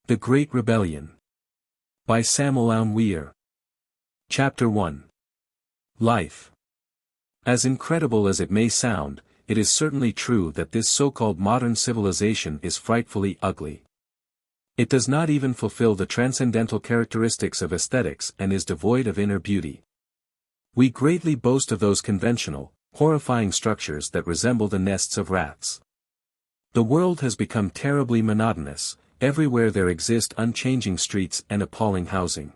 The Great Rebellion. By Samael Aun Weor. Chapter 1. Life. As incredible as it may sound, it is certainly true that this so-called modern civilization is frightfully ugly. It does not even fulfill the transcendental characteristics of aesthetics and is devoid of inner beauty. We greatly boast of those conventional, horrifying structures that resemble the nests of rats. The world has become terribly monotonous. Everywhere there exist unchanging streets and appalling housing.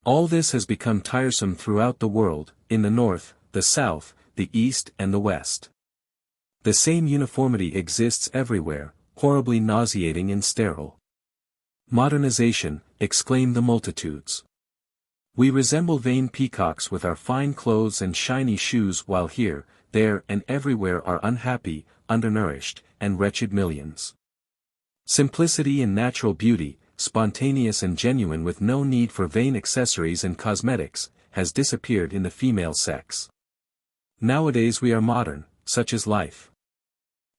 All this has become tiresome throughout the world, in the north, the south, the east and the west. The same uniformity exists everywhere, horribly nauseating and sterile. Modernization, exclaim the multitudes. We resemble vain peacocks with our fine clothes and shiny shoes while here, there and everywhere are unhappy, undernourished, and wretched millions. Simplicity and natural beauty, spontaneous and genuine with no need for vain accessories and cosmetics, has disappeared in the female sex. Nowadays we are modern, such is life.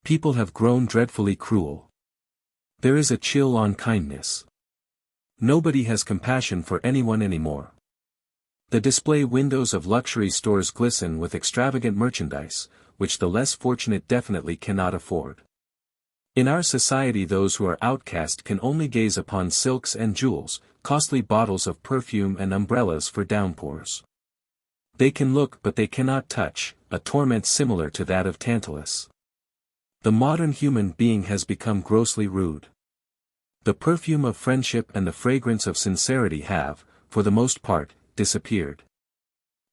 People have grown dreadfully cruel. There is a chill on kindness. Nobody has compassion for anyone anymore. The display windows of luxury stores glisten with extravagant merchandise, which the less fortunate definitely cannot afford. In our society those who are outcast can only gaze upon silks and jewels, costly bottles of perfume and umbrellas for downpours. They can look but they cannot touch, a torment similar to that of Tantalus. The modern human being has become grossly rude. The perfume of friendship and the fragrance of sincerity have, for the most part, disappeared.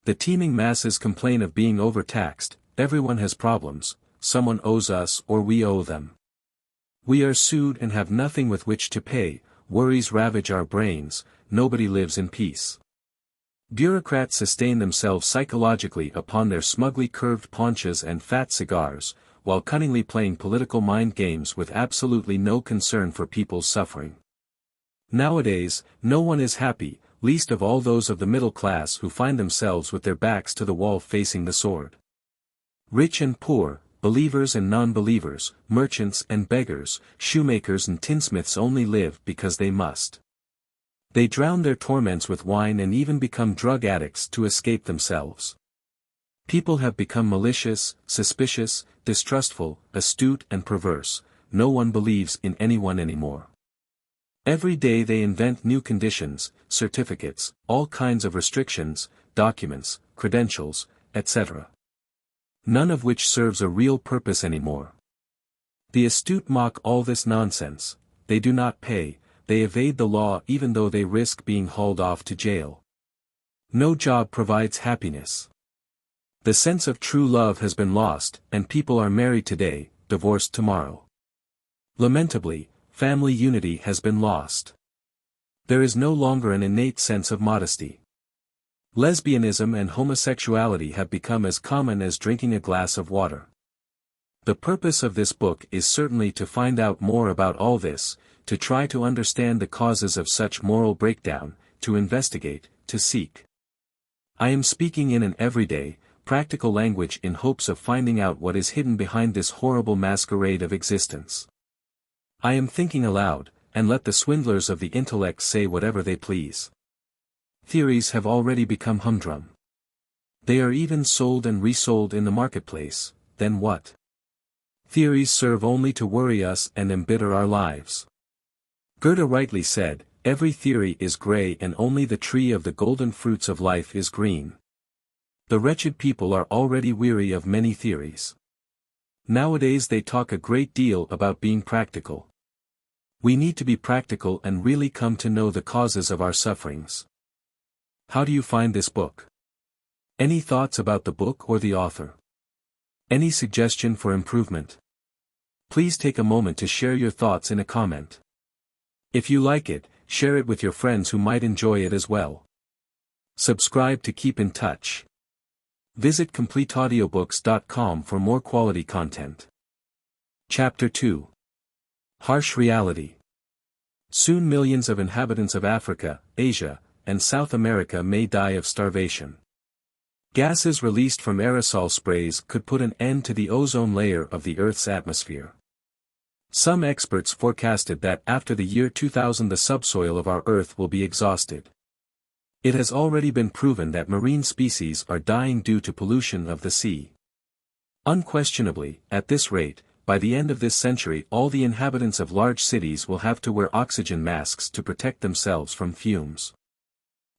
The teeming masses complain of being overtaxed, everyone has problems, someone owes us or we owe them. We are sued and have nothing with which to pay, worries ravage our brains, nobody lives in peace. Bureaucrats sustain themselves psychologically upon their smugly curved paunches and fat cigars, while cunningly playing political mind games with absolutely no concern for people's suffering. Nowadays, no one is happy, least of all those of the middle class who find themselves with their backs to the wall facing the sword. Rich and poor, believers and non-believers, merchants and beggars, shoemakers and tinsmiths only live because they must. They drown their torments with wine and even become drug addicts to escape themselves. People have become malicious, suspicious, distrustful, astute and perverse, no one believes in anyone anymore. Every day they invent new conditions, certificates, all kinds of restrictions, documents, credentials, etc. None of which serves a real purpose anymore. The astute mock all this nonsense, they do not pay, they evade the law even though they risk being hauled off to jail. No job provides happiness. The sense of true love has been lost, and people are married today, divorced tomorrow. Lamentably, family unity has been lost. There is no longer an innate sense of modesty. Lesbianism and homosexuality have become as common as drinking a glass of water. The purpose of this book is certainly to find out more about all this, to try to understand the causes of such moral breakdown, to investigate, to seek. I am speaking in an everyday, practical language in hopes of finding out what is hidden behind this horrible masquerade of existence. I am thinking aloud, and let the swindlers of the intellect say whatever they please. Theories have already become humdrum. They are even sold and resold in the marketplace, then what? Theories serve only to worry us and embitter our lives. Goethe rightly said, every theory is grey and only the tree of the golden fruits of life is green. The wretched people are already weary of many theories. Nowadays they talk a great deal about being practical. We need to be practical and really come to know the causes of our sufferings. How do you find this book? Any thoughts about the book or the author? Any suggestion for improvement? Please take a moment to share your thoughts in a comment. If you like it, share it with your friends who might enjoy it as well. Subscribe to keep in touch. Visit CompleteAudiobooks.com for more quality content. Chapter 2. Harsh Reality. Soon millions of inhabitants of Africa, Asia, and South America may die of starvation. Gases released from aerosol sprays could put an end to the ozone layer of the Earth's atmosphere. Some experts forecasted that after the year 2000 the subsoil of our Earth will be exhausted. It has already been proven that marine species are dying due to pollution of the sea. Unquestionably, at this rate, by the end of this century all the inhabitants of large cities will have to wear oxygen masks to protect themselves from fumes.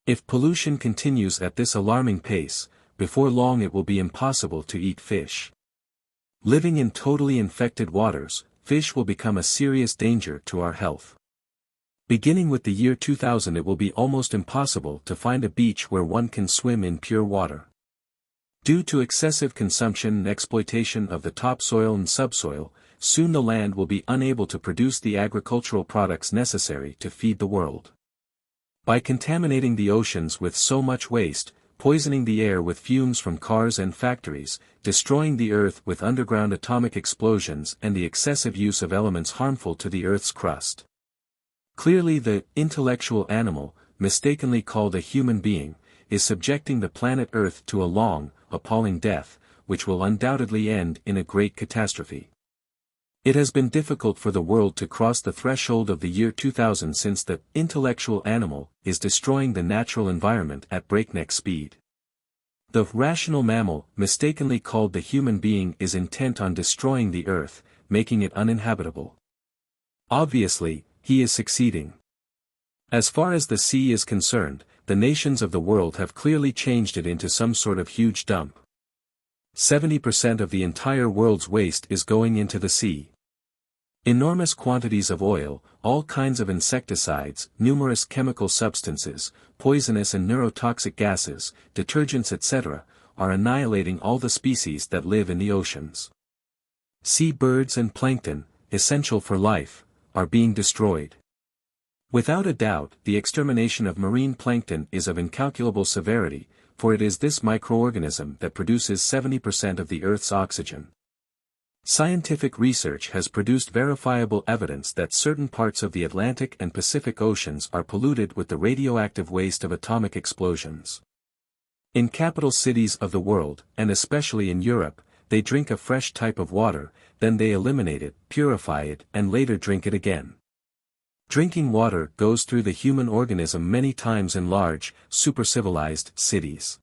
If pollution continues at this alarming pace, before long it will be impossible to eat fish. Living in totally infected waters, fish will become a serious danger to our health. Beginning with the year 2000 it will be almost impossible to find a beach where one can swim in pure water. Due to excessive consumption and exploitation of the topsoil and subsoil, soon the land will be unable to produce the agricultural products necessary to feed the world. By contaminating the oceans with so much waste, poisoning the air with fumes from cars and factories, destroying the earth with underground atomic explosions and the excessive use of elements harmful to the earth's crust. Clearly the intellectual animal, mistakenly called a human being, is subjecting the planet Earth to a long, appalling death, which will undoubtedly end in a great catastrophe. It has been difficult for the world to cross the threshold of the year 2000 since the intellectual animal is destroying the natural environment at breakneck speed. The rational mammal, mistakenly called the human being, is intent on destroying the earth, making it uninhabitable. Obviously, he is succeeding. As far as the sea is concerned, the nations of the world have clearly changed it into some sort of huge dump. 70% of the entire world's waste is going into the sea. Enormous quantities of oil, all kinds of insecticides, numerous chemical substances, poisonous and neurotoxic gases, detergents etc., are annihilating all the species that live in the oceans. Sea birds and plankton, essential for life, are being destroyed. Without a doubt, the extermination of marine plankton is of incalculable severity, for it is this microorganism that produces 70% of the Earth's oxygen. Scientific research has produced verifiable evidence that certain parts of the Atlantic and Pacific Oceans are polluted with the radioactive waste of atomic explosions. In capital cities of the world, and especially in Europe, they drink a fresh type of water, then they eliminate it, purify it, and later drink it again. Drinking water goes through the human organism many times in large, supercivilized cities.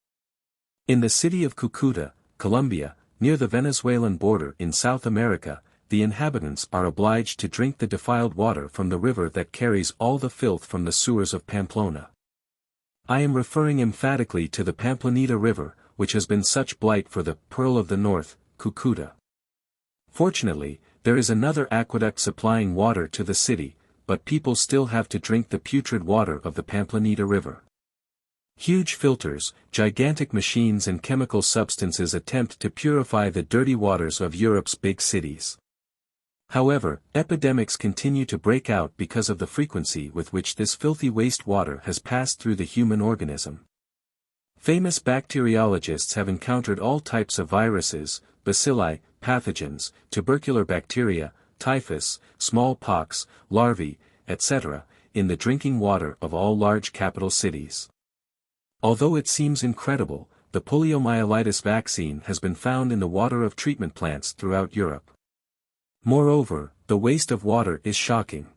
In the city of Cucuta, Colombia, near the Venezuelan border in South America, the inhabitants are obliged to drink the defiled water from the river that carries all the filth from the sewers of Pamplona. I am referring emphatically to the Pamplonita River, which has been such blight for the Pearl of the North, Cucuta. Fortunately, there is another aqueduct supplying water to the city, but people still have to drink the putrid water of the Pamplonita River. Huge filters, gigantic machines and chemical substances attempt to purify the dirty waters of Europe's big cities. However, epidemics continue to break out because of the frequency with which this filthy wastewater has passed through the human organism. Famous bacteriologists have encountered all types of viruses, bacilli, pathogens, tubercular bacteria, typhus, smallpox, larvae, etc., in the drinking water of all large capital cities. Although it seems incredible, the poliomyelitis vaccine has been found in the water of treatment plants throughout Europe. Moreover, the waste of water is shocking.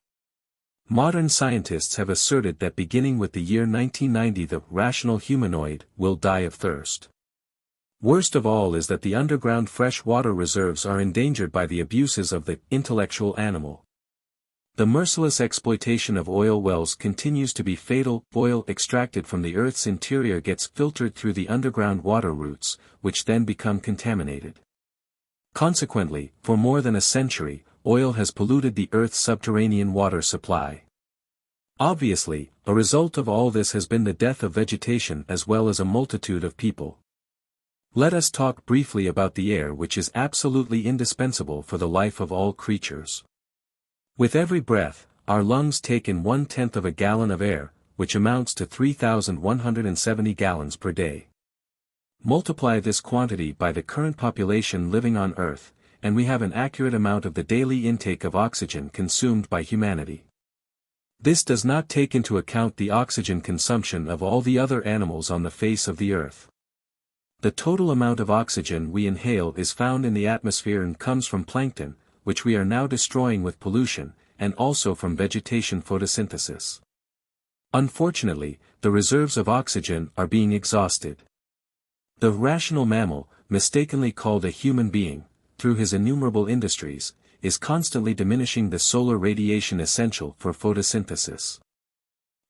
Modern scientists have asserted that beginning with the year 1990 the rational humanoid will die of thirst. Worst of all is that the underground fresh water reserves are endangered by the abuses of the intellectual animal. The merciless exploitation of oil wells continues to be fatal. Oil extracted from the Earth's interior gets filtered through the underground water routes, which then become contaminated. Consequently, for more than a century, oil has polluted the Earth's subterranean water supply. Obviously, a result of all this has been the death of vegetation as well as a multitude of people. Let us talk briefly about the air, which is absolutely indispensable for the life of all creatures. With every breath, our lungs take in 1/10 of a gallon of air, which amounts to 3,170 gallons per day. Multiply this quantity by the current population living on Earth, and we have an accurate amount of the daily intake of oxygen consumed by humanity. This does not take into account the oxygen consumption of all the other animals on the face of the Earth. The total amount of oxygen we inhale is found in the atmosphere and comes from plankton, which we are now destroying with pollution, and also from vegetation photosynthesis. Unfortunately, the reserves of oxygen are being exhausted. The rational mammal, mistakenly called a human being, through his innumerable industries, is constantly diminishing the solar radiation essential for photosynthesis.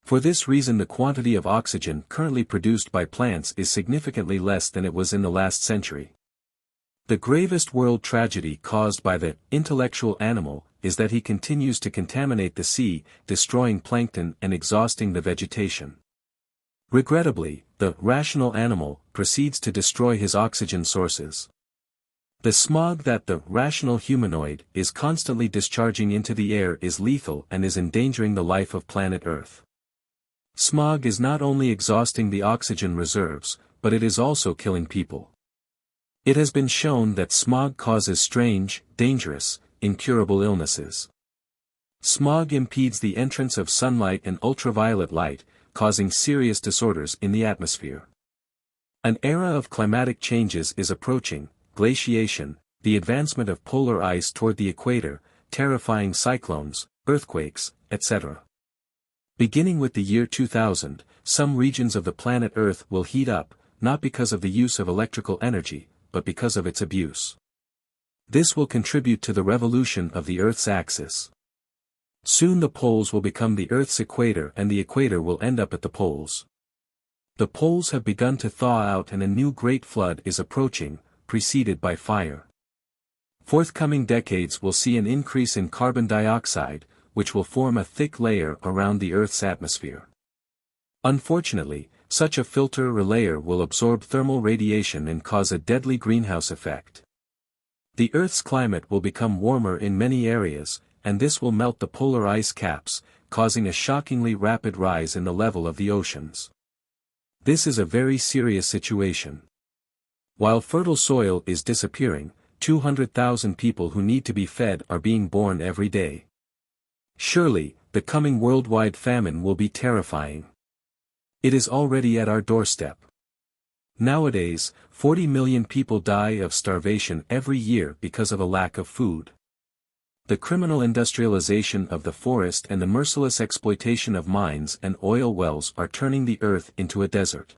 For this reason the quantity of oxygen currently produced by plants is significantly less than it was in the last century. The gravest world tragedy caused by the intellectual animal is that he continues to contaminate the sea, destroying plankton and exhausting the vegetation. Regrettably, the rational animal proceeds to destroy his oxygen sources. The smog that the rational humanoid is constantly discharging into the air is lethal and is endangering the life of planet Earth. Smog is not only exhausting the oxygen reserves, but it is also killing people. It has been shown that smog causes strange, dangerous, incurable illnesses. Smog impedes the entrance of sunlight and ultraviolet light, causing serious disorders in the atmosphere. An era of climatic changes is approaching: glaciation, the advancement of polar ice toward the equator, terrifying cyclones, earthquakes, etc. Beginning with the year 2000, some regions of the planet Earth will heat up, not because of the use of electrical energy, but because of its abuse. This will contribute to the revolution of the Earth's axis. Soon the poles will become the Earth's equator and the equator will end up at the poles. The poles have begun to thaw out and a new great flood is approaching, preceded by fire. Forthcoming decades will see an increase in carbon dioxide, which will form a thick layer around the Earth's atmosphere. Unfortunately, such a filter or layer will absorb thermal radiation and cause a deadly greenhouse effect. The Earth's climate will become warmer in many areas, and this will melt the polar ice caps, causing a shockingly rapid rise in the level of the oceans. This is a very serious situation. While fertile soil is disappearing, 200,000 people who need to be fed are being born every day. Surely, the coming worldwide famine will be terrifying. It is already at our doorstep. Nowadays, 40 million people die of starvation every year because of a lack of food. The criminal industrialization of the forest and the merciless exploitation of mines and oil wells are turning the Earth into a desert.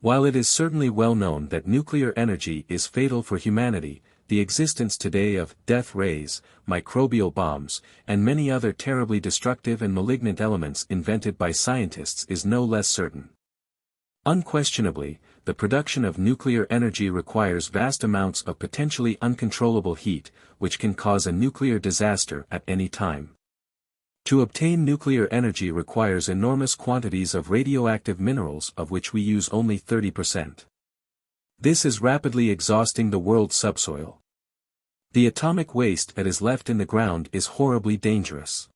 While it is certainly well known that nuclear energy is fatal for humanity, the existence today of death rays, microbial bombs, and many other terribly destructive and malignant elements invented by scientists is no less certain. Unquestionably, the production of nuclear energy requires vast amounts of potentially uncontrollable heat, which can cause a nuclear disaster at any time. To obtain nuclear energy requires enormous quantities of radioactive minerals of which we use only 30%. This is rapidly exhausting the world's subsoil. The atomic waste that is left in the ground is horribly dangerous.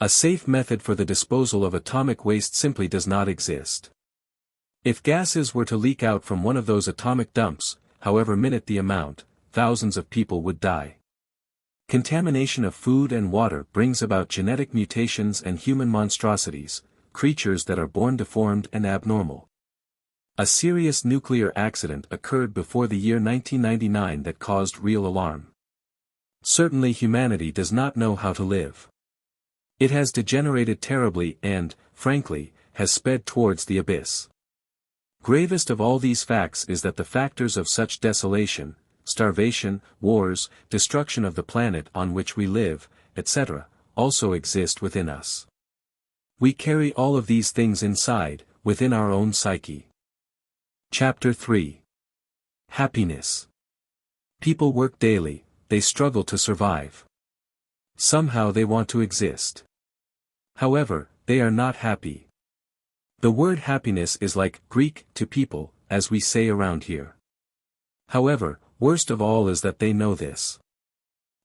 A safe method for the disposal of atomic waste simply does not exist. If gases were to leak out from one of those atomic dumps, however minute the amount, thousands of people would die. Contamination of food and water brings about genetic mutations and human monstrosities, creatures that are born deformed and abnormal. A serious nuclear accident occurred before the year 1999 that caused real alarm. Certainly humanity does not know how to live. It has degenerated terribly and, frankly, has sped towards the abyss. Gravest of all these facts is that the factors of such desolation, starvation, wars, destruction of the planet on which we live, etc., also exist within us. We carry all of these things inside, within our own psyche. Chapter 3. Happiness. People work daily, they struggle to survive. Somehow they want to exist. However, they are not happy. The word happiness is like Greek to people, as we say around here. However, worst of all is that they know this.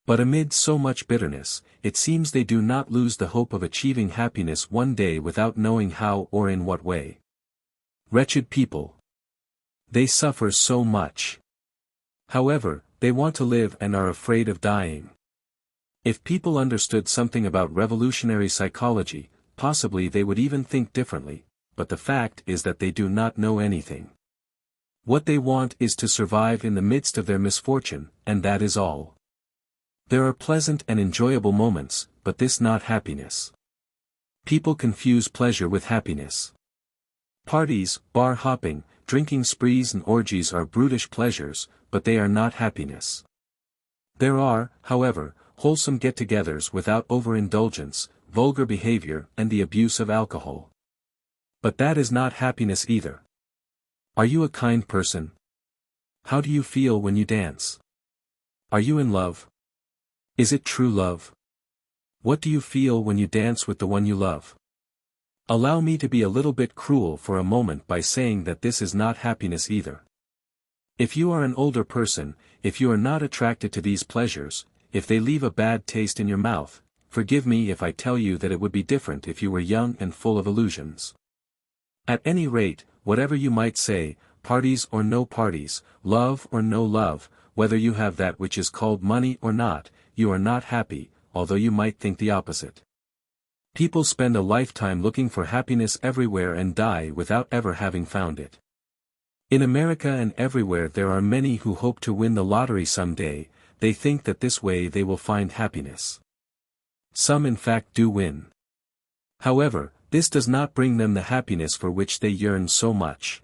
But amid so much bitterness, it seems they do not lose the hope of achieving happiness one day without knowing how or in what way. Wretched people. They suffer so much. However, they want to live and are afraid of dying. If people understood something about revolutionary psychology, possibly they would even think differently, but the fact is that they do not know anything. What they want is to survive in the midst of their misfortune, and that is all. There are pleasant and enjoyable moments, but this not happiness. People confuse pleasure with happiness. Parties, bar hopping, drinking sprees and orgies are brutish pleasures, but they are not happiness. There are, however, wholesome get-togethers without overindulgence, vulgar behavior and the abuse of alcohol. But that is not happiness either. Are you a kind person? How do you feel when you dance? Are you in love? Is it true love? What do you feel when you dance with the one you love? Allow me to be a little bit cruel for a moment by saying that this is not happiness either. If you are an older person, if you are not attracted to these pleasures, if they leave a bad taste in your mouth, forgive me if I tell you that it would be different if you were young and full of illusions. At any rate, whatever you might say, parties or no parties, love or no love, whether you have that which is called money or not, you are not happy, although you might think the opposite. People spend a lifetime looking for happiness everywhere and die without ever having found it. In America and everywhere there are many who hope to win the lottery someday. They think that this way they will find happiness. Some in fact do win. However, this does not bring them the happiness for which they yearn so much.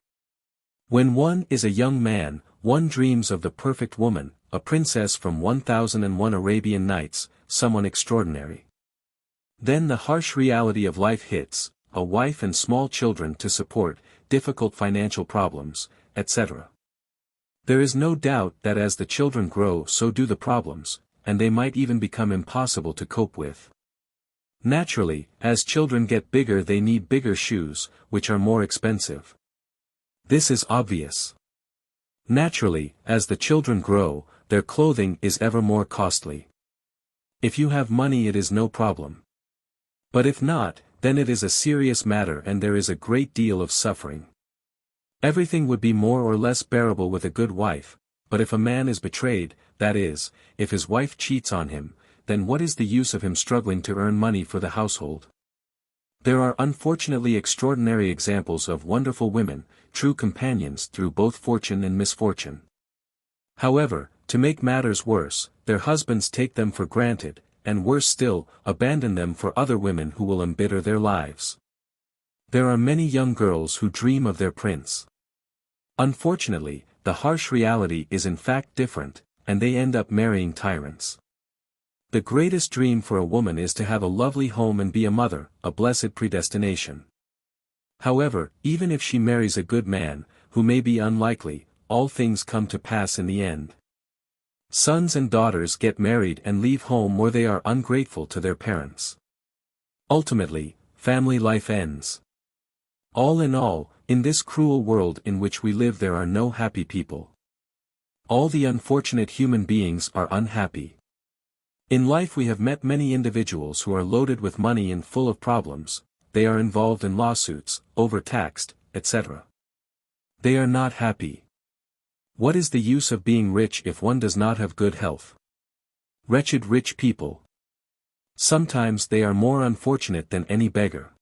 When one is a young man, one dreams of the perfect woman, a princess from 1001 Arabian Nights, someone extraordinary. Then the harsh reality of life hits, a wife and small children to support, difficult financial problems, etc. There is no doubt that as the children grow so do the problems, and they might even become impossible to cope with. Naturally, as children get bigger they need bigger shoes, which are more expensive. This is obvious. Naturally, as the children grow, their clothing is ever more costly. If you have money it is no problem. But if not, then it is a serious matter and there is a great deal of suffering. Everything would be more or less bearable with a good wife, but if a man is betrayed, that is, if his wife cheats on him, then what is the use of him struggling to earn money for the household? There are unfortunately extraordinary examples of wonderful women, true companions through both fortune and misfortune. However, to make matters worse, their husbands take them for granted, and worse still, abandon them for other women who will embitter their lives. There are many young girls who dream of their prince. Unfortunately, the harsh reality is in fact different, and they end up marrying tyrants. The greatest dream for a woman is to have a lovely home and be a mother, a blessed predestination. However, even if she marries a good man, who may be unlikely, all things come to pass in the end. Sons and daughters get married and leave home where they are ungrateful to their parents. Ultimately, family life ends. All in all, in this cruel world in which we live there are no happy people. All the unfortunate human beings are unhappy. In life we have met many individuals who are loaded with money and full of problems, they are involved in lawsuits, overtaxed, etc. They are not happy. What is the use of being rich if one does not have good health? Wretched rich people. Sometimes they are more unfortunate than any beggar.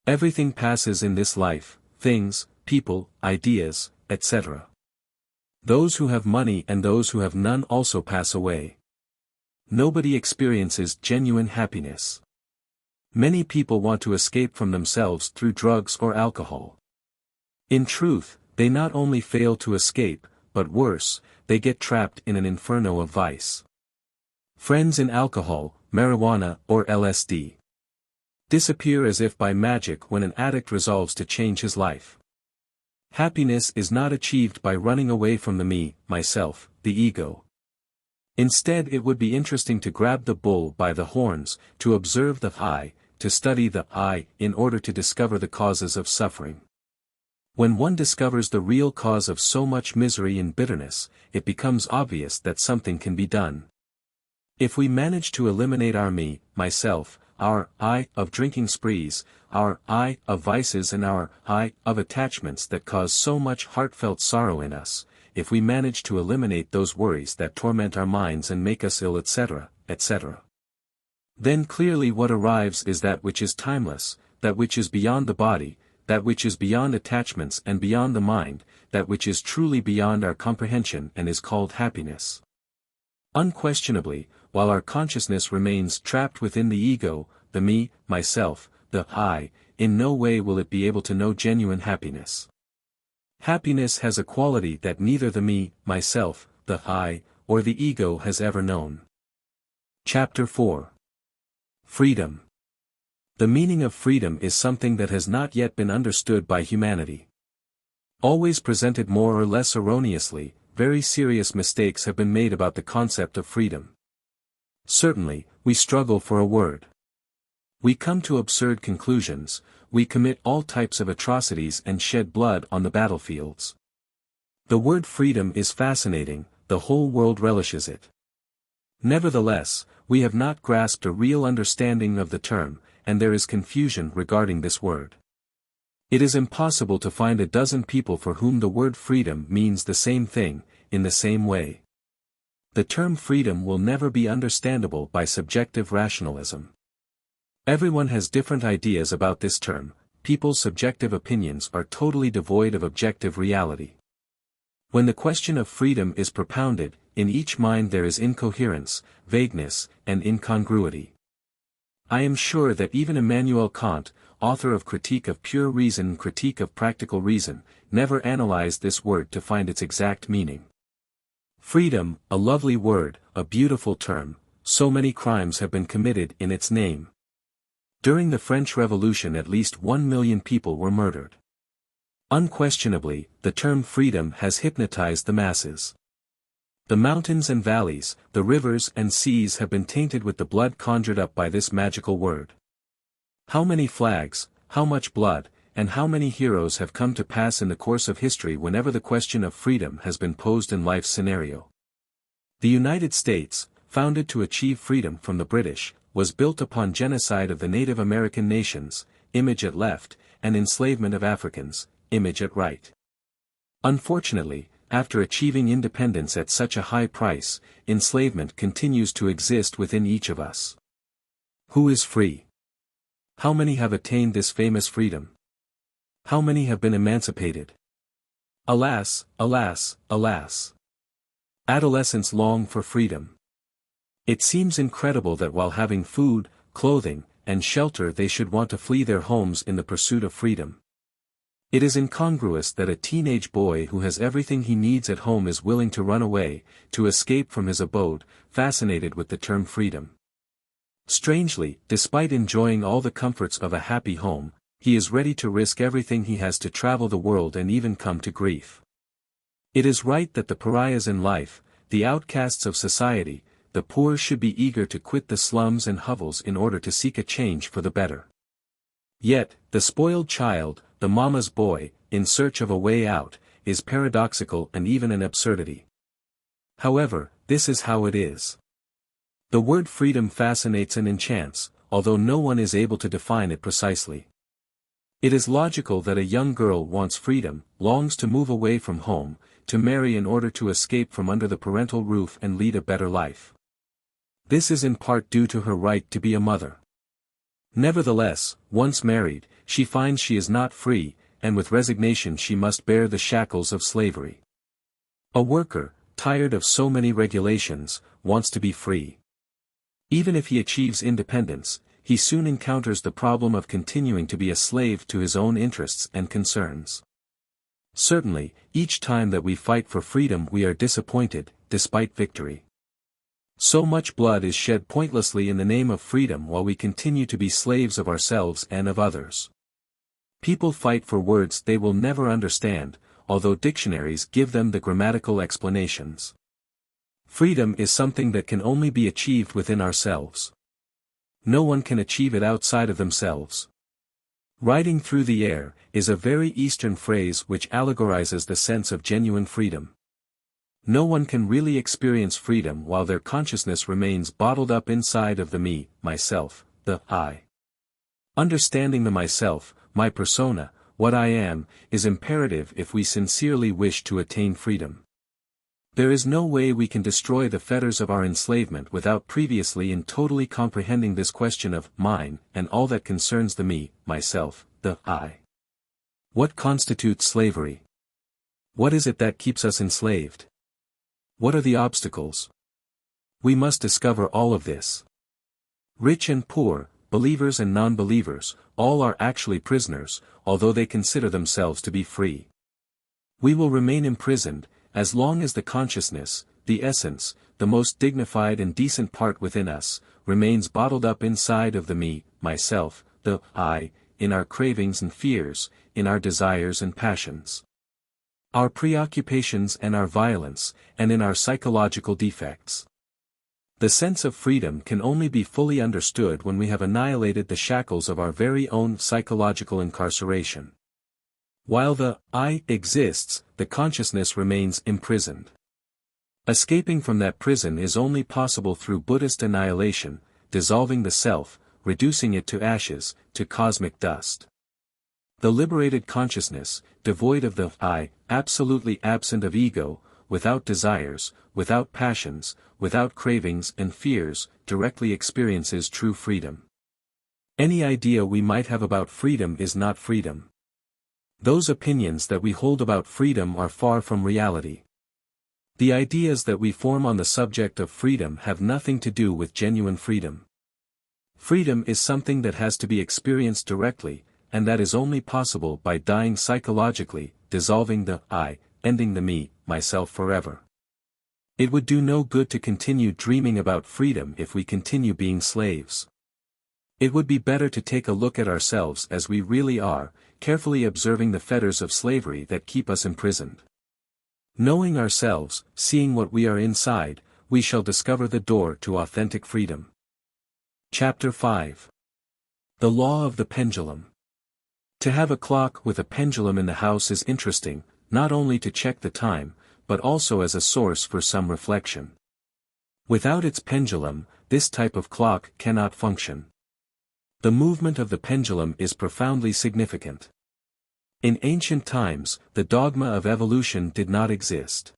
Everything passes in this life, things, people, ideas, etc. Those who have money and those who have none also pass away. Nobody experiences genuine happiness. Many people want to escape from themselves through drugs or alcohol. In truth, they not only fail to escape, but worse, they get trapped in an inferno of vice. Friends in alcohol, marijuana or LSD disappear as if by magic when an addict resolves to change his life. Happiness is not achieved by running away from the me, myself, the ego. Instead it would be interesting to grab the bull by the horns, to observe the I, to study the I, in order to discover the causes of suffering. When one discovers the real cause of so much misery and bitterness, it becomes obvious that something can be done. If we manage to eliminate our me, myself, our I of drinking sprees, our I of vices and our I of attachments that cause so much heartfelt sorrow in us, if we manage to eliminate those worries that torment our minds and make us ill etc., etc. Then clearly what arrives is that which is timeless, that which is beyond the body, that which is beyond attachments and beyond the mind, that which is truly beyond our comprehension and is called happiness. Unquestionably, while our consciousness remains trapped within the ego, the me, myself, the I, in no way will it be able to know genuine happiness. Happiness has a quality that neither the me, myself, the I, or the ego has ever known. Chapter 4. Freedom. The meaning of freedom is something that has not yet been understood by humanity. Always presented more or less erroneously, very serious mistakes have been made about the concept of freedom. Certainly, we struggle for a word. We come to absurd conclusions, we commit all types of atrocities and shed blood on the battlefields. The word freedom is fascinating, the whole world relishes it. Nevertheless, we have not grasped a real understanding of the term, and there is confusion regarding this word. It is impossible to find a dozen people for whom the word freedom means the same thing, in the same way. The term freedom will never be understandable by subjective rationalism. Everyone has different ideas about this term, people's subjective opinions are totally devoid of objective reality. When the question of freedom is propounded, in each mind there is incoherence, vagueness, and incongruity. I am sure that even Immanuel Kant, author of Critique of Pure Reason and Critique of Practical Reason, never analyzed this word to find its exact meaning. Freedom, a lovely word, a beautiful term, so many crimes have been committed in its name. During the French Revolution at least 1 million people were murdered. Unquestionably, the term freedom has hypnotized the masses. The mountains and valleys, the rivers and seas have been tainted with the blood conjured up by this magical word. How many flags, how much blood, and how many heroes have come to pass in the course of history whenever the question of freedom has been posed in life's scenario. The United States, founded to achieve freedom from the British, was built upon genocide of the Native American nations, image at left, and enslavement of Africans, image at right. Unfortunately, after achieving independence at such a high price, enslavement continues to exist within each of us. Who is free? How many have attained this famous freedom? How many have been emancipated? Alas, alas, alas! Adolescents long for freedom. It seems incredible that while having food, clothing, and shelter they should want to flee their homes in the pursuit of freedom. It is incongruous that a teenage boy who has everything he needs at home is willing to run away, to escape from his abode, fascinated with the term freedom. Strangely, despite enjoying all the comforts of a happy home, he is ready to risk everything he has to travel the world and even come to grief. It is right that the pariahs in life, the outcasts of society, the poor should be eager to quit the slums and hovels in order to seek a change for the better. Yet, the spoiled child, the mama's boy, in search of a way out, is paradoxical and even an absurdity. However, this is how it is. The word freedom fascinates and enchants, although no one is able to define it precisely. It is logical that a young girl wants freedom, longs to move away from home, to marry in order to escape from under the parental roof and lead a better life. This is in part due to her right to be a mother. Nevertheless, once married, she finds she is not free, and with resignation she must bear the shackles of slavery. A worker, tired of so many regulations, wants to be free. Even if he achieves independence, he soon encounters the problem of continuing to be a slave to his own interests and concerns. Certainly, each time that we fight for freedom we are disappointed, despite victory. So much blood is shed pointlessly in the name of freedom while we continue to be slaves of ourselves and of others. People fight for words they will never understand, although dictionaries give them the grammatical explanations. Freedom is something that can only be achieved within ourselves. No one can achieve it outside of themselves. Riding through the air is a very Eastern phrase which allegorizes the sense of genuine freedom. No one can really experience freedom while their consciousness remains bottled up inside of the me, myself, the I. Understanding the myself, my persona, what I am, is imperative if we sincerely wish to attain freedom. There is no way we can destroy the fetters of our enslavement without previously and totally comprehending this question of mine and all that concerns the me, myself, the I. What constitutes slavery? What is it that keeps us enslaved? What are the obstacles? We must discover all of this. Rich and poor, believers and non-believers, all are actually prisoners, although they consider themselves to be free. We will remain imprisoned, as long as the consciousness, the essence, the most dignified and decent part within us, remains bottled up inside of the me, myself, the I, in our cravings and fears, in our desires and passions, our preoccupations and our violence, and in our psychological defects. The sense of freedom can only be fully understood when we have annihilated the shackles of our very own psychological incarceration. While the I exists, the consciousness remains imprisoned. Escaping from that prison is only possible through Buddhist annihilation, dissolving the self, reducing it to ashes, to cosmic dust. The liberated consciousness, devoid of the I, absolutely absent of ego, without desires, without passions, without cravings and fears, directly experiences true freedom. Any idea we might have about freedom is not freedom. Those opinions that we hold about freedom are far from reality. The ideas that we form on the subject of freedom have nothing to do with genuine freedom. Freedom is something that has to be experienced directly, and that is only possible by dying psychologically, dissolving the I, ending the me, myself forever. It would do no good to continue dreaming about freedom if we continue being slaves. It would be better to take a look at ourselves as we really are, carefully observing the fetters of slavery that keep us imprisoned. Knowing ourselves, seeing what we are inside, we shall discover the door to authentic freedom. Chapter 5. The Law of the Pendulum. To have a clock with a pendulum in the house is interesting, not only to check the time, but also as a source for some reflection. Without its pendulum, this type of clock cannot function. The movement of the pendulum is profoundly significant. In ancient times, the dogma of evolution did not exist.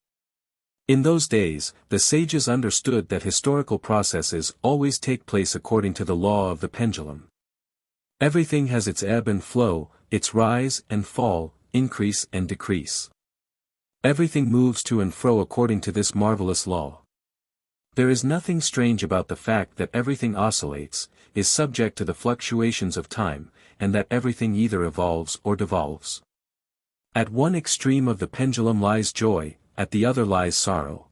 In those days, the sages understood that historical processes always take place according to the law of the pendulum. Everything has its ebb and flow, its rise and fall, increase and decrease. Everything moves to and fro according to this marvelous law. There is nothing strange about the fact that everything oscillates, is subject to the fluctuations of time, and that everything either evolves or devolves. At one extreme of the pendulum lies joy, at the other lies sorrow.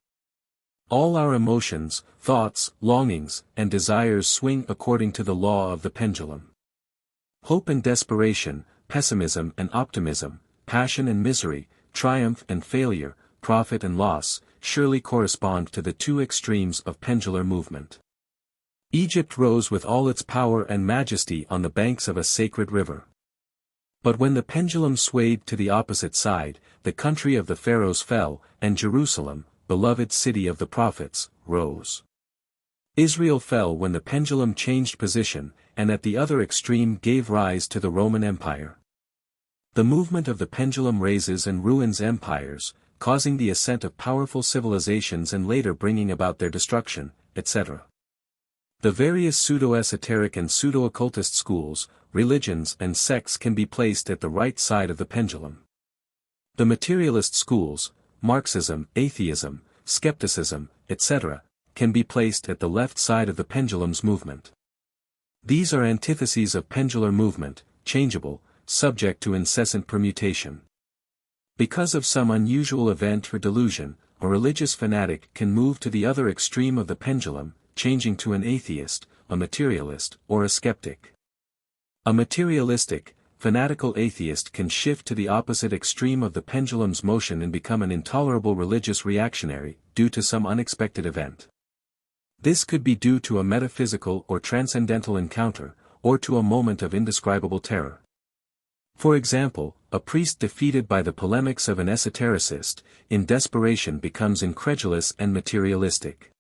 All our emotions, thoughts, longings, and desires swing according to the law of the pendulum. Hope and desperation, pessimism and optimism, passion and misery, triumph and failure, profit and loss, surely correspond to the two extremes of pendular movement. Egypt rose with all its power and majesty on the banks of a sacred river. But when the pendulum swayed to the opposite side, the country of the pharaohs fell, and Jerusalem, beloved city of the prophets, rose. Israel fell when the pendulum changed position, and at the other extreme gave rise to the Roman Empire. The movement of the pendulum raises and ruins empires, causing the ascent of powerful civilizations and later bringing about their destruction, etc. The various pseudo-esoteric and pseudo-occultist schools, religions and sects can be placed at the right side of the pendulum. The materialist schools, Marxism, atheism, skepticism, etc., can be placed at the left side of the pendulum's movement. These are antitheses of pendular movement, changeable, subject to incessant permutation. Because of some unusual event or delusion, a religious fanatic can move to the other extreme of the pendulum, changing to an atheist, a materialist, or a skeptic. A materialistic, fanatical atheist can shift to the opposite extreme of the pendulum's motion and become an intolerable religious reactionary, due to some unexpected event. This could be due to a metaphysical or transcendental encounter, or to a moment of indescribable terror. For example, a priest defeated by the polemics of an esotericist, in desperation becomes incredulous and materialistic.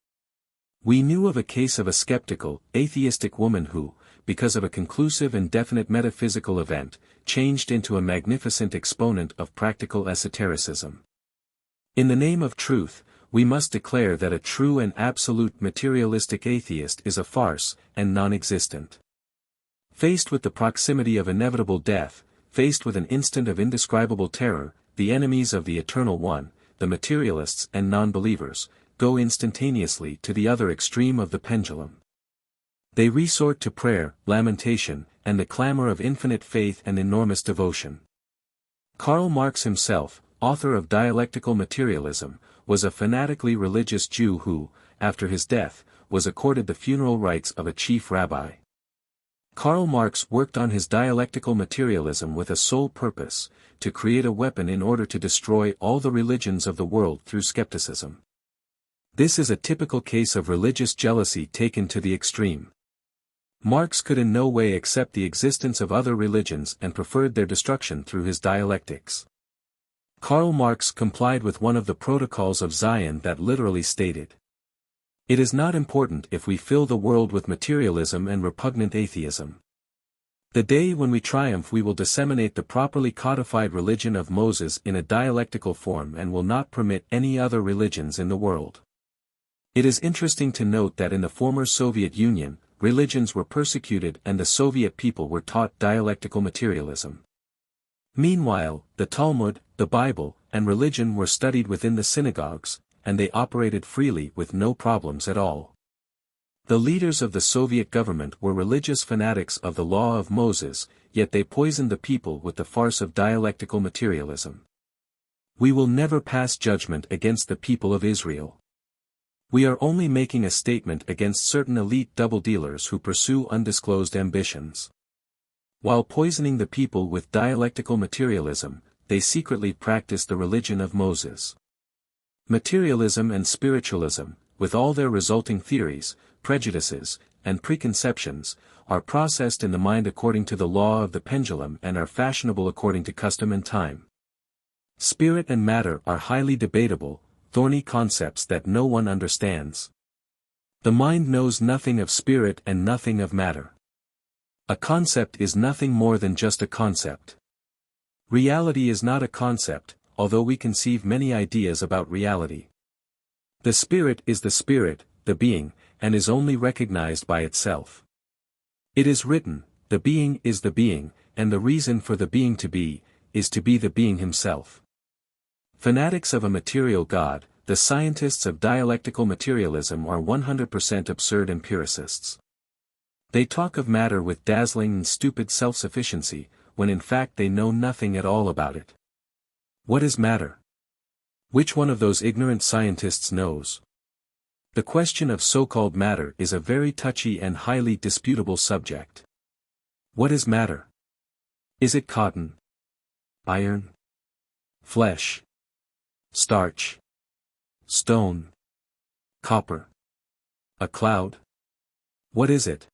We knew of a case of a skeptical, atheistic woman who, because of a conclusive and definite metaphysical event, changed into a magnificent exponent of practical esotericism. In the name of truth, we must declare that a true and absolute materialistic atheist is a farce, and non-existent. Faced with the proximity of inevitable death, faced with an instant of indescribable terror, the enemies of the Eternal One, the materialists and non-believers, go instantaneously to the other extreme of the pendulum. They resort to prayer, lamentation, and the clamor of infinite faith and enormous devotion. Karl Marx himself, author of Dialectical Materialism, was a fanatically religious Jew who, after his death, was accorded the funeral rites of a chief rabbi. Karl Marx worked on his dialectical materialism with a sole purpose, to create a weapon in order to destroy all the religions of the world through skepticism. This is a typical case of religious jealousy taken to the extreme. Marx could in no way accept the existence of other religions and preferred their destruction through his dialectics. Karl Marx complied with one of the protocols of Zion that literally stated, "It is not important if we fill the world with materialism and repugnant atheism. The day when we triumph we will disseminate the properly codified religion of Moses in a dialectical form and will not permit any other religions in the world." It is interesting to note that in the former Soviet Union, religions were persecuted and the Soviet people were taught dialectical materialism. Meanwhile, the Talmud, the Bible, and religion were studied within the synagogues, and they operated freely with no problems at all. The leaders of the Soviet government were religious fanatics of the Law of Moses, yet they poisoned the people with the farce of dialectical materialism. We will never pass judgment against the people of Israel. We are only making a statement against certain elite double-dealers who pursue undisclosed ambitions. While poisoning the people with dialectical materialism, they secretly practice the religion of Moses. Materialism and spiritualism, with all their resulting theories, prejudices, and preconceptions, are processed in the mind according to the law of the pendulum and are fashionable according to custom and time. Spirit and matter are highly debatable, thorny concepts that no one understands. The mind knows nothing of spirit and nothing of matter. A concept is nothing more than just a concept. Reality is not a concept, although we conceive many ideas about reality. The spirit is the spirit, the being, and is only recognized by itself. It is written, "The being is the being, and the reason for the being is to be the being himself." Fanatics of a material God, the scientists of dialectical materialism are 100% absurd empiricists. They talk of matter with dazzling and stupid self-sufficiency, when in fact they know nothing at all about it. What is matter? Which one of those ignorant scientists knows? The question of so-called matter is a very touchy and highly disputable subject. What is matter? Is it cotton? Iron? Flesh? Starch? Stone? Copper? A cloud? What is it?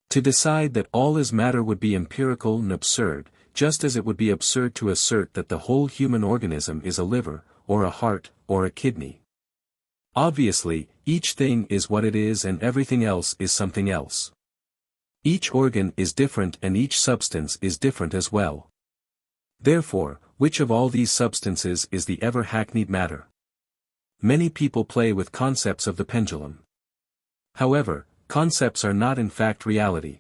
To decide that all is matter would be empirical and absurd, just as it would be absurd to assert that the whole human organism is a liver, or a heart, or a kidney. Obviously, each thing is what it is and everything else is something else. Each organ is different and each substance is different as well. Therefore, which of all these substances is the ever-hackneyed matter? Many people play with concepts of the pendulum. However, concepts are not in fact reality.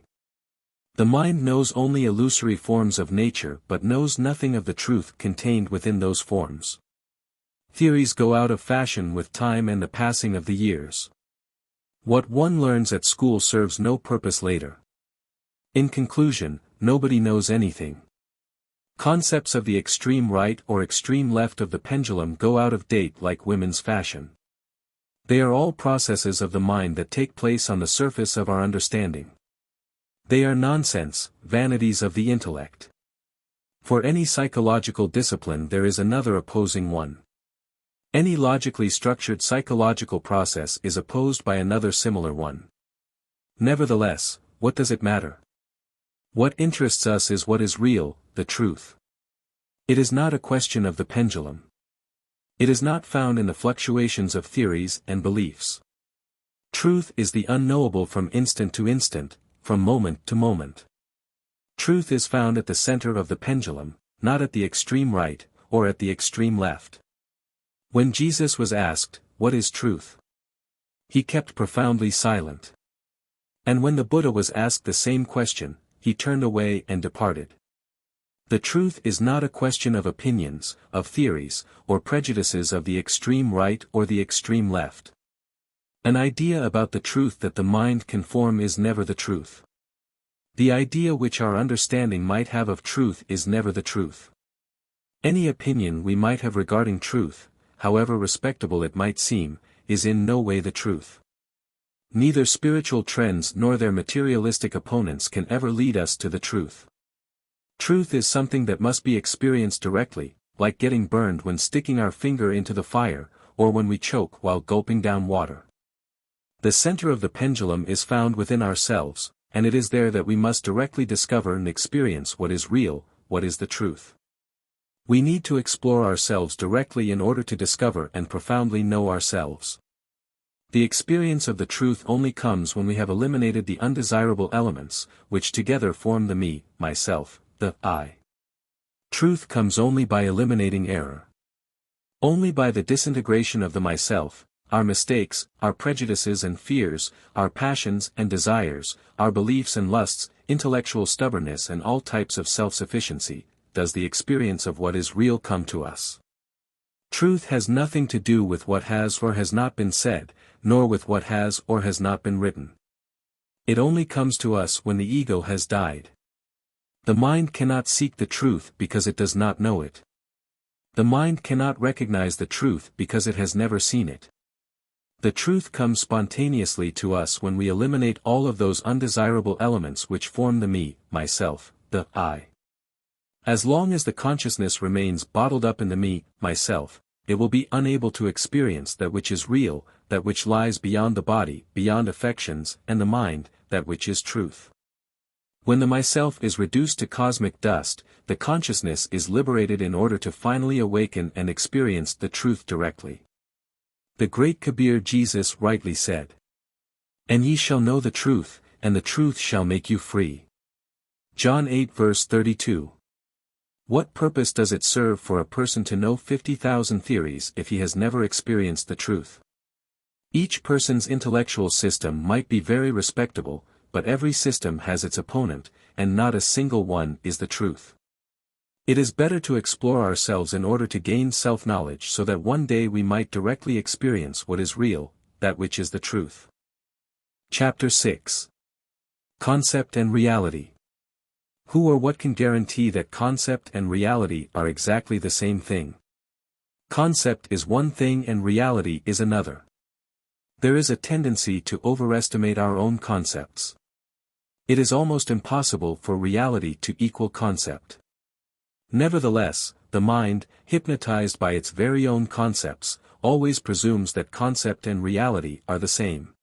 The mind knows only illusory forms of nature but knows nothing of the truth contained within those forms. Theories go out of fashion with time and the passing of the years. What one learns at school serves no purpose later. In conclusion, nobody knows anything. Concepts of the extreme right or extreme left of the pendulum go out of date like women's fashion. They are all processes of the mind that take place on the surface of our understanding. They are nonsense, vanities of the intellect. For any psychological discipline there is another opposing one. Any logically structured psychological process is opposed by another similar one. Nevertheless, what does it matter? What interests us is what is real, the truth. It is not a question of the pendulum. It is not found in the fluctuations of theories and beliefs. Truth is the unknowable from instant to instant, from moment to moment. Truth is found at the center of the pendulum, not at the extreme right, or at the extreme left. When Jesus was asked, "What is truth?" he kept profoundly silent. And when the Buddha was asked the same question, he turned away and departed. The truth is not a question of opinions, of theories, or prejudices of the extreme right or the extreme left. An idea about the truth that the mind can form is never the truth. The idea which our understanding might have of truth is never the truth. Any opinion we might have regarding truth, however respectable it might seem, is in no way the truth. Neither spiritual trends nor their materialistic opponents can ever lead us to the truth. Truth is something that must be experienced directly, like getting burned when sticking our finger into the fire, or when we choke while gulping down water. The center of the pendulum is found within ourselves, and it is there that we must directly discover and experience what is real, what is the truth. We need to explore ourselves directly in order to discover and profoundly know ourselves. The experience of the truth only comes when we have eliminated the undesirable elements, which together form the me, myself, the I. Truth comes only by eliminating error. Only by the disintegration of the myself, our mistakes, our prejudices and fears, our passions and desires, our beliefs and lusts, intellectual stubbornness and all types of self-sufficiency, does the experience of what is real come to us. Truth has nothing to do with what has or has not been said, nor with what has or has not been written. It only comes to us when the ego has died. The mind cannot seek the truth because it does not know it. The mind cannot recognize the truth because it has never seen it. The truth comes spontaneously to us when we eliminate all of those undesirable elements which form the me, myself, the I. As long as the consciousness remains bottled up in the me, myself, it will be unable to experience that which is real, that which lies beyond the body, beyond affections, and the mind, that which is truth. When the myself is reduced to cosmic dust, the consciousness is liberated in order to finally awaken and experience the truth directly. The great Kabir Jesus rightly said, "And ye shall know the truth, and the truth shall make you free." John 8 verse 32. What purpose does it serve for a person to know 50,000 theories if he has never experienced the truth? Each person's intellectual system might be very respectable, but every system has its opponent, and not a single one is the truth. It is better to explore ourselves in order to gain self-knowledge so that one day we might directly experience what is real, that which is the truth. Chapter 6. Concept and Reality. Who or what can guarantee that concept and reality are exactly the same thing? Concept is one thing and reality is another. There is a tendency to overestimate our own concepts. It is almost impossible for reality to equal concept. Nevertheless, the mind, hypnotized by its very own concepts, always presumes that concept and reality are the same.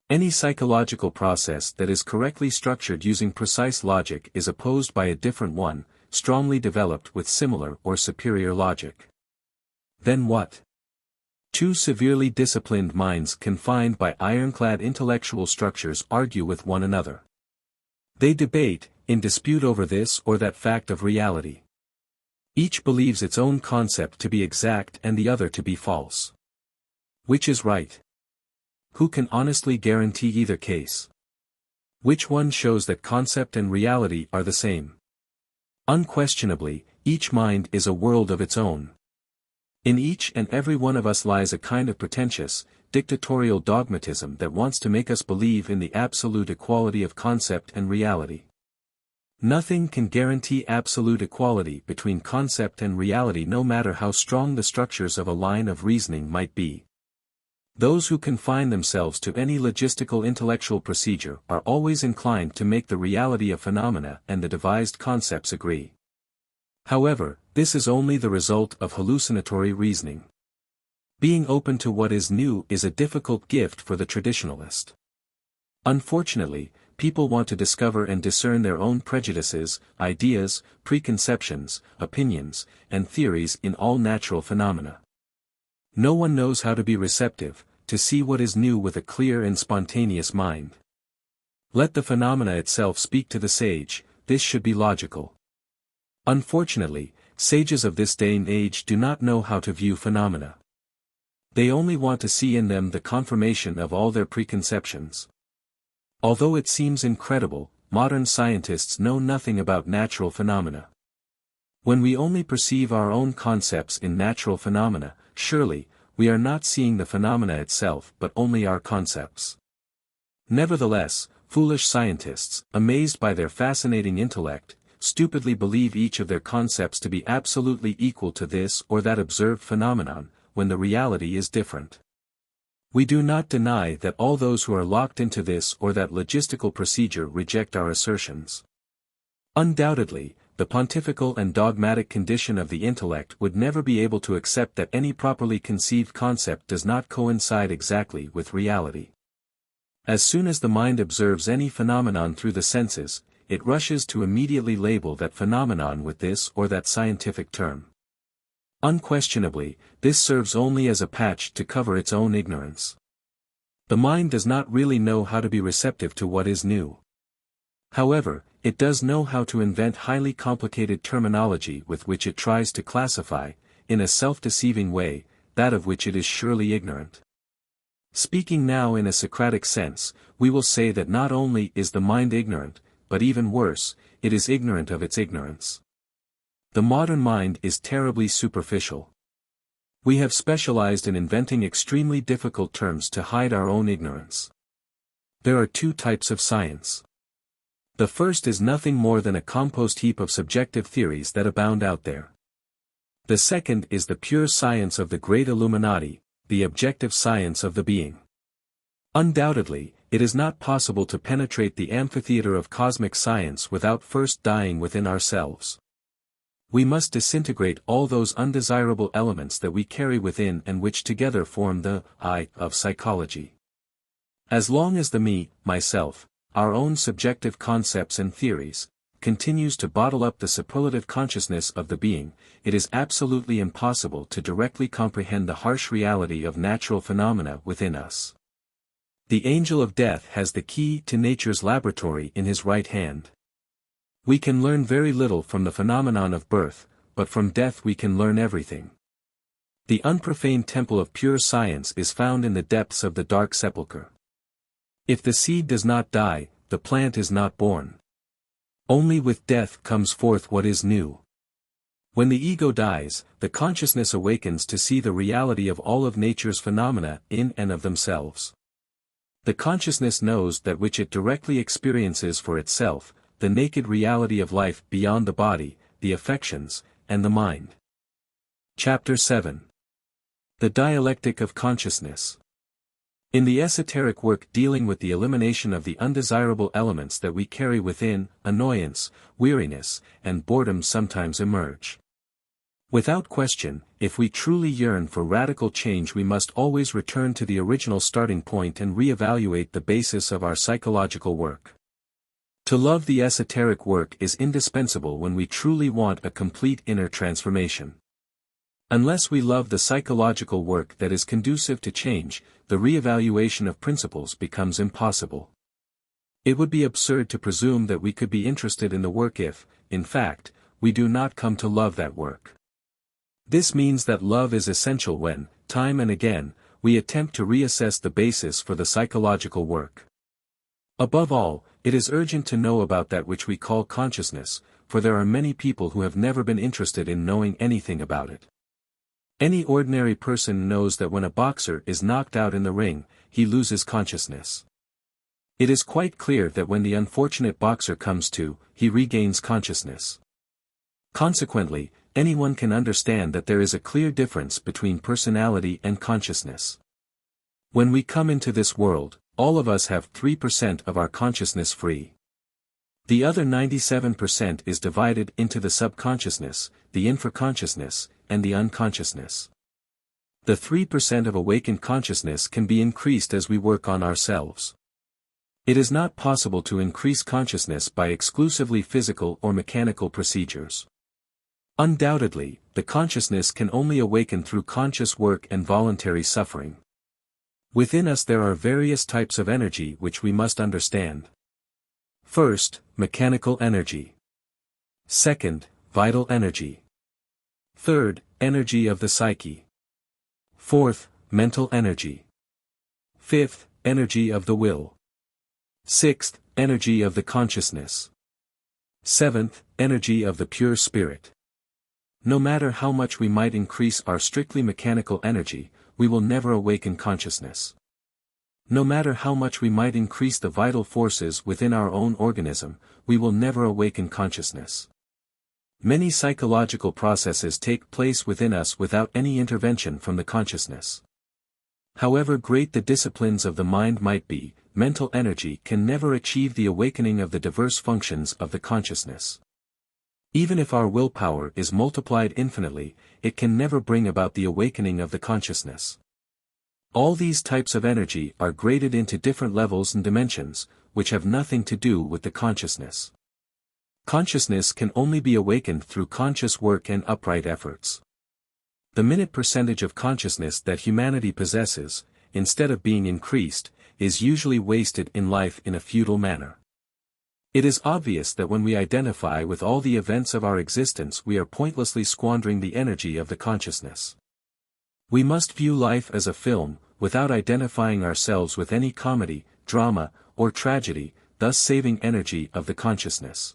Any psychological process that is correctly structured using precise logic is opposed by a different one, strongly developed with similar or superior logic. Then what? Two severely disciplined minds confined by ironclad intellectual structures argue with one another. They debate, in dispute over this or that fact of reality. Each believes its own concept to be exact and the other to be false. Which is right? Who can honestly guarantee either case? Which one shows that concept and reality are the same? Unquestionably, each mind is a world of its own. In each and every one of us lies a kind of pretentious, dictatorial dogmatism that wants to make us believe in the absolute equality of concept and reality. Nothing can guarantee absolute equality between concept and reality, no matter how strong the structures of a line of reasoning might be. Those who confine themselves to any logistical intellectual procedure are always inclined to make the reality of phenomena and the devised concepts agree. However, this is only the result of hallucinatory reasoning. Being open to what is new is a difficult gift for the traditionalist. Unfortunately, people want to discover and discern their own prejudices, ideas, preconceptions, opinions, and theories in all natural phenomena. No one knows how to be receptive, to see what is new with a clear and spontaneous mind. Let the phenomena itself speak to the sage, this should be logical. Unfortunately, sages of this day and age do not know how to view phenomena. They only want to see in them the confirmation of all their preconceptions. Although it seems incredible, modern scientists know nothing about natural phenomena. When we only perceive our own concepts in natural phenomena, surely, we are not seeing the phenomena itself but only our concepts. Nevertheless, foolish scientists, amazed by their fascinating intellect, stupidly believe each of their concepts to be absolutely equal to this or that observed phenomenon, when the reality is different. We do not deny that all those who are locked into this or that logistical procedure reject our assertions. Undoubtedly, the pontifical and dogmatic condition of the intellect would never be able to accept that any properly conceived concept does not coincide exactly with reality. As soon as the mind observes any phenomenon through the senses, it rushes to immediately label that phenomenon with this or that scientific term. Unquestionably, this serves only as a patch to cover its own ignorance. The mind does not really know how to be receptive to what is new. However, it does know how to invent highly complicated terminology with which it tries to classify, in a self-deceiving way, that of which it is surely ignorant. Speaking now in a Socratic sense, we will say that not only is the mind ignorant, but even worse, it is ignorant of its ignorance. The modern mind is terribly superficial. We have specialized in inventing extremely difficult terms to hide our own ignorance. There are two types of science. The first is nothing more than a compost heap of subjective theories that abound out there. The second is the pure science of the great Illuminati, the objective science of the being. Undoubtedly, it is not possible to penetrate the amphitheater of cosmic science without first dying within ourselves. We must disintegrate all those undesirable elements that we carry within and which together form the I of psychology. As long as the me, myself, our own subjective concepts and theories, continues to bottle up the superlative consciousness of the being, it is absolutely impossible to directly comprehend the harsh reality of natural phenomena within us. The angel of death has the key to nature's laboratory in his right hand. We can learn very little from the phenomenon of birth, but from death we can learn everything. The unprofaned temple of pure science is found in the depths of the dark sepulchre. If the seed does not die, the plant is not born. Only with death comes forth what is new. When the ego dies, the consciousness awakens to see the reality of all of nature's phenomena in and of themselves. The consciousness knows that which it directly experiences for itself, the naked reality of life beyond the body, the affections, and the mind. Chapter 7. The Dialectic of Consciousness. In the esoteric work dealing with the elimination of the undesirable elements that we carry within, annoyance, weariness, and boredom sometimes emerge. Without question, if we truly yearn for radical change we must always return to the original starting point and re-evaluate the basis of our psychological work. To love the esoteric work is indispensable when we truly want a complete inner transformation. Unless we love the psychological work that is conducive to change, the re-evaluation of principles becomes impossible. It would be absurd to presume that we could be interested in the work if, in fact, we do not come to love that work. This means that love is essential when, time and again, we attempt to reassess the basis for the psychological work. Above all, it is urgent to know about that which we call consciousness, for there are many people who have never been interested in knowing anything about it. Any ordinary person knows that when a boxer is knocked out in the ring, he loses consciousness. It is quite clear that when the unfortunate boxer comes to, he regains consciousness. Consequently, anyone can understand that there is a clear difference between personality and consciousness. When we come into this world, all of us have 3% of our consciousness free. The other 97% is divided into the subconsciousness, the infraconsciousness, and the unconsciousness. The 3% of awakened consciousness can be increased as we work on ourselves. It is not possible to increase consciousness by exclusively physical or mechanical procedures. Undoubtedly, the consciousness can only awaken through conscious work and voluntary suffering. Within us there are various types of energy which we must understand. First, mechanical energy. Second, vital energy. Third, energy of the psyche. Fourth, mental energy. Fifth, energy of the will. Sixth, energy of the consciousness. Seventh, energy of the pure spirit. No matter how much we might increase our strictly mechanical energy, we will never awaken consciousness. No matter how much we might increase the vital forces within our own organism, we will never awaken consciousness. Many psychological processes take place within us without any intervention from the consciousness. However great the disciplines of the mind might be, mental energy can never achieve the awakening of the diverse functions of the consciousness. Even if our willpower is multiplied infinitely, it can never bring about the awakening of the consciousness. All these types of energy are graded into different levels and dimensions, which have nothing to do with the consciousness. Consciousness can only be awakened through conscious work and upright efforts. The minute percentage of consciousness that humanity possesses, instead of being increased, is usually wasted in life in a futile manner. It is obvious that when we identify with all the events of our existence, we are pointlessly squandering the energy of the consciousness. We must view life as a film, without identifying ourselves with any comedy, drama, or tragedy, thus saving energy of the consciousness.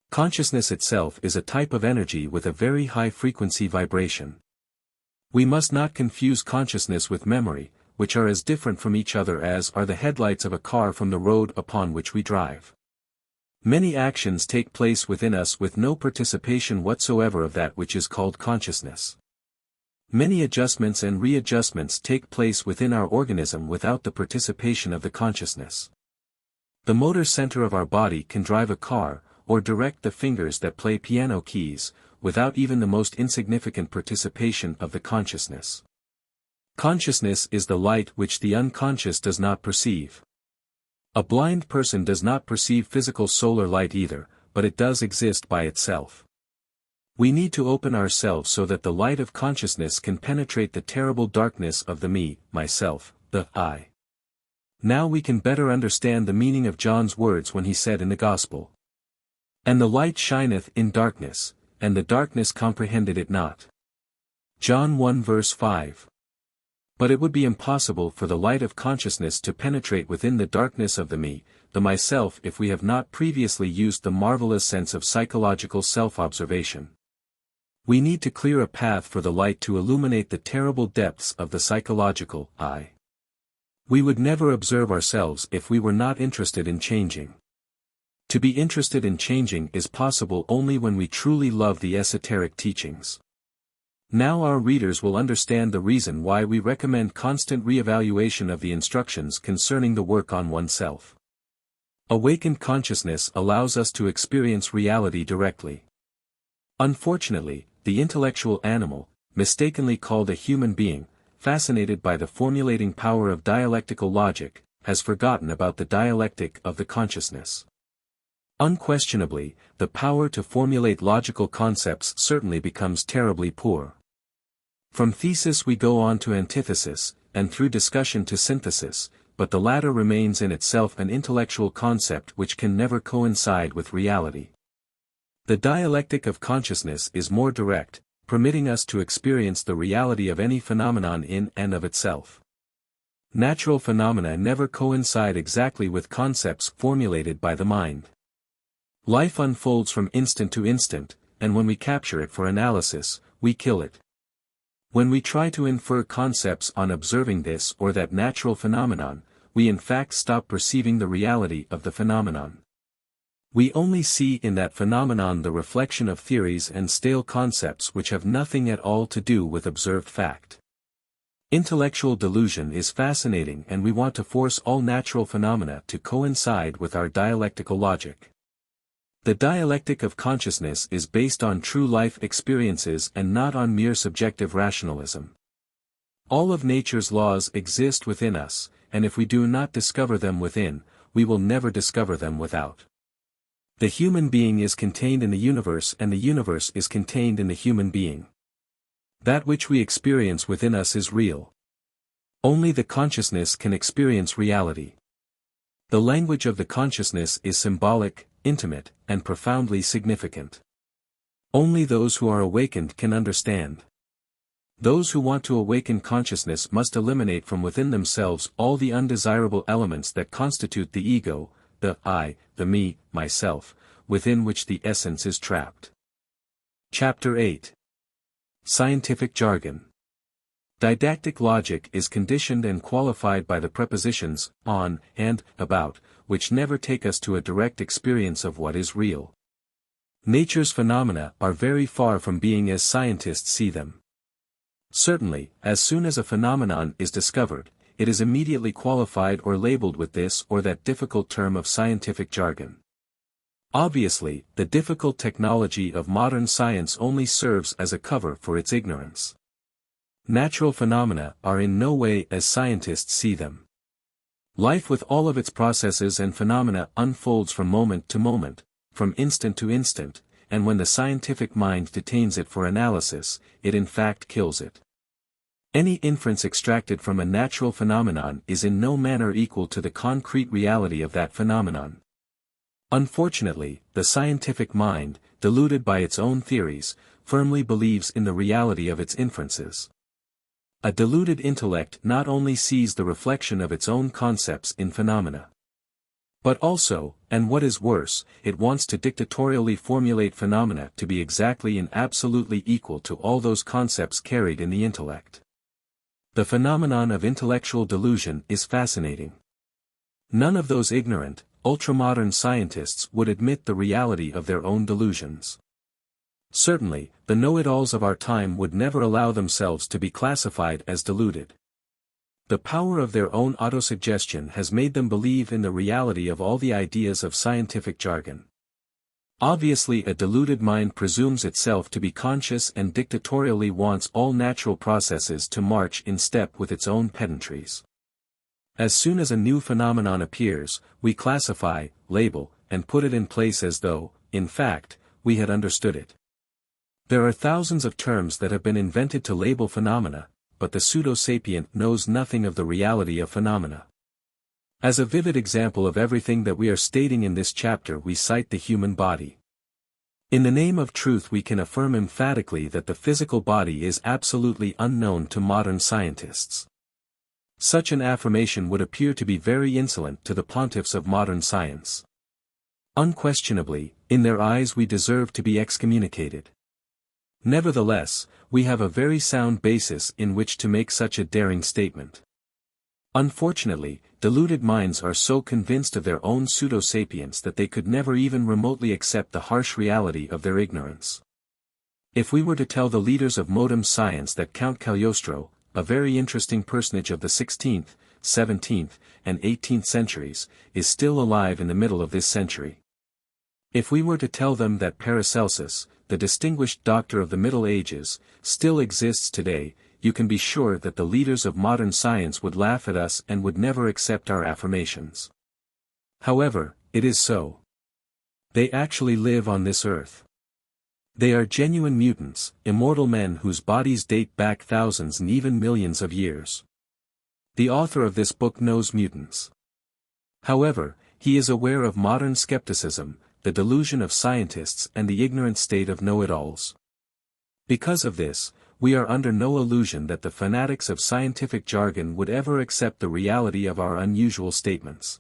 Consciousness itself is a type of energy with a very high frequency vibration. We must not confuse consciousness with memory, which are as different from each other as are the headlights of a car from the road upon which we drive. Many actions take place within us with no participation whatsoever of that which is called consciousness. Many adjustments and readjustments take place within our organism without the participation of the consciousness. The motor center of our body can drive a car, or direct the fingers that play piano keys, without even the most insignificant participation of the consciousness. Consciousness is the light which the unconscious does not perceive. A blind person does not perceive physical solar light either, but it does exist by itself. We need to open ourselves so that the light of consciousness can penetrate the terrible darkness of the me, myself, the I. Now we can better understand the meaning of John's words when he said in the Gospel, "And the light shineth in darkness, and the darkness comprehended it not." John 1 verse 5. But it would be impossible for the light of consciousness to penetrate within the darkness of the me, the myself, if we have not previously used the marvelous sense of psychological self-observation. We need to clear a path for the light to illuminate the terrible depths of the psychological I. We would never observe ourselves if we were not interested in changing. To be interested in changing is possible only when we truly love the esoteric teachings. Now our readers will understand the reason why we recommend constant re-evaluation of the instructions concerning the work on oneself. Awakened consciousness allows us to experience reality directly. Unfortunately, the intellectual animal, mistakenly called a human being, fascinated by the formulating power of dialectical logic, has forgotten about the dialectic of the consciousness. Unquestionably, the power to formulate logical concepts certainly becomes terribly poor. From thesis we go on to antithesis, and through discussion to synthesis, but the latter remains in itself an intellectual concept which can never coincide with reality. The dialectic of consciousness is more direct, permitting us to experience the reality of any phenomenon in and of itself. Natural phenomena never coincide exactly with concepts formulated by the mind. Life unfolds from instant to instant, and when we capture it for analysis, we kill it. When we try to infer concepts on observing this or that natural phenomenon, we in fact stop perceiving the reality of the phenomenon. We only see in that phenomenon the reflection of theories and stale concepts which have nothing at all to do with observed fact. Intellectual delusion is fascinating, and we want to force all natural phenomena to coincide with our dialectical logic. The dialectic of consciousness is based on true life experiences and not on mere subjective rationalism. All of nature's laws exist within us, and if we do not discover them within, we will never discover them without. The human being is contained in the universe, and the universe is contained in the human being. That which we experience within us is real. Only the consciousness can experience reality. The language of the consciousness is symbolic, intimate, and profoundly significant. Only those who are awakened can understand. Those who want to awaken consciousness must eliminate from within themselves all the undesirable elements that constitute the ego, the I, the me, myself, within which the essence is trapped. Chapter 8. Scientific Jargon. Didactic logic is conditioned and qualified by the prepositions on and about, which never take us to a direct experience of what is real. Nature's phenomena are very far from being as scientists see them. Certainly, as soon as a phenomenon is discovered, it is immediately qualified or labeled with this or that difficult term of scientific jargon. Obviously, the difficult technology of modern science only serves as a cover for its ignorance. Natural phenomena are in no way as scientists see them. Life with all of its processes and phenomena unfolds from moment to moment, from instant to instant, and when the scientific mind detains it for analysis, it in fact kills it. Any inference extracted from a natural phenomenon is in no manner equal to the concrete reality of that phenomenon. Unfortunately, the scientific mind, deluded by its own theories, firmly believes in the reality of its inferences. A deluded intellect not only sees the reflection of its own concepts in phenomena, but also, and what is worse, it wants to dictatorially formulate phenomena to be exactly and absolutely equal to all those concepts carried in the intellect. The phenomenon of intellectual delusion is fascinating. None of those ignorant, ultramodern scientists would admit the reality of their own delusions. Certainly, the know-it-alls of our time would never allow themselves to be classified as deluded. The power of their own autosuggestion has made them believe in the reality of all the ideas of scientific jargon. Obviously, a deluded mind presumes itself to be conscious and dictatorially wants all natural processes to march in step with its own pedantries. As soon as a new phenomenon appears, we classify, label, and put it in place as though, in fact, we had understood it. There are thousands of terms that have been invented to label phenomena, but the pseudo-sapient knows nothing of the reality of phenomena. As a vivid example of everything that we are stating in this chapter, we cite the human body. In the name of truth, we can affirm emphatically that the physical body is absolutely unknown to modern scientists. Such an affirmation would appear to be very insolent to the pontiffs of modern science. Unquestionably, in their eyes we deserve to be excommunicated. Nevertheless, we have a very sound basis in which to make such a daring statement. Unfortunately, deluded minds are so convinced of their own pseudo-sapience that they could never even remotely accept the harsh reality of their ignorance. If we were to tell the leaders of modern science that Count Cagliostro, a very interesting personage of the 16th, 17th, and 18th centuries, is still alive in the middle of this century. If we were to tell them that Paracelsus, the distinguished doctor of the Middle Ages, still exists today, you can be sure that the leaders of modern science would laugh at us and would never accept our affirmations. However, it is so. They actually live on this earth. They are genuine mutants, immortal men whose bodies date back thousands and even millions of years. The author of this book knows mutants. However, he is aware of modern skepticism, the delusion of scientists and the ignorant state of know-it-alls. Because of this, we are under no illusion that the fanatics of scientific jargon would ever accept the reality of our unusual statements.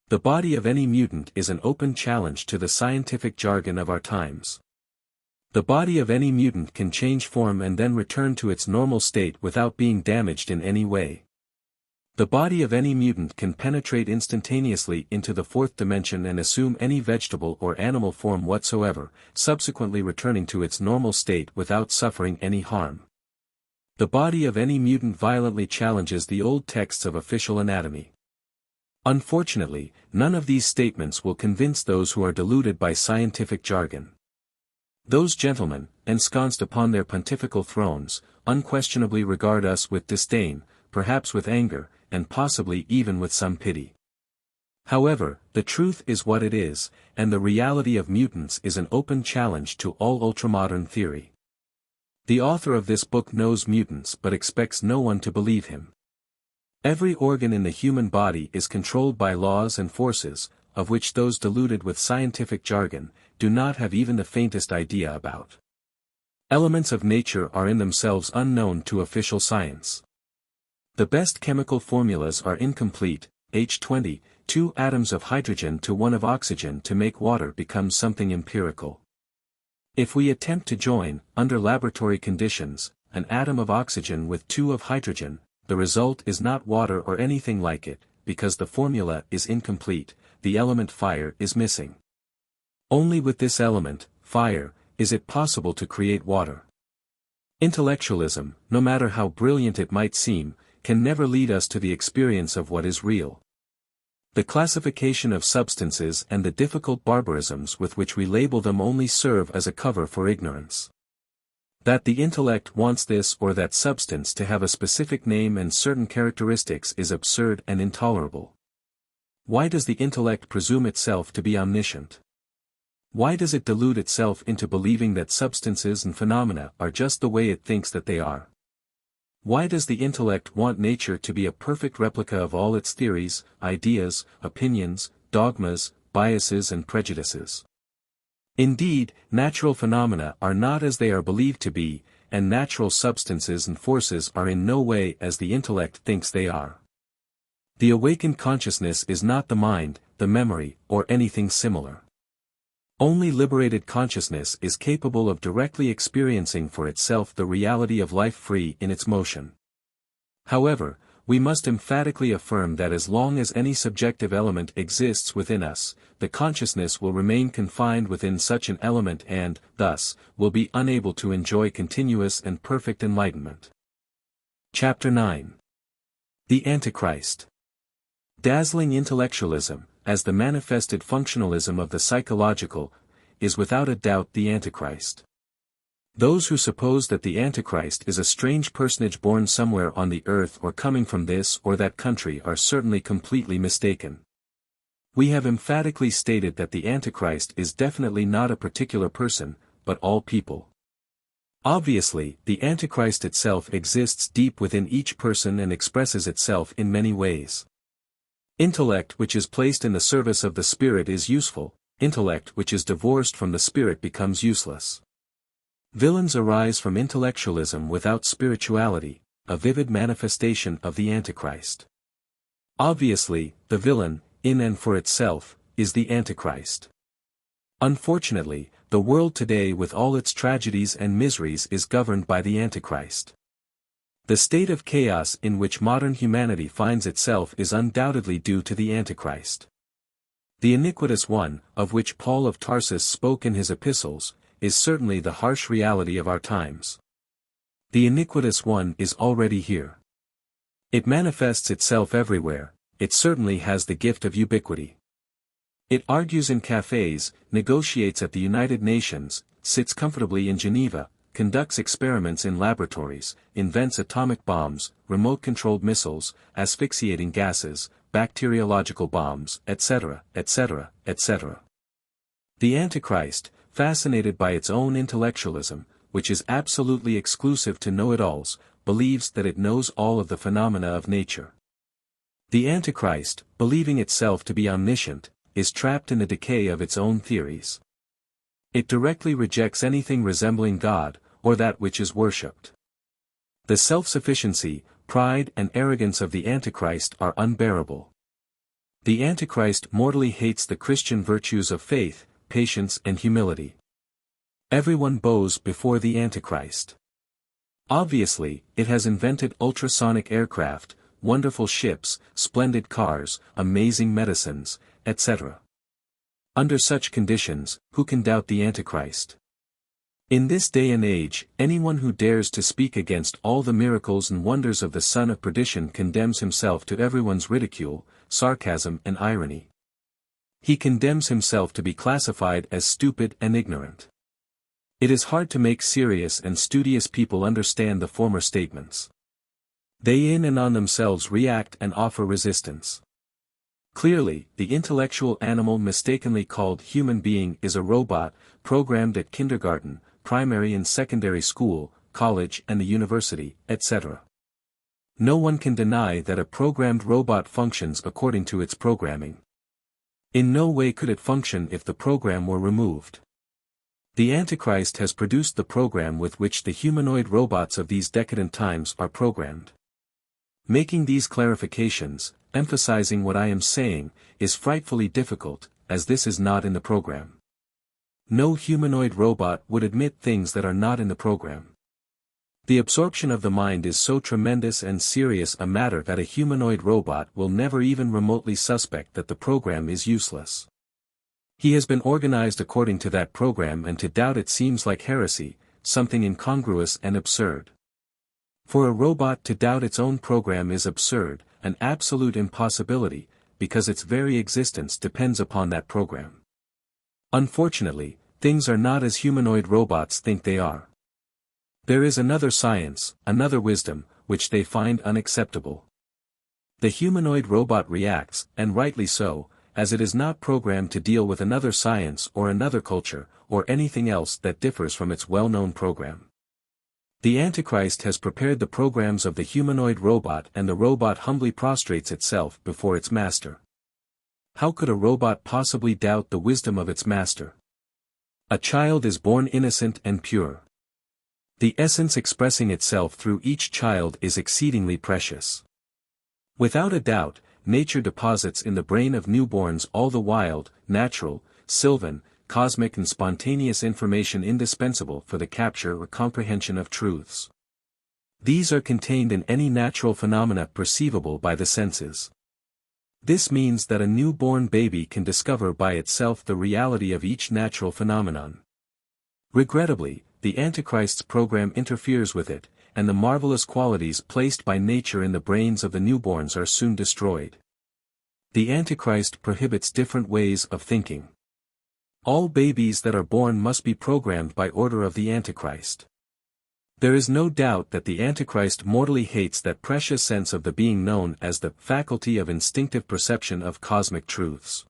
The body of any mutant is an open challenge to the scientific jargon of our times. The body of any mutant can change form and then return to its normal state without being damaged in any way. The body of any mutant can penetrate instantaneously into the fourth dimension and assume any vegetable or animal form whatsoever, subsequently returning to its normal state without suffering any harm. The body of any mutant violently challenges the old texts of official anatomy. Unfortunately, none of these statements will convince those who are deluded by scientific jargon. Those gentlemen, ensconced upon their pontifical thrones, unquestionably regard us with disdain, perhaps with anger, and possibly even with some pity. However, the truth is what it is, and the reality of mutants is an open challenge to all ultramodern theory. The author of this book knows mutants but expects no one to believe him. Every organ in the human body is controlled by laws and forces, of which those deluded with scientific jargon do not have even the faintest idea about. Elements of nature are in themselves unknown to official science. The best chemical formulas are incomplete. H20, 2 atoms of hydrogen to 1 of oxygen to make water becomes something empirical. If we attempt to join, under laboratory conditions, an atom of oxygen with two of hydrogen, the result is not water or anything like it, because the formula is incomplete, the element fire is missing. Only with this element, fire, is it possible to create water. Intellectualism, no matter how brilliant it might seem, can never lead us to the experience of what is real. The classification of substances and the difficult barbarisms with which we label them only serve as a cover for ignorance. That the intellect wants this or that substance to have a specific name and certain characteristics is absurd and intolerable. Why does the intellect presume itself to be omniscient? Why does it delude itself into believing that substances and phenomena are just the way it thinks that they are? Why does the intellect want nature to be a perfect replica of all its theories, ideas, opinions, dogmas, biases and prejudices? Indeed, natural phenomena are not as they are believed to be, and natural substances and forces are in no way as the intellect thinks they are. The awakened consciousness is not the mind, the memory, or anything similar. Only liberated consciousness is capable of directly experiencing for itself the reality of life free in its motion. However, we must emphatically affirm that as long as any subjective element exists within us, the consciousness will remain confined within such an element and, thus, will be unable to enjoy continuous and perfect enlightenment. Chapter 9. The Antichrist. Dazzling intellectualism, as the manifested functionalism of the psychological, is without a doubt the Antichrist. Those who suppose that the Antichrist is a strange personage born somewhere on the earth or coming from this or that country are certainly completely mistaken. We have emphatically stated that the Antichrist is definitely not a particular person, but all people. Obviously, the Antichrist itself exists deep within each person and expresses itself in many ways. Intellect which is placed in the service of the spirit is useful, intellect which is divorced from the spirit becomes useless. Villains arise from intellectualism without spirituality, a vivid manifestation of the Antichrist. Obviously, the villain, in and for itself, is the Antichrist. Unfortunately, the world today with all its tragedies and miseries is governed by the Antichrist. The state of chaos in which modern humanity finds itself is undoubtedly due to the Antichrist. The iniquitous one, of which Paul of Tarsus spoke in his epistles, is certainly the harsh reality of our times. The iniquitous one is already here. It manifests itself everywhere, it certainly has the gift of ubiquity. It argues in cafes, negotiates at the United Nations, sits comfortably in Geneva, conducts experiments in laboratories, invents atomic bombs, remote-controlled missiles, asphyxiating gases, bacteriological bombs, etc., etc., etc. The Antichrist, fascinated by its own intellectualism, which is absolutely exclusive to know-it-alls, believes that it knows all of the phenomena of nature. The Antichrist, believing itself to be omniscient, is trapped in the decay of its own theories. It directly rejects anything resembling God, or that which is worshipped. The self-sufficiency, pride and arrogance of the Antichrist are unbearable. The Antichrist mortally hates the Christian virtues of faith, patience and humility. Everyone bows before the Antichrist. Obviously, it has invented ultrasonic aircraft, wonderful ships, splendid cars, amazing medicines, etc. Under such conditions, who can doubt the Antichrist? In this day and age, anyone who dares to speak against all the miracles and wonders of the Son of Perdition condemns himself to everyone's ridicule, sarcasm and irony. He condemns himself to be classified as stupid and ignorant. It is hard to make serious and studious people understand the former statements. They in and on themselves react and offer resistance. Clearly, the intellectual animal mistakenly called human being is a robot, programmed at kindergarten, primary and secondary school, college and the university, etc. No one can deny that a programmed robot functions according to its programming. In no way could it function if the program were removed. The Antichrist has produced the program with which the humanoid robots of these decadent times are programmed. Making these clarifications, emphasizing what I am saying, is frightfully difficult, as this is not in the program. No humanoid robot would admit things that are not in the program. The absorption of the mind is so tremendous and serious a matter that a humanoid robot will never even remotely suspect that the program is useless. He has been organized according to that program, and to doubt it seems like heresy, something incongruous and absurd. For a robot to doubt its own program is absurd, an absolute impossibility, because its very existence depends upon that program. Unfortunately, things are not as humanoid robots think they are. There is another science, another wisdom, which they find unacceptable. The humanoid robot reacts, and rightly so, as it is not programmed to deal with another science or another culture, or anything else that differs from its well-known program. The Antichrist has prepared the programs of the humanoid robot, and the robot humbly prostrates itself before its master. How could a robot possibly doubt the wisdom of its master? A child is born innocent and pure. The essence expressing itself through each child is exceedingly precious. Without a doubt, nature deposits in the brain of newborns all the wild, natural, sylvan, cosmic and spontaneous information indispensable for the capture or comprehension of truths. These are contained in any natural phenomena perceivable by the senses. This means that a newborn baby can discover by itself the reality of each natural phenomenon. Regrettably, the Antichrist's program interferes with it, and the marvelous qualities placed by nature in the brains of the newborns are soon destroyed. The Antichrist prohibits different ways of thinking. All babies that are born must be programmed by order of the Antichrist. There is no doubt that the Antichrist mortally hates that precious sense of the being known as the faculty of instinctive perception of cosmic truths.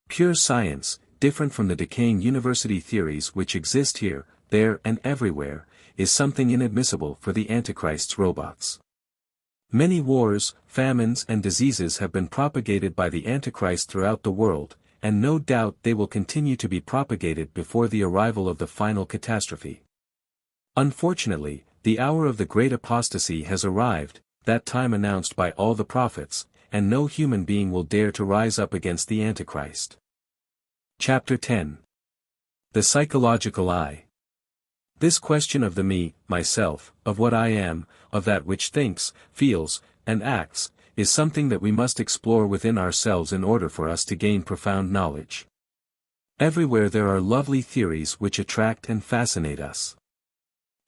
Pure science, different from the decaying university theories which exist here, there and everywhere, is something inadmissible for the Antichrist's robots. Many wars, famines and diseases have been propagated by the Antichrist throughout the world, and no doubt they will continue to be propagated before the arrival of the final catastrophe. Unfortunately, the hour of the great apostasy has arrived, that time announced by all the prophets, and no human being will dare to rise up against the Antichrist. Chapter 10. The Psychological I. This question of the me, myself, of what I am, of that which thinks, feels, and acts, is something that we must explore within ourselves in order for us to gain profound knowledge. Everywhere there are lovely theories which attract and fascinate us.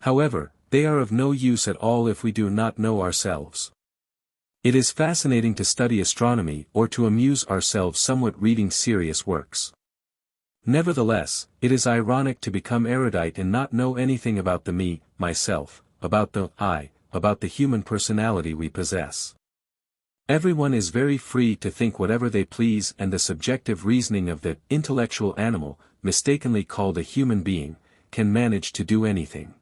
However, they are of no use at all if we do not know ourselves. It is fascinating to study astronomy or to amuse ourselves somewhat reading serious works. Nevertheless, it is ironic to become erudite and not know anything about the me, myself, about the I, about the human personality we possess. Everyone is very free to think whatever they please, and the subjective reasoning of the intellectual animal, mistakenly called a human being, can manage to do anything.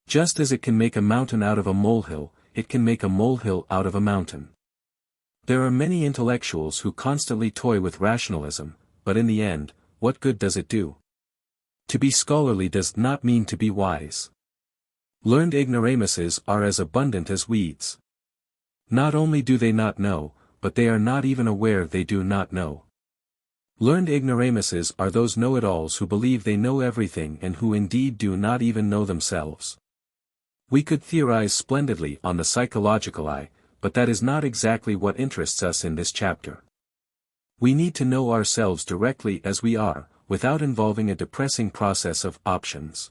Just as it can make a mountain out of a molehill, it can make a molehill out of a mountain. There are many intellectuals who constantly toy with rationalism, but in the end, what good does it do? To be scholarly does not mean to be wise. Learned ignoramuses are as abundant as weeds. Not only do they not know, but they are not even aware they do not know. Learned ignoramuses are those know-it-alls who believe they know everything and who indeed do not even know themselves. We could theorize splendidly on the psychological I, but that is not exactly what interests us in this chapter. We need to know ourselves directly as we are, without involving a depressing process of options.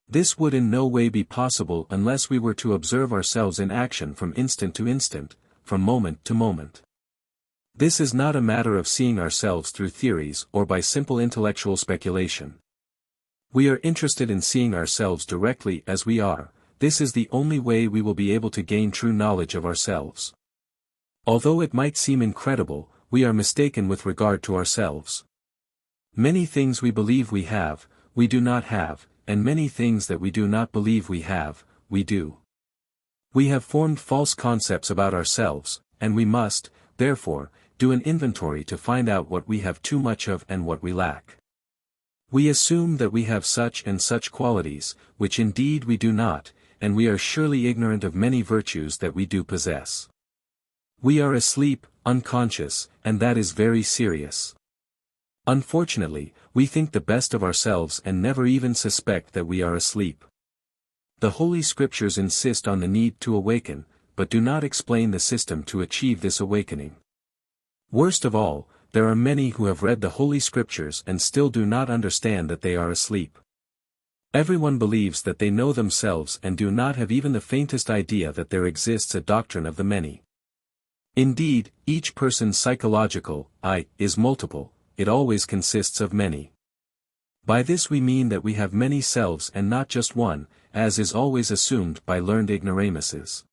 This would in no way be possible unless we were to observe ourselves in action from instant to instant, from moment to moment. This is not a matter of seeing ourselves through theories or by simple intellectual speculation. We are interested in seeing ourselves directly as we are. This is the only way we will be able to gain true knowledge of ourselves. Although it might seem incredible, we are mistaken with regard to ourselves. Many things we believe we have, we do not have, and many things that we do not believe we have, we do. We have formed false concepts about ourselves, and we must, therefore, do an inventory to find out what we have too much of and what we lack. We assume that we have such and such qualities, which indeed we do not, and we are surely ignorant of many virtues that we do possess. We are asleep, unconscious, and that is very serious. Unfortunately, we think the best of ourselves and never even suspect that we are asleep. The Holy Scriptures insist on the need to awaken, but do not explain the system to achieve this awakening. Worst of all, there are many who have read the Holy Scriptures and still do not understand that they are asleep. Everyone believes that they know themselves and do not have even the faintest idea that there exists a doctrine of the many. Indeed, each person's psychological I is multiple, it always consists of many. By this we mean that we have many selves and not just one, as is always assumed by learned ignoramuses.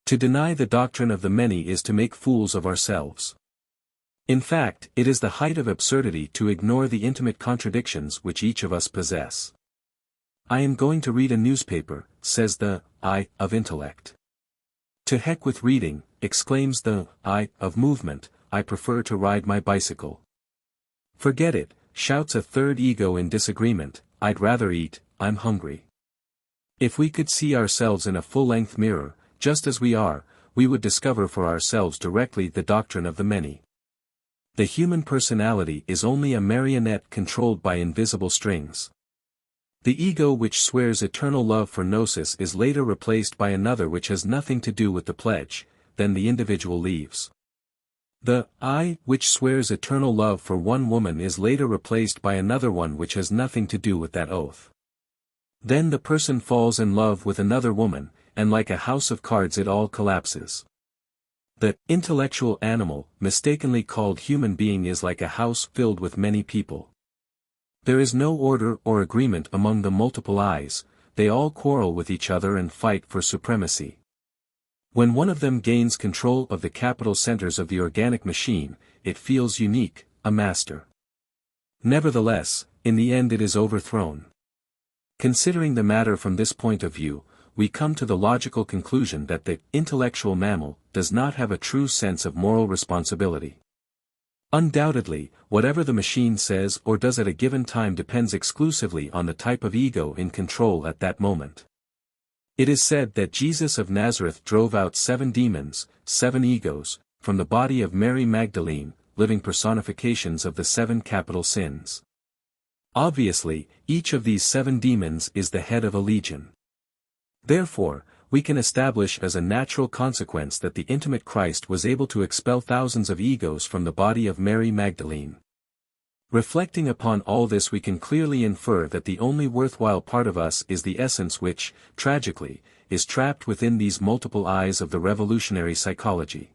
To deny the doctrine of the many is to make fools of ourselves. In fact, it is the height of absurdity to ignore the intimate contradictions which each of us possess. I am going to read a newspaper, says the I of intellect. To heck with reading, exclaims the I of movement, I prefer to ride my bicycle. Forget it, shouts a third ego in disagreement, I'd rather eat, I'm hungry. If we could see ourselves in a full-length mirror, just as we are, we would discover for ourselves directly the doctrine of the many. The human personality is only a marionette controlled by invisible strings. The ego which swears eternal love for gnosis is later replaced by another which has nothing to do with the pledge, then the individual leaves. The I which swears eternal love for one woman is later replaced by another one which has nothing to do with that oath. Then the person falls in love with another woman, and like a house of cards it all collapses. The intellectual animal, mistakenly called human being, is like a house filled with many people. There is no order or agreement among the multiple I's, they all quarrel with each other and fight for supremacy. When one of them gains control of the capital centers of the organic machine, it feels unique, a master. Nevertheless, in the end it is overthrown. Considering the matter from this point of view, we come to the logical conclusion that the intellectual mammal does not have a true sense of moral responsibility. Undoubtedly, whatever the machine says or does at a given time depends exclusively on the type of ego in control at that moment. It is said that Jesus of Nazareth drove out 7 demons, 7 egos, from the body of Mary Magdalene, living personifications of the 7 capital sins. Obviously, each of these 7 demons is the head of a legion. Therefore, we can establish as a natural consequence that the intimate Christ was able to expel thousands of egos from the body of Mary Magdalene. Reflecting upon all this, we can clearly infer that the only worthwhile part of us is the essence which, tragically, is trapped within these multiple eyes of the revolutionary psychology.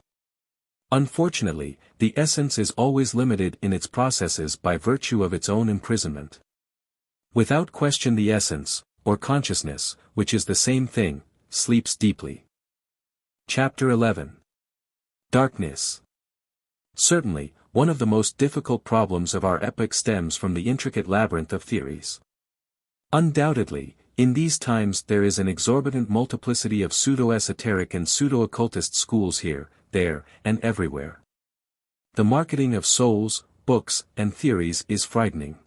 Unfortunately, the essence is always limited in its processes by virtue of its own imprisonment. Without question, the essence, or consciousness, which is the same thing, sleeps deeply. Chapter 11. Darkness. Certainly, one of the most difficult problems of our epoch stems from the intricate labyrinth of theories. Undoubtedly, in these times there is an exorbitant multiplicity of pseudo-esoteric and pseudo-occultist schools here, there, and everywhere. The marketing of souls, books, and theories is frightening.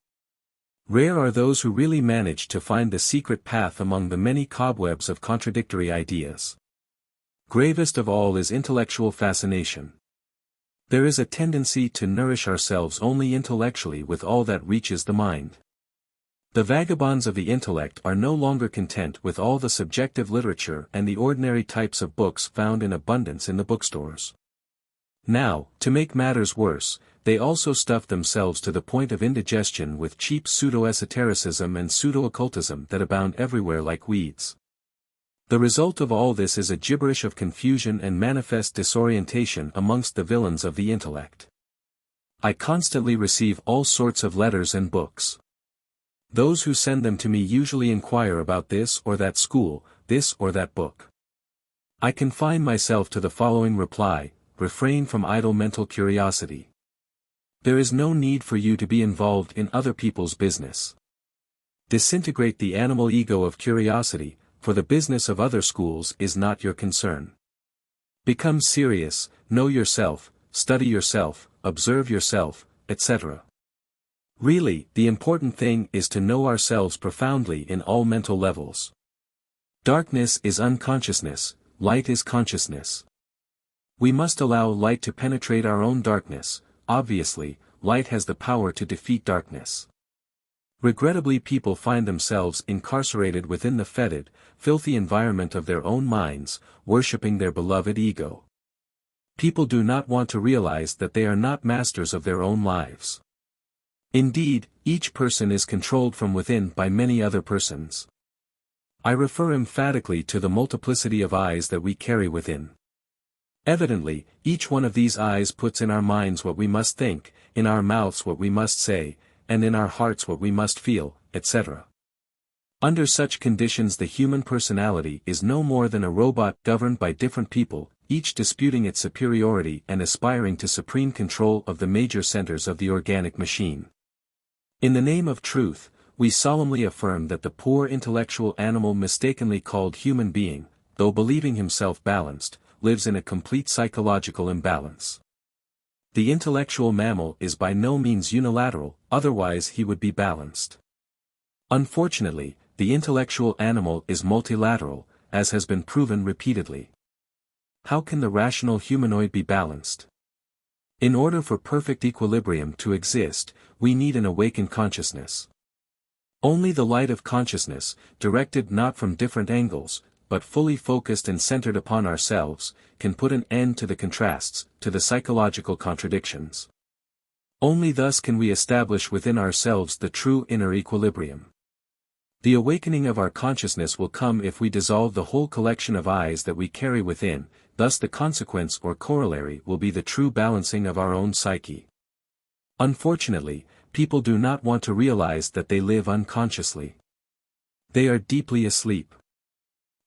Rare are those who really manage to find the secret path among the many cobwebs of contradictory ideas. Gravest of all is intellectual fascination. There is a tendency to nourish ourselves only intellectually with all that reaches the mind. The vagabonds of the intellect are no longer content with all the subjective literature and the ordinary types of books found in abundance in the bookstores. Now, to make matters worse, they also stuff themselves to the point of indigestion with cheap pseudo-esotericism and pseudo-occultism that abound everywhere like weeds. The result of all this is a gibberish of confusion and manifest disorientation amongst the villains of the intellect. I constantly receive all sorts of letters and books. Those who send them to me usually inquire about this or that school, this or that book. I confine myself to the following reply: refrain from idle mental curiosity. There is no need for you to be involved in other people's business. Disintegrate the animal ego of curiosity, for the business of other schools is not your concern. Become serious, know yourself, study yourself, observe yourself, etc. Really, the important thing is to know ourselves profoundly in all mental levels. Darkness is unconsciousness, light is consciousness. We must allow light to penetrate our own darkness, obviously, light has the power to defeat darkness. Regrettably, people find themselves incarcerated within the fetid, filthy environment of their own minds, worshipping their beloved ego. People do not want to realize that they are not masters of their own lives. Indeed, each person is controlled from within by many other persons. I refer emphatically to the multiplicity of eyes that we carry within. Evidently, each one of these eyes puts in our minds what we must think, in our mouths what we must say, and in our hearts what we must feel, etc. Under such conditions, the human personality is no more than a robot governed by different people, each disputing its superiority and aspiring to supreme control of the major centers of the organic machine. In the name of truth, we solemnly affirm that the poor intellectual animal mistakenly called human being, though believing himself balanced, lives in a complete psychological imbalance. The intellectual mammal is by no means unilateral, otherwise he would be balanced. Unfortunately, the intellectual animal is multilateral, as has been proven repeatedly. How can the rational humanoid be balanced? In order for perfect equilibrium to exist, we need an awakened consciousness. Only the light of consciousness, directed not from different angles, but fully focused and centered upon ourselves, can put an end to the contrasts, to the psychological contradictions. Only thus can we establish within ourselves the true inner equilibrium. The awakening of our consciousness will come if we dissolve the whole collection of eyes that we carry within, thus the consequence or corollary will be the true balancing of our own psyche. Unfortunately, people do not want to realize that they live unconsciously. They are deeply asleep.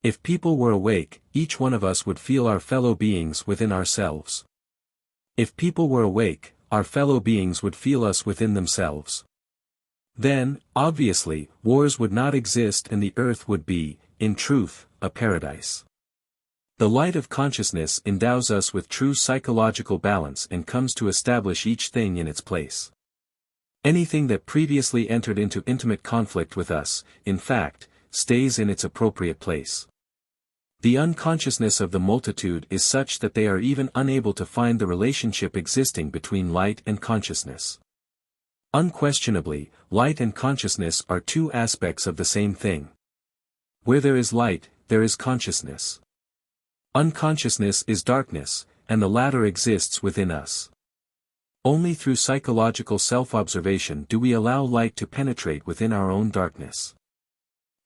If people were awake, each one of us would feel our fellow beings within ourselves. If people were awake, our fellow beings would feel us within themselves. Then, obviously, wars would not exist and the earth would be, in truth, a paradise. The light of consciousness endows us with true psychological balance and comes to establish each thing in its place. Anything that previously entered into intimate conflict with us, in fact, stays in its appropriate place. The unconsciousness of the multitude is such that they are even unable to find the relationship existing between light and consciousness. Unquestionably, light and consciousness are two aspects of the same thing. Where there is light, there is consciousness. Unconsciousness is darkness, and the latter exists within us. Only through psychological self-observation do we allow light to penetrate within our own darkness.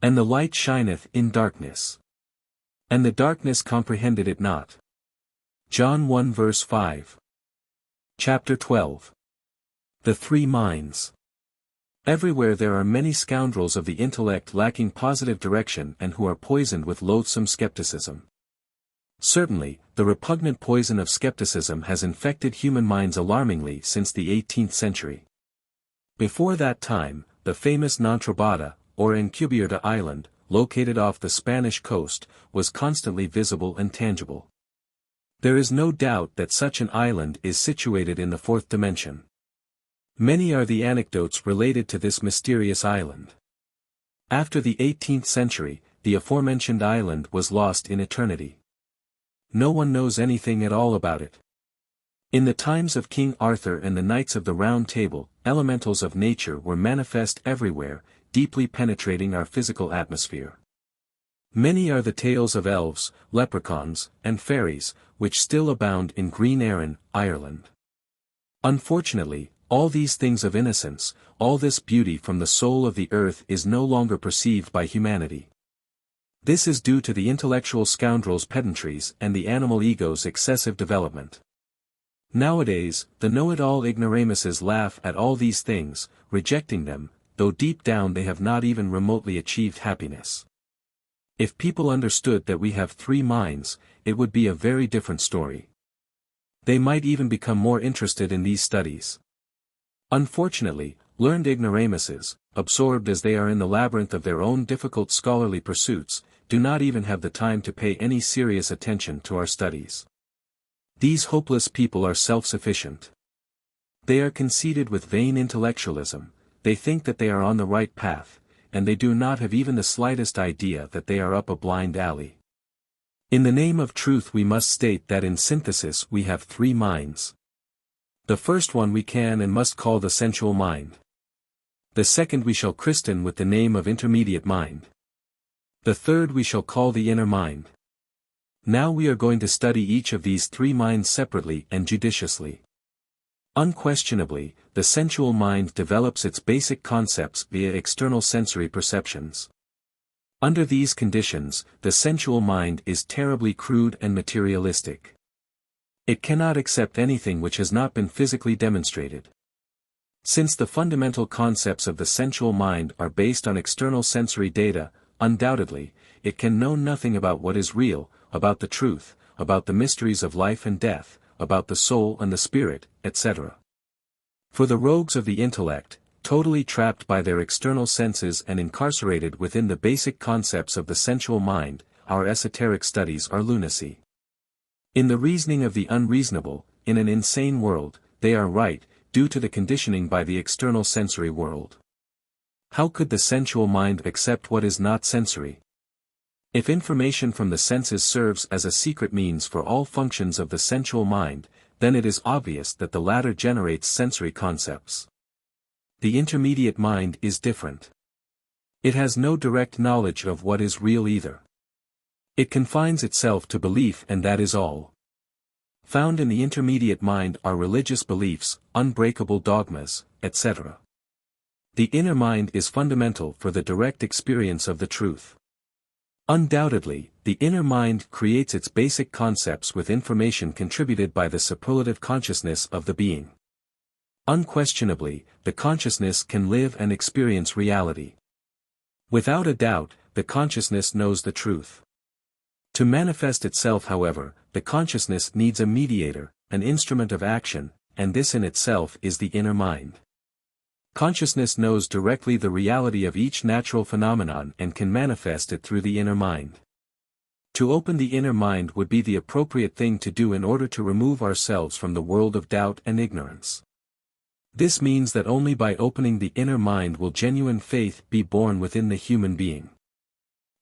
And the light shineth in darkness. And the darkness comprehended it not. John 1 verse 5. Chapter 12. The Three Minds. Everywhere there are many scoundrels of the intellect lacking positive direction and who are poisoned with loathsome skepticism. Certainly, the repugnant poison of skepticism has infected human minds alarmingly since the 18th century. Before that time, the famous Nantrobada, or Encubierta Island, located off the Spanish coast, was constantly visible and tangible. There is no doubt that such an island is situated in the fourth dimension. Many are the anecdotes related to this mysterious island. After the 18th century, the aforementioned island was lost in eternity. No one knows anything at all about it. In the times of King Arthur and the Knights of the Round Table, elementals of nature were manifest everywhere, deeply penetrating our physical atmosphere. Many are the tales of elves, leprechauns, and fairies, which still abound in Green Erin, Ireland. Unfortunately, all these things of innocence, all this beauty from the soul of the earth is no longer perceived by humanity. This is due to the intellectual scoundrels' pedantries and the animal ego's excessive development. Nowadays, the know-it-all ignoramuses laugh at all these things, rejecting them, though deep down they have not even remotely achieved happiness. If people understood that we have three minds, it would be a very different story. They might even become more interested in these studies. Unfortunately, learned ignoramuses, absorbed as they are in the labyrinth of their own difficult scholarly pursuits, do not even have the time to pay any serious attention to our studies. These hopeless people are self-sufficient. They are conceited with vain intellectualism, they think that they are on the right path, and they do not have even the slightest idea that they are up a blind alley. In the name of truth we must state that in synthesis we have three minds. The first one we can and must call the sensual mind. The second we shall christen with the name of intermediate mind. The third we shall call the inner mind. Now we are going to study each of these three minds separately and judiciously. Unquestionably, the sensual mind develops its basic concepts via external sensory perceptions. Under these conditions, the sensual mind is terribly crude and materialistic. It cannot accept anything which has not been physically demonstrated. Since the fundamental concepts of the sensual mind are based on external sensory data, undoubtedly, it can know nothing about what is real, about the truth, about the mysteries of life and death, about the soul and the spirit, etc. For the rogues of the intellect, totally trapped by their external senses and incarcerated within the basic concepts of the sensual mind, our esoteric studies are lunacy. In the reasoning of the unreasonable, in an insane world, they are right, due to the conditioning by the external sensory world. How could the sensual mind accept what is not sensory? If information from the senses serves as a secret means for all functions of the sensual mind, then it is obvious that the latter generates sensory concepts. The intermediate mind is different. It has no direct knowledge of what is real either. It confines itself to belief and that is all. Found in the intermediate mind are religious beliefs, unbreakable dogmas, etc. The inner mind is fundamental for the direct experience of the truth. Undoubtedly, the inner mind creates its basic concepts with information contributed by the superlative consciousness of the being. Unquestionably, the consciousness can live and experience reality. Without a doubt, the consciousness knows the truth. To manifest itself, however, the consciousness needs a mediator, an instrument of action, and this in itself is the inner mind. Consciousness knows directly the reality of each natural phenomenon and can manifest it through the inner mind. To open the inner mind would be the appropriate thing to do in order to remove ourselves from the world of doubt and ignorance. This means that only by opening the inner mind will genuine faith be born within the human being.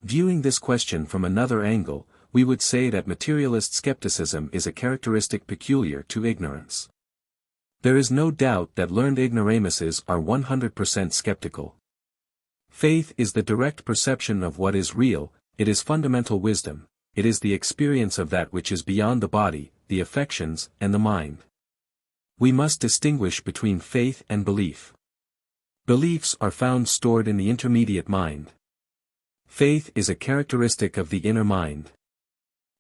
Viewing this question from another angle, we would say that materialist skepticism is a characteristic peculiar to ignorance. There is no doubt that learned ignoramuses are 100% skeptical. Faith is the direct perception of what is real, it is fundamental wisdom, it is the experience of that which is beyond the body, the affections, and the mind. We must distinguish between faith and belief. Beliefs are found stored in the intermediate mind. Faith is a characteristic of the inner mind.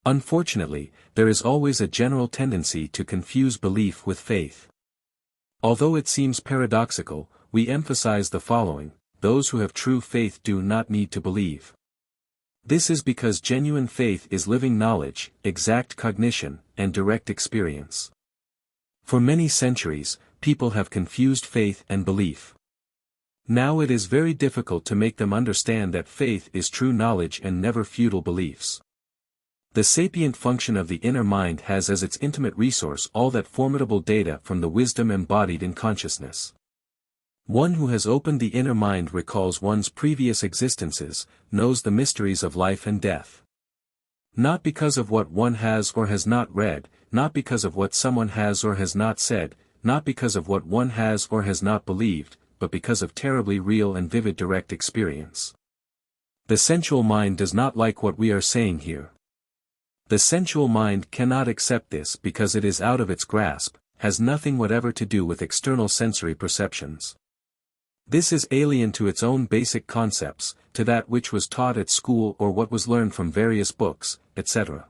Unfortunately, there is always a general tendency to confuse belief with faith. Although it seems paradoxical, we emphasize the following: those who have true faith do not need to believe. This is because genuine faith is living knowledge, exact cognition, and direct experience. For many centuries, people have confused faith and belief. Now it is very difficult to make them understand that faith is true knowledge and never futile beliefs. The sapient function of the inner mind has as its intimate resource all that formidable data from the wisdom embodied in consciousness. One who has opened the inner mind recalls one's previous existences, knows the mysteries of life and death. Not because of what one has or has not read, not because of what someone has or has not said, not because of what one has or has not believed, but because of terribly real and vivid direct experience. The sensual mind does not like what we are saying here. The sensual mind cannot accept this because it is out of its grasp, has nothing whatever to do with external sensory perceptions. This is alien to its own basic concepts, to that which was taught at school or what was learned from various books, etc.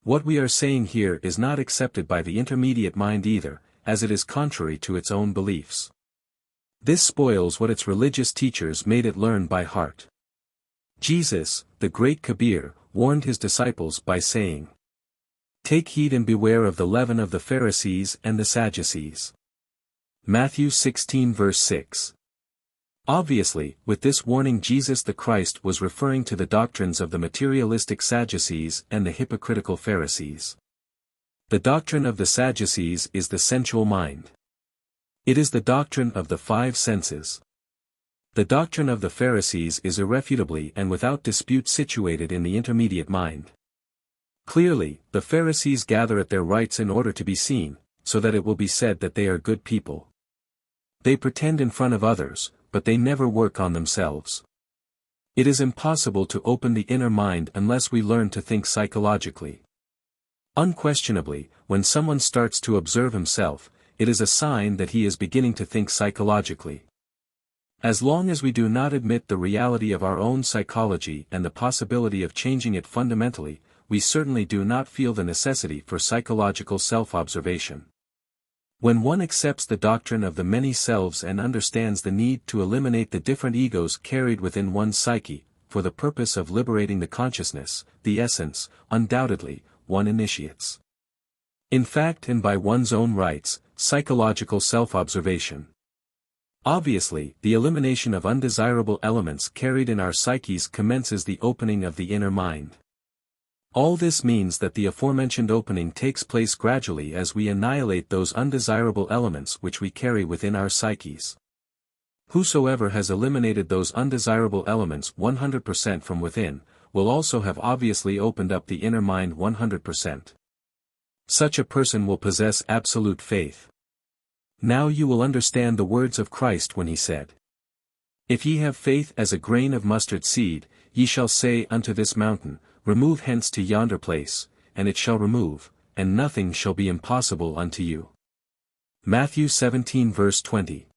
What we are saying here is not accepted by the intermediate mind either, as it is contrary to its own beliefs. This spoils what its religious teachers made it learn by heart. Jesus, the great Kabir, warned his disciples by saying, "Take heed and beware of the leaven of the Pharisees and the Sadducees." Matthew 16 verse 6. Obviously, with this warning Jesus the Christ was referring to the doctrines of the materialistic Sadducees and the hypocritical Pharisees. The doctrine of the Sadducees is the sensual mind. It is the doctrine of the five senses. The doctrine of the Pharisees is irrefutably and without dispute situated in the intermediate mind. Clearly, the Pharisees gather at their rites in order to be seen, so that it will be said that they are good people. They pretend in front of others, but they never work on themselves. It is impossible to open the inner mind unless we learn to think psychologically. Unquestionably, when someone starts to observe himself, it is a sign that he is beginning to think psychologically. As long as we do not admit the reality of our own psychology and the possibility of changing it fundamentally, we certainly do not feel the necessity for psychological self-observation. When one accepts the doctrine of the many selves and understands the need to eliminate the different egos carried within one's psyche, for the purpose of liberating the consciousness, the essence, undoubtedly, one initiates. In fact and by one's own rights, psychological self-observation. Obviously, the elimination of undesirable elements carried in our psyches commences the opening of the inner mind. All this means that the aforementioned opening takes place gradually as we annihilate those undesirable elements which we carry within our psyches. Whosoever has eliminated those undesirable elements 100% from within, will also have obviously opened up the inner mind 100%. Such a person will possess absolute faith. Now you will understand the words of Christ when he said, "If ye have faith as a grain of mustard seed, ye shall say unto this mountain, Remove hence to yonder place, and it shall remove, and nothing shall be impossible unto you." Matthew 17 verse 20.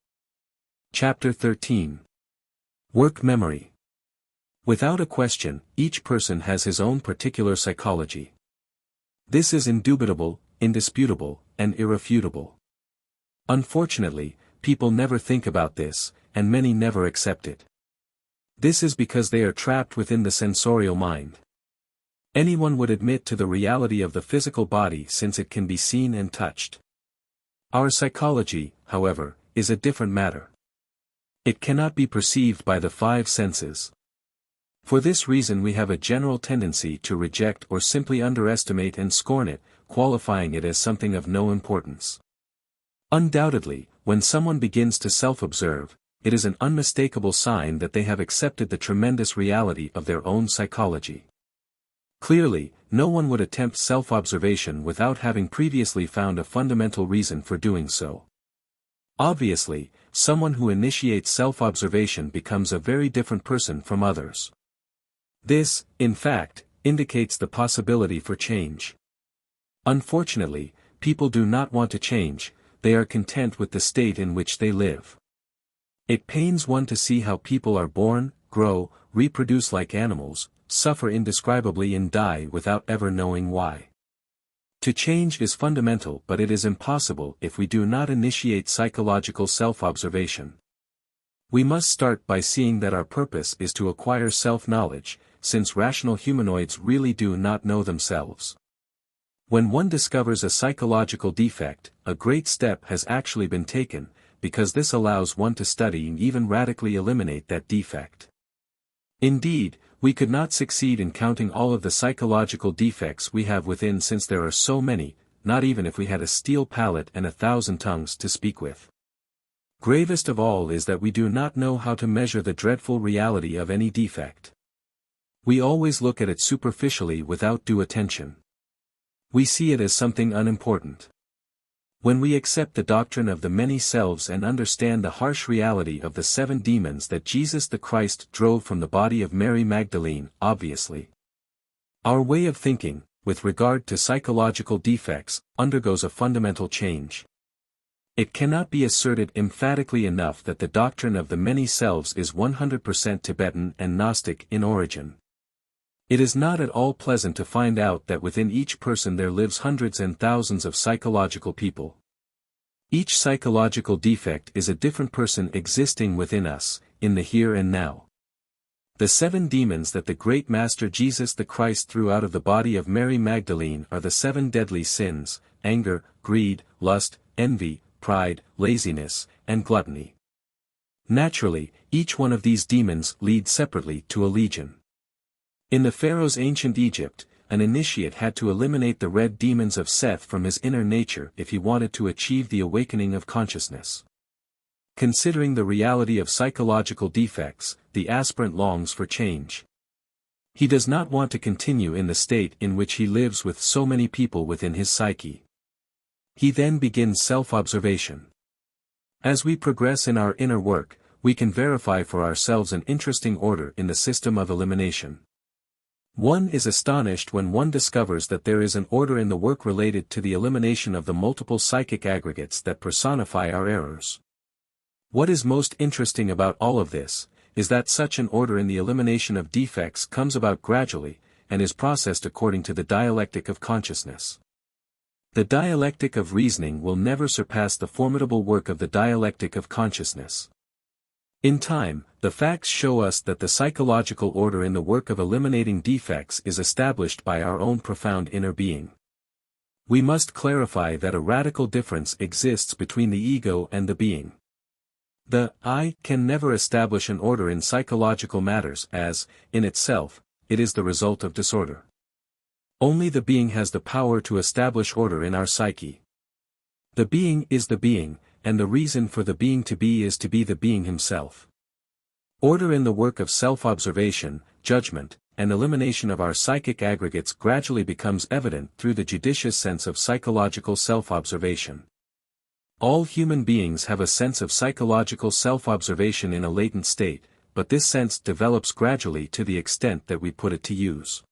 Chapter 13. Work Memory. Without a question, each person has his own particular psychology. This is indubitable, indisputable, and irrefutable. Unfortunately, people never think about this, and many never accept it. This is because they are trapped within the sensorial mind. Anyone would admit to the reality of the physical body since it can be seen and touched. Our psychology, however, is a different matter. It cannot be perceived by the five senses. For this reason we have a general tendency to reject or simply underestimate and scorn it, qualifying it as something of no importance. Undoubtedly, when someone begins to self-observe, it is an unmistakable sign that they have accepted the tremendous reality of their own psychology. Clearly, no one would attempt self-observation without having previously found a fundamental reason for doing so. Obviously, someone who initiates self-observation becomes a very different person from others. This, in fact, indicates the possibility for change. Unfortunately, people do not want to change, they are content with the state in which they live. It pains one to see how people are born, grow, reproduce like animals, suffer indescribably and die without ever knowing why. To change is fundamental, but it is impossible if we do not initiate psychological self-observation. We must start by seeing that our purpose is to acquire self-knowledge, since rational humanoids really do not know themselves. When one discovers a psychological defect, a great step has actually been taken, because this allows one to study and even radically eliminate that defect. Indeed, we could not succeed in counting all of the psychological defects we have within, since there are so many, not even if we had a steel palate and 1,000 tongues to speak with. Gravest of all is that we do not know how to measure the dreadful reality of any defect. We always look at it superficially without due attention. We see it as something unimportant. When we accept the doctrine of the many selves and understand the harsh reality of the 7 demons that Jesus the Christ drove from the body of Mary Magdalene, obviously, our way of thinking, with regard to psychological defects, undergoes a fundamental change. It cannot be asserted emphatically enough that the doctrine of the many selves is 100% Tibetan and Gnostic in origin. It is not at all pleasant to find out that within each person there lives hundreds and thousands of psychological people. Each psychological defect is a different person existing within us, in the here and now. The 7 demons that the great Master Jesus the Christ threw out of the body of Mary Magdalene are the 7 deadly sins: anger, greed, lust, envy, pride, laziness, and gluttony. Naturally, each one of these demons leads separately to a legion. In the Pharaoh's ancient Egypt, an initiate had to eliminate the red demons of Seth from his inner nature if he wanted to achieve the awakening of consciousness. Considering the reality of psychological defects, the aspirant longs for change. He does not want to continue in the state in which he lives with so many people within his psyche. He then begins self-observation. As we progress in our inner work, we can verify for ourselves an interesting order in the system of elimination. One is astonished when one discovers that there is an order in the work related to the elimination of the multiple psychic aggregates that personify our errors. What is most interesting about all of this, is that such an order in the elimination of defects comes about gradually, and is processed according to the dialectic of consciousness. The dialectic of reasoning will never surpass the formidable work of the dialectic of consciousness. In time, the facts show us that the psychological order in the work of eliminating defects is established by our own profound inner being. We must clarify that a radical difference exists between the ego and the being. The I can never establish an order in psychological matters as, in itself, it is the result of disorder. Only the being has the power to establish order in our psyche. The being is the being, and the reason for the being to be is to be the being himself. Order in the work of self-observation, judgment, and elimination of our psychic aggregates gradually becomes evident through the judicious sense of psychological self-observation. All human beings have a sense of psychological self-observation in a latent state, but this sense develops gradually to the extent that we put it to use.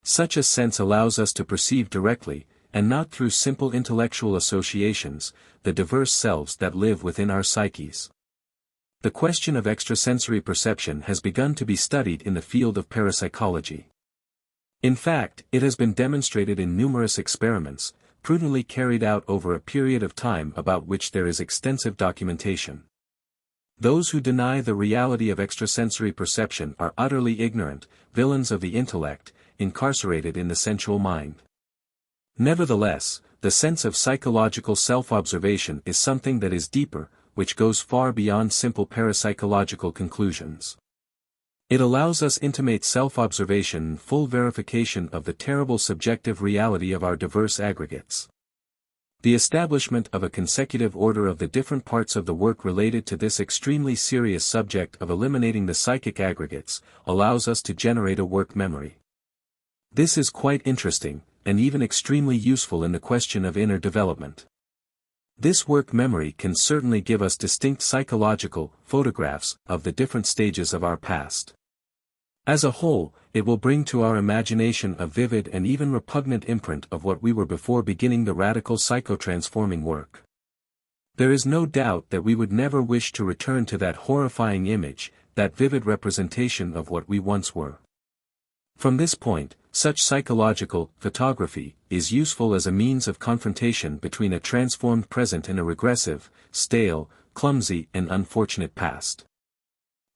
Such a sense allows us to perceive directly, and not through simple intellectual associations, the diverse selves that live within our psyches. The question of extrasensory perception has begun to be studied in the field of parapsychology. In fact, it has been demonstrated in numerous experiments, prudently carried out over a period of time about which there is extensive documentation. Those who deny the reality of extrasensory perception are utterly ignorant, villains of the intellect, incarcerated in the sensual mind. Nevertheless, the sense of psychological self-observation is something that is deeper, which goes far beyond simple parapsychological conclusions. It allows us intimate self-observation and full verification of the terrible subjective reality of our diverse aggregates. The establishment of a consecutive order of the different parts of the work related to this extremely serious subject of eliminating the psychic aggregates, allows us to generate a work memory. This is quite interesting, and even extremely useful in the question of inner development. This work memory can certainly give us distinct psychological photographs of the different stages of our past. As a whole, it will bring to our imagination a vivid and even repugnant imprint of what we were before beginning the radical psychotransforming work. There is no doubt that we would never wish to return to that horrifying image, that vivid representation of what we once were. From this point, such psychological photography is useful as a means of confrontation between a transformed present and a regressive, stale, clumsy and unfortunate past.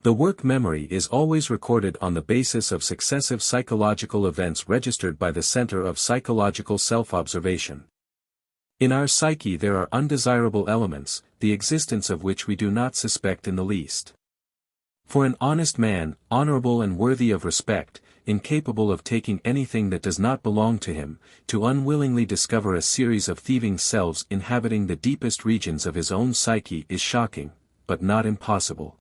The work memory is always recorded on the basis of successive psychological events registered by the Center of Psychological Self-Observation. In our psyche there are undesirable elements, the existence of which we do not suspect in the least. For an honest man, honorable and worthy of respect, incapable of taking anything that does not belong to him, to unwillingly discover a series of thieving selves inhabiting the deepest regions of his own psyche is shocking, but not impossible.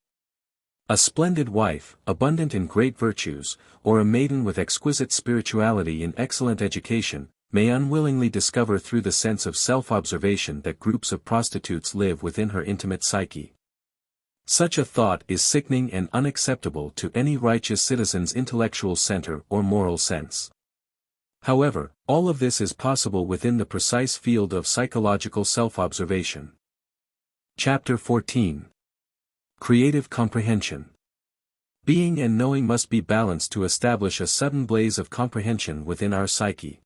A splendid wife, abundant in great virtues, or a maiden with exquisite spirituality and excellent education, may unwillingly discover through the sense of self-observation that groups of prostitutes live within her intimate psyche. Such a thought is sickening and unacceptable to any righteous citizen's intellectual center or moral sense. However, all of this is possible within the precise field of psychological self-observation. Chapter 14. Creative Comprehension. Being and knowing must be balanced to establish a sudden blaze of comprehension within our psyche.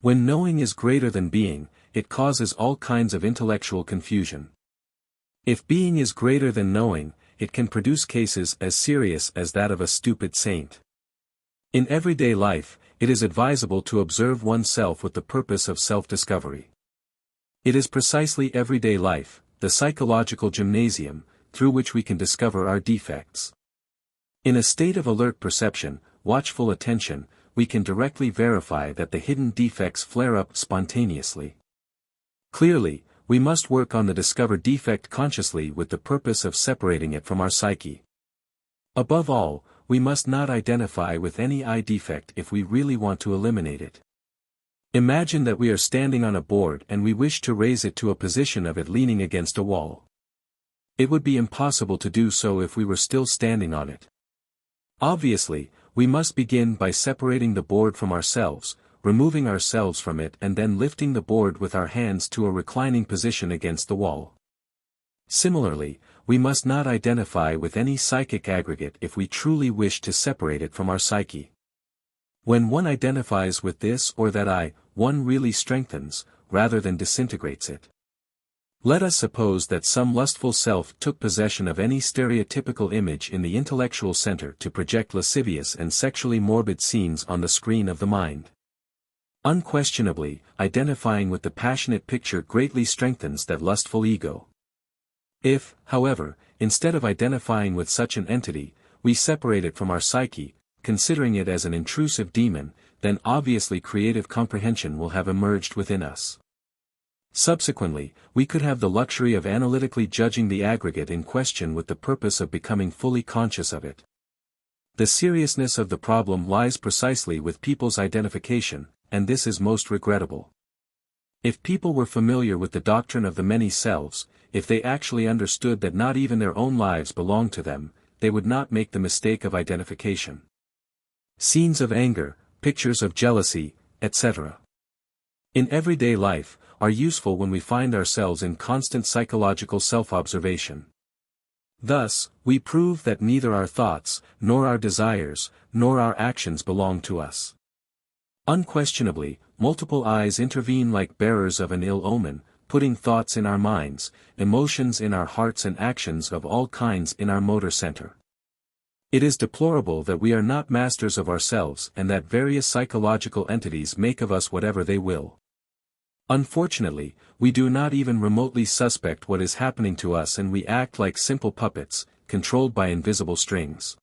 When knowing is greater than being, it causes all kinds of intellectual confusion. If being is greater than knowing, it can produce cases as serious as that of a stupid saint. In everyday life, it is advisable to observe oneself with the purpose of self-discovery. It is precisely everyday life, the psychological gymnasium, through which we can discover our defects. In a state of alert perception, watchful attention, we can directly verify that the hidden defects flare up spontaneously. Clearly, we must work on the discovered defect consciously with the purpose of separating it from our psyche. Above all, we must not identify with any I defect if we really want to eliminate it. Imagine that we are standing on a board and we wish to raise it to a position of it leaning against a wall. It would be impossible to do so if we were still standing on it. Obviously, we must begin by separating the board from ourselves, removing ourselves from it and then lifting the board with our hands to a reclining position against the wall. Similarly, we must not identify with any psychic aggregate if we truly wish to separate it from our psyche. When one identifies with this or that I, one really strengthens, rather than disintegrates it. Let us suppose that some lustful self took possession of any stereotypical image in the intellectual center to project lascivious and sexually morbid scenes on the screen of the mind. Unquestionably, identifying with the passionate picture greatly strengthens that lustful ego. If, however, instead of identifying with such an entity, we separate it from our psyche, considering it as an intrusive demon, then obviously creative comprehension will have emerged within us. Subsequently, we could have the luxury of analytically judging the aggregate in question with the purpose of becoming fully conscious of it. The seriousness of the problem lies precisely with people's identification, and this is most regrettable. If people were familiar with the doctrine of the many selves, if they actually understood that not even their own lives belong to them, they would not make the mistake of identification. Scenes of anger, pictures of jealousy, etc. in everyday life, are useful when we find ourselves in constant psychological self-observation. Thus, we prove that neither our thoughts, nor our desires, nor our actions belong to us. Unquestionably, multiple eyes intervene like bearers of an ill omen, putting thoughts in our minds, emotions in our hearts and actions of all kinds in our motor center. It is deplorable that we are not masters of ourselves and that various psychological entities make of us whatever they will. Unfortunately, we do not even remotely suspect what is happening to us and we act like simple puppets, controlled by invisible strings.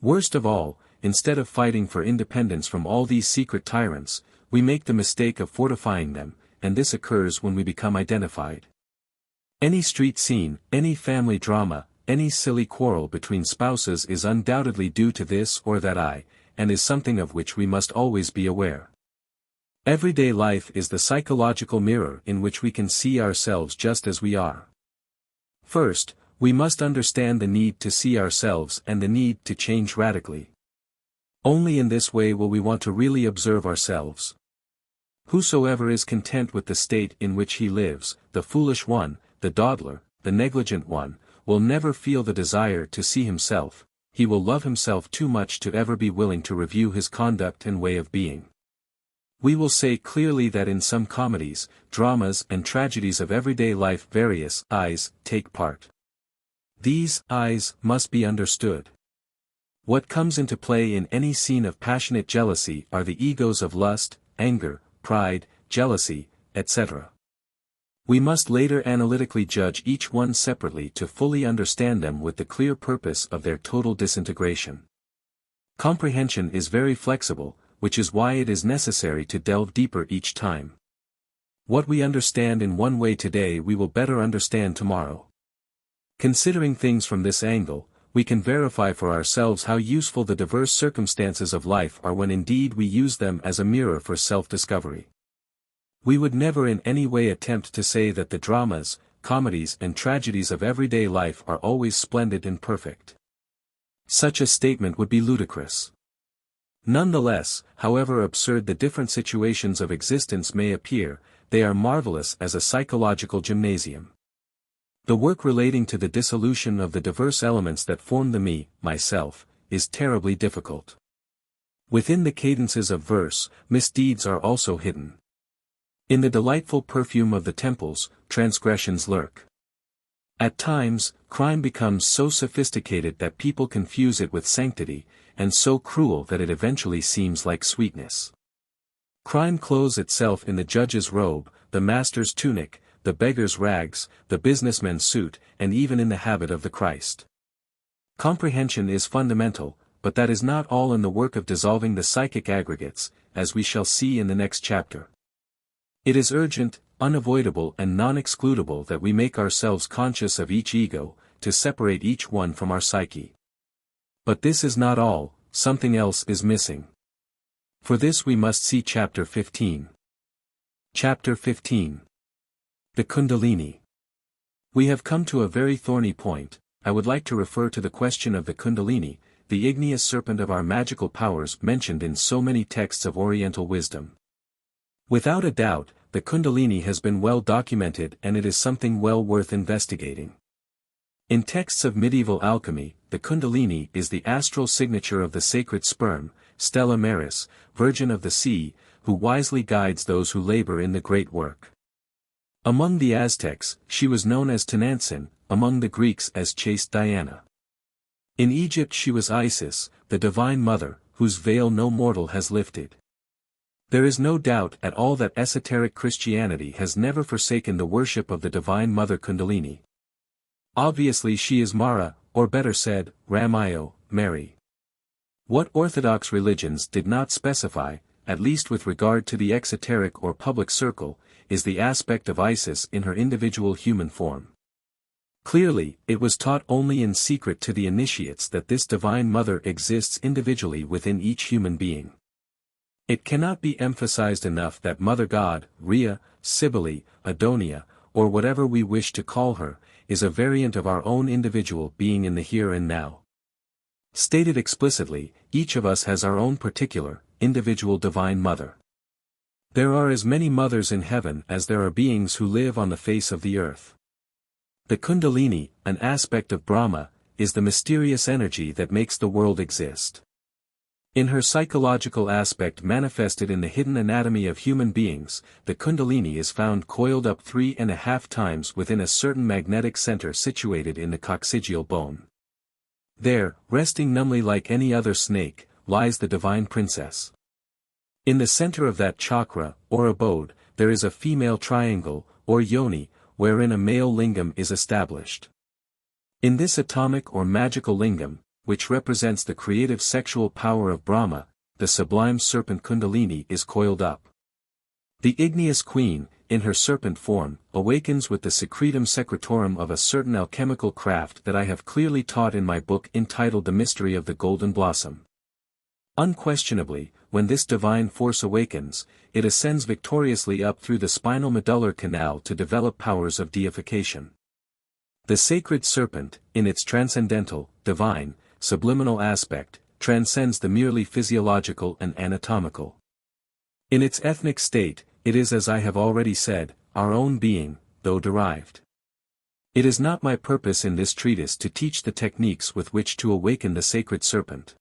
Worst of all, instead of fighting for independence from all these secret tyrants, we make the mistake of fortifying them, and this occurs when we become identified. Any street scene, any family drama, any silly quarrel between spouses is undoubtedly due to this or that I, and is something of which we must always be aware. Everyday life is the psychological mirror in which we can see ourselves just as we are. First, we must understand the need to see ourselves and the need to change radically. Only in this way will we want to really observe ourselves. Whosoever is content with the state in which he lives, the foolish one, the dawdler, the negligent one, will never feel the desire to see himself, he will love himself too much to ever be willing to review his conduct and way of being. We will say clearly that in some comedies, dramas and tragedies of everyday life various I's take part. These I's must be understood. What comes into play in any scene of passionate jealousy are the egos of lust, anger, pride, jealousy, etc. We must later analytically judge each one separately to fully understand them with the clear purpose of their total disintegration. Comprehension is very flexible, which is why it is necessary to delve deeper each time. What we understand in one way today we will better understand tomorrow. Considering things from this angle, we can verify for ourselves how useful the diverse circumstances of life are when indeed we use them as a mirror for self-discovery. We would never in any way attempt to say that the dramas, comedies and tragedies of everyday life are always splendid and perfect. Such a statement would be ludicrous. Nonetheless, however absurd the different situations of existence may appear, they are marvelous as a psychological gymnasium. The work relating to the dissolution of the diverse elements that form the me, myself, is terribly difficult. Within the cadences of verse, misdeeds are also hidden. In the delightful perfume of the temples, transgressions lurk. At times, crime becomes so sophisticated that people confuse it with sanctity, and so cruel that it eventually seems like sweetness. Crime clothes itself in the judge's robe, the master's tunic, the beggar's rags, the businessman's suit, and even in the habit of the Christ. Comprehension is fundamental, but that is not all in the work of dissolving the psychic aggregates, as we shall see in the next chapter. It is urgent, unavoidable and non-excludable that we make ourselves conscious of each ego, to separate each one from our psyche. But this is not all, something else is missing. For this we must see chapter 15. Chapter 15. The Kundalini. We have come to a very thorny point. I would like to refer to the question of the Kundalini, the igneous serpent of our magical powers mentioned in so many texts of Oriental wisdom. Without a doubt, the Kundalini has been well documented and it is something well worth investigating. In texts of medieval alchemy, the Kundalini is the astral signature of the sacred sperm, Stella Maris, Virgin of the Sea, who wisely guides those who labor in the great work. Among the Aztecs, she was known as Tenantzin, among the Greeks as chaste Diana. In Egypt she was Isis, the Divine Mother, whose veil no mortal has lifted. There is no doubt at all that esoteric Christianity has never forsaken the worship of the Divine Mother Kundalini. Obviously she is Mara, or better said, Ramayo, Mary. What Orthodox religions did not specify, at least with regard to the exoteric or public circle, is the aspect of Isis in her individual human form. Clearly, it was taught only in secret to the initiates that this Divine Mother exists individually within each human being. It cannot be emphasized enough that Mother God, Rhea, Cybele, Adonia, or whatever we wish to call her, is a variant of our own individual being in the here and now. Stated explicitly, each of us has our own particular, individual Divine Mother. There are as many mothers in heaven as there are beings who live on the face of the earth. The Kundalini, an aspect of Brahma, is the mysterious energy that makes the world exist. In her psychological aspect manifested in the hidden anatomy of human beings, the Kundalini is found coiled up 3.5 times within a certain magnetic center situated in the coccygeal bone. There, resting numbly like any other snake, lies the Divine Princess. In the center of that chakra, or abode, there is a female triangle, or yoni, wherein a male lingam is established. In this atomic or magical lingam, which represents the creative sexual power of Brahma, the sublime serpent Kundalini is coiled up. The igneous queen, in her serpent form, awakens with the secretum secretorum of a certain alchemical craft that I have clearly taught in my book entitled The Mystery of the Golden Blossom. Unquestionably, when this divine force awakens, it ascends victoriously up through the spinal medullar canal to develop powers of deification. The sacred serpent, in its transcendental, divine, subliminal aspect, transcends the merely physiological and anatomical. In its ethnic state, it is, as I have already said, our own being, though derived. It is not my purpose in this treatise to teach the techniques with which to awaken the sacred serpent.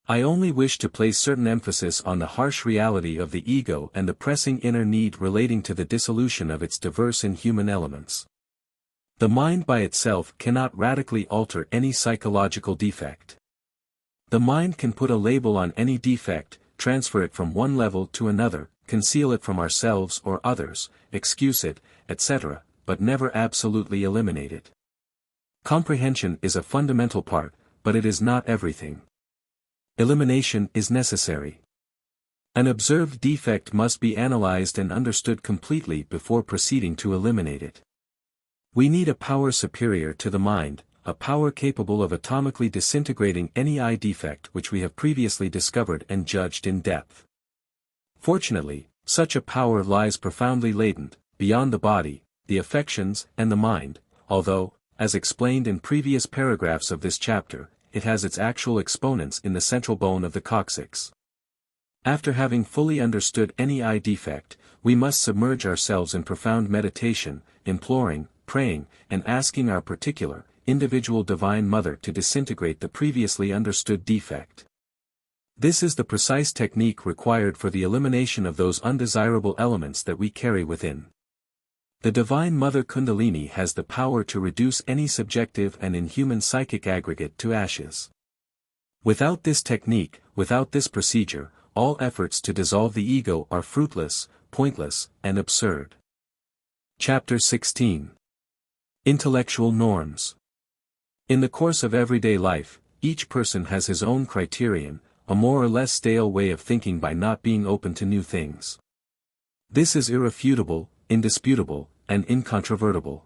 I only wish to place certain emphasis on the harsh reality of the ego and the pressing inner need relating to the dissolution of its diverse inhuman elements. The mind by itself cannot radically alter any psychological defect. The mind can put a label on any defect, transfer it from one level to another, conceal it from ourselves or others, excuse it, etc., but never absolutely eliminate it. Comprehension is a fundamental part, but it is not everything. Elimination is necessary. An observed defect must be analyzed and understood completely before proceeding to eliminate it. We need a power superior to the mind, a power capable of atomically disintegrating any eye defect which we have previously discovered and judged in depth. Fortunately, such a power lies profoundly latent, beyond the body, the affections, and the mind, although, as explained in previous paragraphs of this chapter, it has its actual exponents in the central bone of the coccyx. After having fully understood any eye defect, we must submerge ourselves in profound meditation, imploring, praying, and asking our particular, individual Divine Mother to disintegrate the previously understood defect. This is the precise technique required for the elimination of those undesirable elements that we carry within. The Divine Mother Kundalini has the power to reduce any subjective and inhuman psychic aggregate to ashes. Without this technique, without this procedure, all efforts to dissolve the ego are fruitless, pointless, and absurd. Chapter 16. Intellectual Norms. In the course of everyday life, each person has his own criterion, a more or less stale way of thinking by not being open to new things. This is irrefutable, indisputable, and incontrovertible.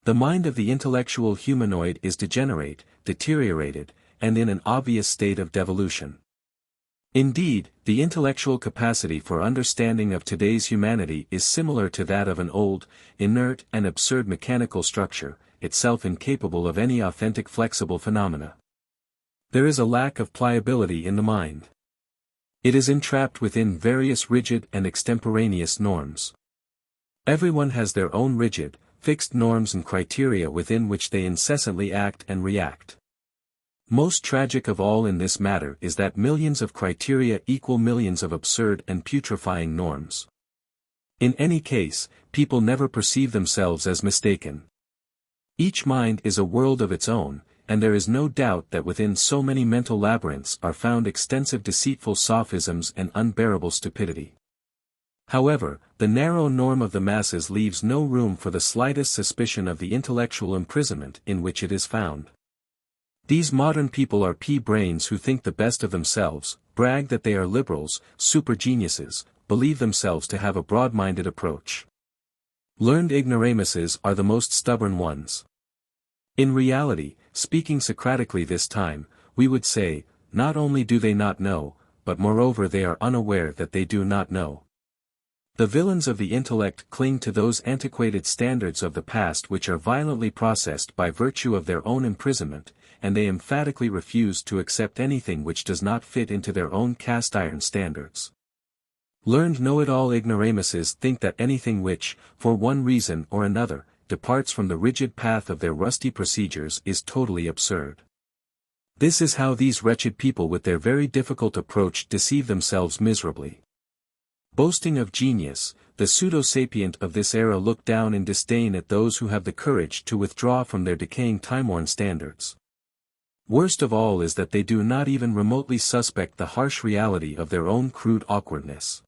The mind of the intellectual humanoid is degenerate, deteriorated, and in an obvious state of devolution. Indeed, the intellectual capacity for understanding of today's humanity is similar to that of an old, inert and absurd mechanical structure, itself incapable of any authentic flexible phenomena. There is a lack of pliability in the mind. It is entrapped within various rigid and extemporaneous norms. Everyone has their own rigid, fixed norms and criteria within which they incessantly act and react. Most tragic of all in this matter is that millions of criteria equal millions of absurd and putrefying norms. In any case, people never perceive themselves as mistaken. Each mind is a world of its own, and there is no doubt that within so many mental labyrinths are found extensive deceitful sophisms and unbearable stupidity. However, the narrow norm of the masses leaves no room for the slightest suspicion of the intellectual imprisonment in which it is found. These modern people are pea-brains who think the best of themselves, brag that they are liberals, super-geniuses, believe themselves to have a broad-minded approach. Learned ignoramuses are the most stubborn ones. In reality, speaking Socratically this time, we would say, not only do they not know, but moreover they are unaware that they do not know. The villains of the intellect cling to those antiquated standards of the past which are violently processed by virtue of their own imprisonment, and they emphatically refuse to accept anything which does not fit into their own cast-iron standards. Learned know-it-all ignoramuses think that anything which, for one reason or another, departs from the rigid path of their rusty procedures is totally absurd. This is how these wretched people with their very difficult approach deceive themselves miserably. Boasting of genius, the pseudo-sapient of this era look down in disdain at those who have the courage to withdraw from their decaying time-worn standards. Worst of all is that they do not even remotely suspect the harsh reality of their own crude awkwardness.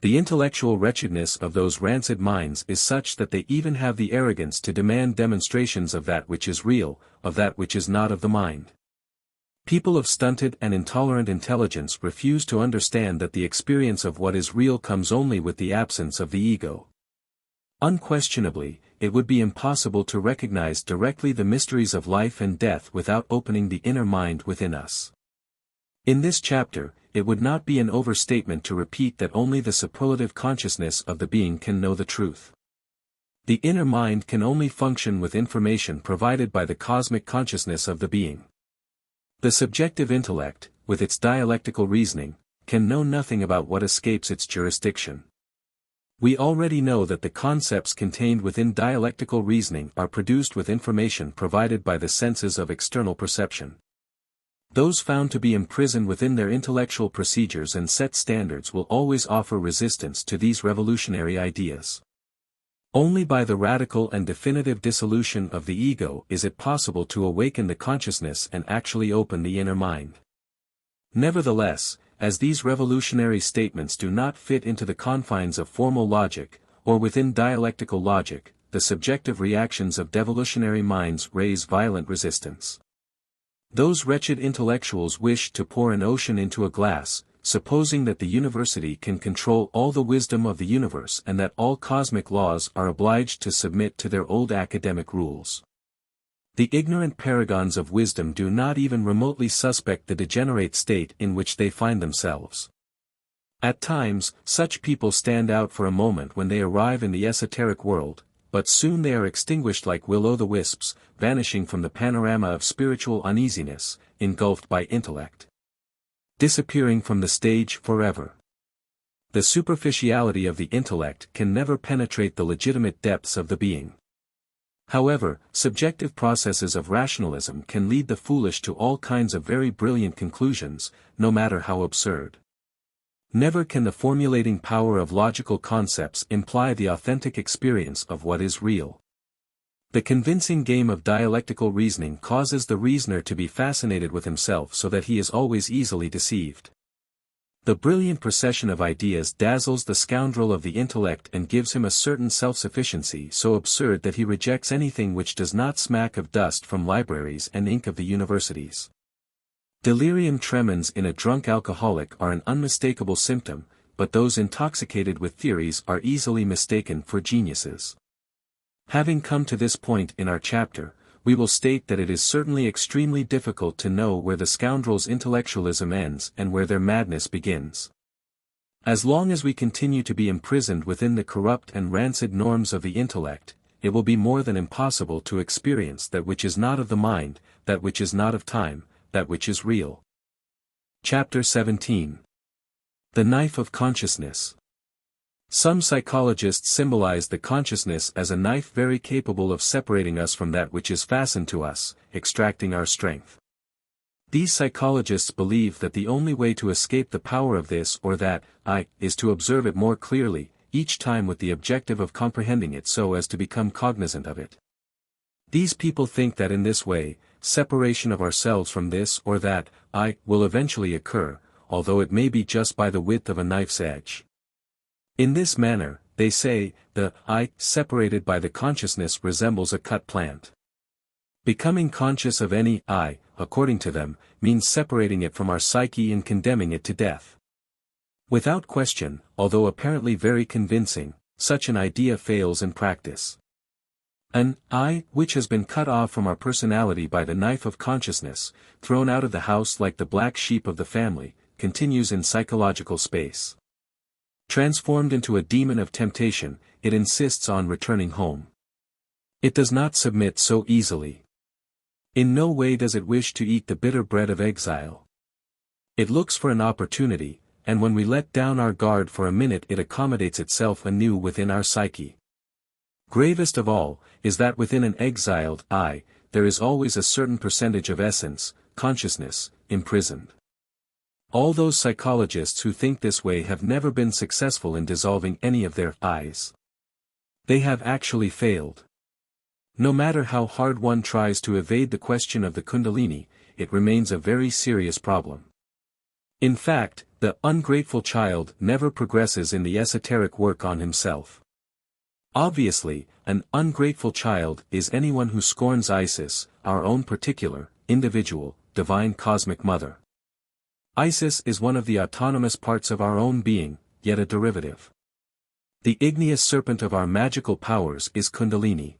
The intellectual wretchedness of those rancid minds is such that they even have the arrogance to demand demonstrations of that which is real, of that which is not of the mind. People of stunted and intolerant intelligence refuse to understand that the experience of what is real comes only with the absence of the ego. Unquestionably, it would be impossible to recognize directly the mysteries of life and death without opening the inner mind within us. In this chapter, it would not be an overstatement to repeat that only the superlative consciousness of the being can know the truth. The inner mind can only function with information provided by the cosmic consciousness of the being. The subjective intellect, with its dialectical reasoning, can know nothing about what escapes its jurisdiction. We already know that the concepts contained within dialectical reasoning are produced with information provided by the senses of external perception. Those found to be imprisoned within their intellectual procedures and set standards will always offer resistance to these revolutionary ideas. Only by the radical and definitive dissolution of the ego is it possible to awaken the consciousness and actually open the inner mind. Nevertheless, as these revolutionary statements do not fit into the confines of formal logic, or within dialectical logic, the subjective reactions of devolutionary minds raise violent resistance. Those wretched intellectuals wish to pour an ocean into a glass, supposing that the university can control all the wisdom of the universe and that all cosmic laws are obliged to submit to their old academic rules. The ignorant paragons of wisdom do not even remotely suspect the degenerate state in which they find themselves. At times, such people stand out for a moment when they arrive in the esoteric world, but soon they are extinguished like will-o'-the-wisps, vanishing from the panorama of spiritual uneasiness, engulfed by intellect. Disappearing from the stage forever. The superficiality of the intellect can never penetrate the legitimate depths of the being. However, subjective processes of rationalism can lead the foolish to all kinds of very brilliant conclusions, no matter how absurd. Never can the formulating power of logical concepts imply the authentic experience of what is real. The convincing game of dialectical reasoning causes the reasoner to be fascinated with himself so that he is always easily deceived. The brilliant procession of ideas dazzles the scoundrel of the intellect and gives him a certain self-sufficiency so absurd that he rejects anything which does not smack of dust from libraries and ink of the universities. Delirium tremens in a drunk alcoholic are an unmistakable symptom, but those intoxicated with theories are easily mistaken for geniuses. Having come to this point in our chapter, we will state that it is certainly extremely difficult to know where the scoundrels' intellectualism ends and where their madness begins. As long as we continue to be imprisoned within the corrupt and rancid norms of the intellect, it will be more than impossible to experience that which is not of the mind, that which is not of time, that which is real. Chapter 17. The Knife of Consciousness. Some psychologists symbolize the consciousness as a knife very capable of separating us from that which is fastened to us, extracting our strength. These psychologists believe that the only way to escape the power of this or that I is to observe it more clearly, each time with the objective of comprehending it so as to become cognizant of it. These people think that in this way, separation of ourselves from this or that I will eventually occur, although it may be just by the width of a knife's edge. In this manner, they say, the I separated by the consciousness resembles a cut plant. Becoming conscious of any I, according to them, means separating it from our psyche and condemning it to death. Without question, although apparently very convincing, such an idea fails in practice. An I, which has been cut off from our personality by the knife of consciousness, thrown out of the house like the black sheep of the family, continues in psychological space. Transformed into a demon of temptation, it insists on returning home. It does not submit so easily. In no way does it wish to eat the bitter bread of exile. It looks for an opportunity, and when we let down our guard for a minute it accommodates itself anew within our psyche. Gravest of all, is that within an exiled I, there is always a certain percentage of essence, consciousness, imprisoned. All those psychologists who think this way have never been successful in dissolving any of their I's. They have actually failed. No matter how hard one tries to evade the question of the Kundalini, it remains a very serious problem. In fact, the ungrateful child never progresses in the esoteric work on himself. Obviously, an ungrateful child is anyone who scorns Isis, our own particular, individual, divine cosmic mother. Isis is one of the autonomous parts of our own being, yet a derivative. The igneous serpent of our magical powers is Kundalini.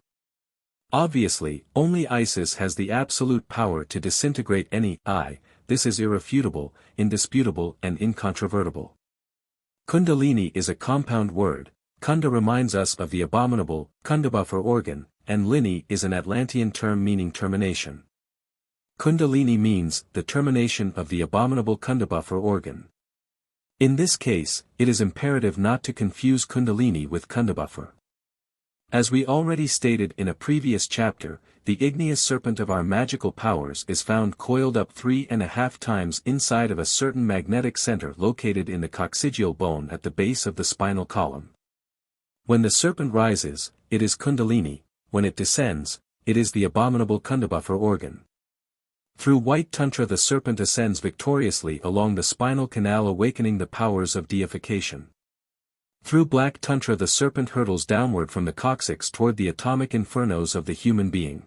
Obviously, only Isis has the absolute power to disintegrate any I, this is irrefutable, indisputable and incontrovertible. Kundalini is a compound word, Kunda reminds us of the abominable, Kundaba for organ, and Lini is an Atlantean term meaning termination. Kundalini means the termination of the abominable Kundaba for organ. In this case, it is imperative not to confuse Kundalini with Kundabuffer. As we already stated in a previous chapter, the igneous serpent of our magical powers is found coiled up 3.5 times inside of a certain magnetic center located in the coccygeal bone at the base of the spinal column. When the serpent rises, it is Kundalini, when it descends, it is the abominable Kundabuffer organ. Through white tantra the serpent ascends victoriously along the spinal canal awakening the powers of deification. Through black tantra the serpent hurtles downward from the coccyx toward the atomic infernos of the human being.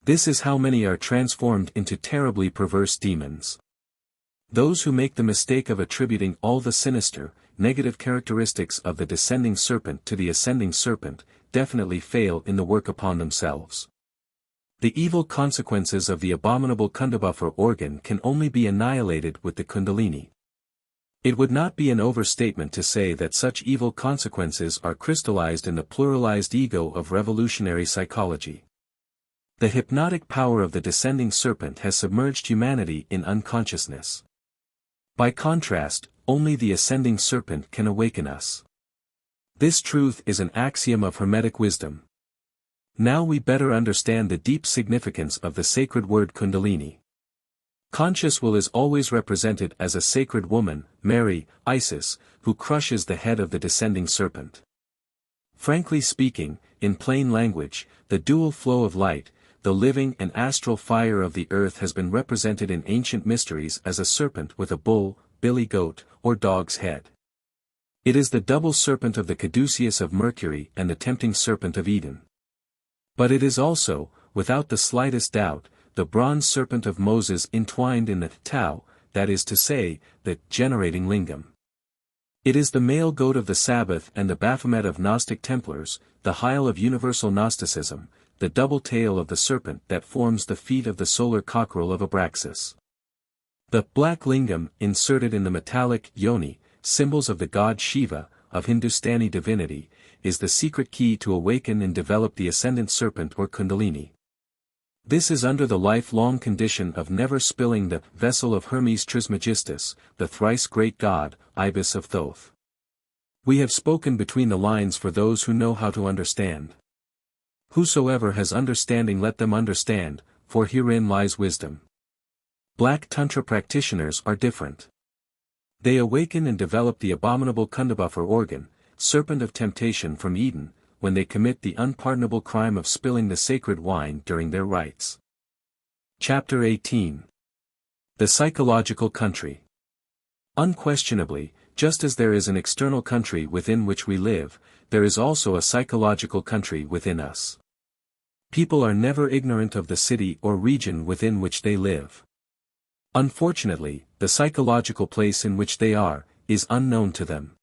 This is how many are transformed into terribly perverse demons. Those who make the mistake of attributing all the sinister, negative characteristics of the descending serpent to the ascending serpent, definitely fail in the work upon themselves. The evil consequences of the abominable Kundabuffer organ can only be annihilated with the Kundalini. It would not be an overstatement to say that such evil consequences are crystallized in the pluralized ego of revolutionary psychology. The hypnotic power of the descending serpent has submerged humanity in unconsciousness. By contrast, only the ascending serpent can awaken us. This truth is an axiom of Hermetic wisdom. Now we better understand the deep significance of the sacred word Kundalini. Conscious will is always represented as a sacred woman, Mary, Isis, who crushes the head of the descending serpent. Frankly speaking, in plain language, the dual flow of light, the living and astral fire of the earth has been represented in ancient mysteries as a serpent with a bull, billy goat, or dog's head. It is the double serpent of the caduceus of Mercury and the tempting serpent of Eden. But it is also, without the slightest doubt, the bronze serpent of Moses entwined in the Tao, that is to say, the generating lingam. It is the male goat of the Sabbath and the Baphomet of Gnostic Templars, the Hyle of universal Gnosticism, the double tail of the serpent that forms the feet of the solar cockerel of Abraxas. The black lingam inserted in the metallic yoni, symbols of the god Shiva, of Hindustani divinity, is the secret key to awaken and develop the ascendant serpent or kundalini. This is under the lifelong condition of never spilling the vessel of Hermes Trismegistus, the thrice great god, ibis of Thoth. We have spoken between the lines for those who know how to understand. Whosoever has understanding, let them understand, for herein lies wisdom. Black Tantra practitioners are different. They awaken and develop the abominable kundabuffer organ, serpent of temptation from Eden, when they commit the unpardonable crime of spilling the sacred wine during their rites. Chapter 18. The Psychological Country. Unquestionably, just as there is an external country within which we live, there is also a psychological country within us. People are never ignorant of the city or region within which they live. Unfortunately, the psychological place in which they are, is unknown to them.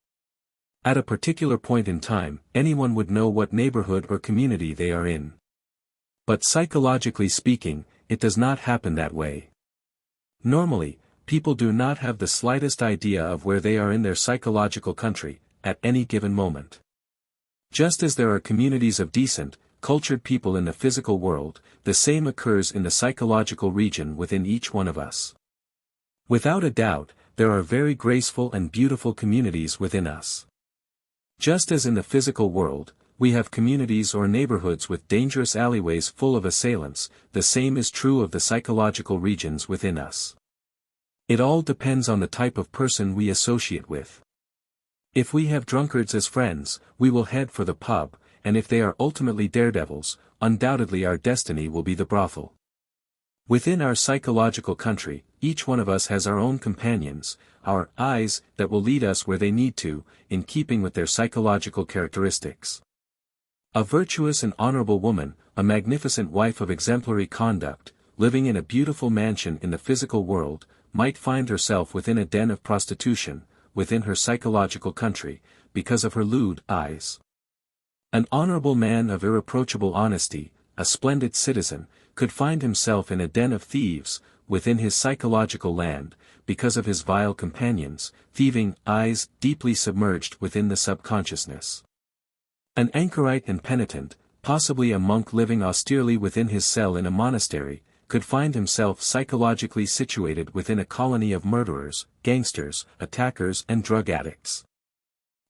At a particular point in time, anyone would know what neighborhood or community they are in. But psychologically speaking, it does not happen that way. Normally, people do not have the slightest idea of where they are in their psychological country, at any given moment. Just as there are communities of decent, cultured people in the physical world, the same occurs in the psychological region within each one of us. Without a doubt, there are very graceful and beautiful communities within us. Just as in the physical world, we have communities or neighborhoods with dangerous alleyways full of assailants, the same is true of the psychological regions within us. It all depends on the type of person we associate with. If we have drunkards as friends, we will head for the pub, and if they are ultimately daredevils, undoubtedly our destiny will be the brothel. Within our psychological country, each one of us has our own companions, our eyes, that will lead us where they need to, in keeping with their psychological characteristics. A virtuous and honorable woman, a magnificent wife of exemplary conduct, living in a beautiful mansion in the physical world, might find herself within a den of prostitution, within her psychological country, because of her lewd eyes. An honorable man of irreproachable honesty, a splendid citizen, could find himself in a den of thieves, within his psychological land, because of his vile companions, thieving eyes deeply submerged within the subconsciousness. An anchorite and penitent, possibly a monk living austerely within his cell in a monastery, could find himself psychologically situated within a colony of murderers, gangsters, attackers and drug addicts.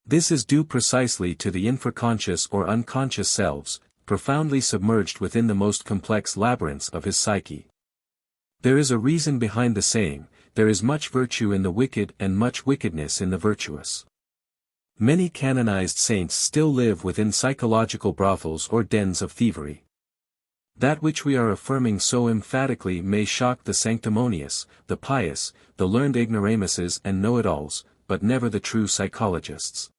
This is due precisely to the infraconscious or unconscious selves, profoundly submerged within the most complex labyrinths of his psyche. There is a reason behind the saying, there is much virtue in the wicked and much wickedness in the virtuous. Many canonized saints still live within psychological brothels or dens of thievery. That which we are affirming so emphatically may shock the sanctimonious, the pious, the learned ignoramuses and know-it-alls, but never the true psychologists.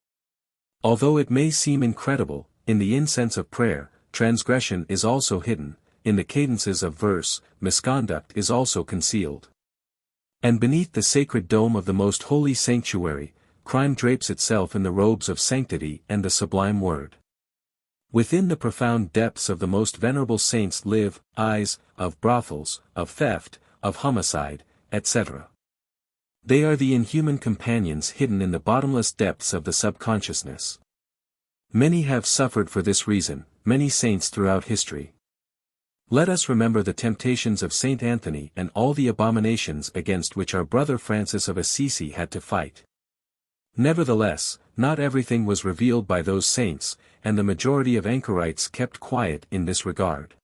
Although it may seem incredible, in the incense of prayer, transgression is also hidden, in the cadences of verse, misconduct is also concealed. And beneath the sacred dome of the most holy sanctuary, crime drapes itself in the robes of sanctity and the sublime word. Within the profound depths of the most venerable saints live eyes of brothels, of theft, of homicide, etc. They are the inhuman companions hidden in the bottomless depths of the subconsciousness. Many have suffered for this reason, many saints throughout history. Let us remember the temptations of Saint Anthony and all the abominations against which our brother Francis of Assisi had to fight. Nevertheless, not everything was revealed by those saints, and the majority of anchorites kept quiet in this regard.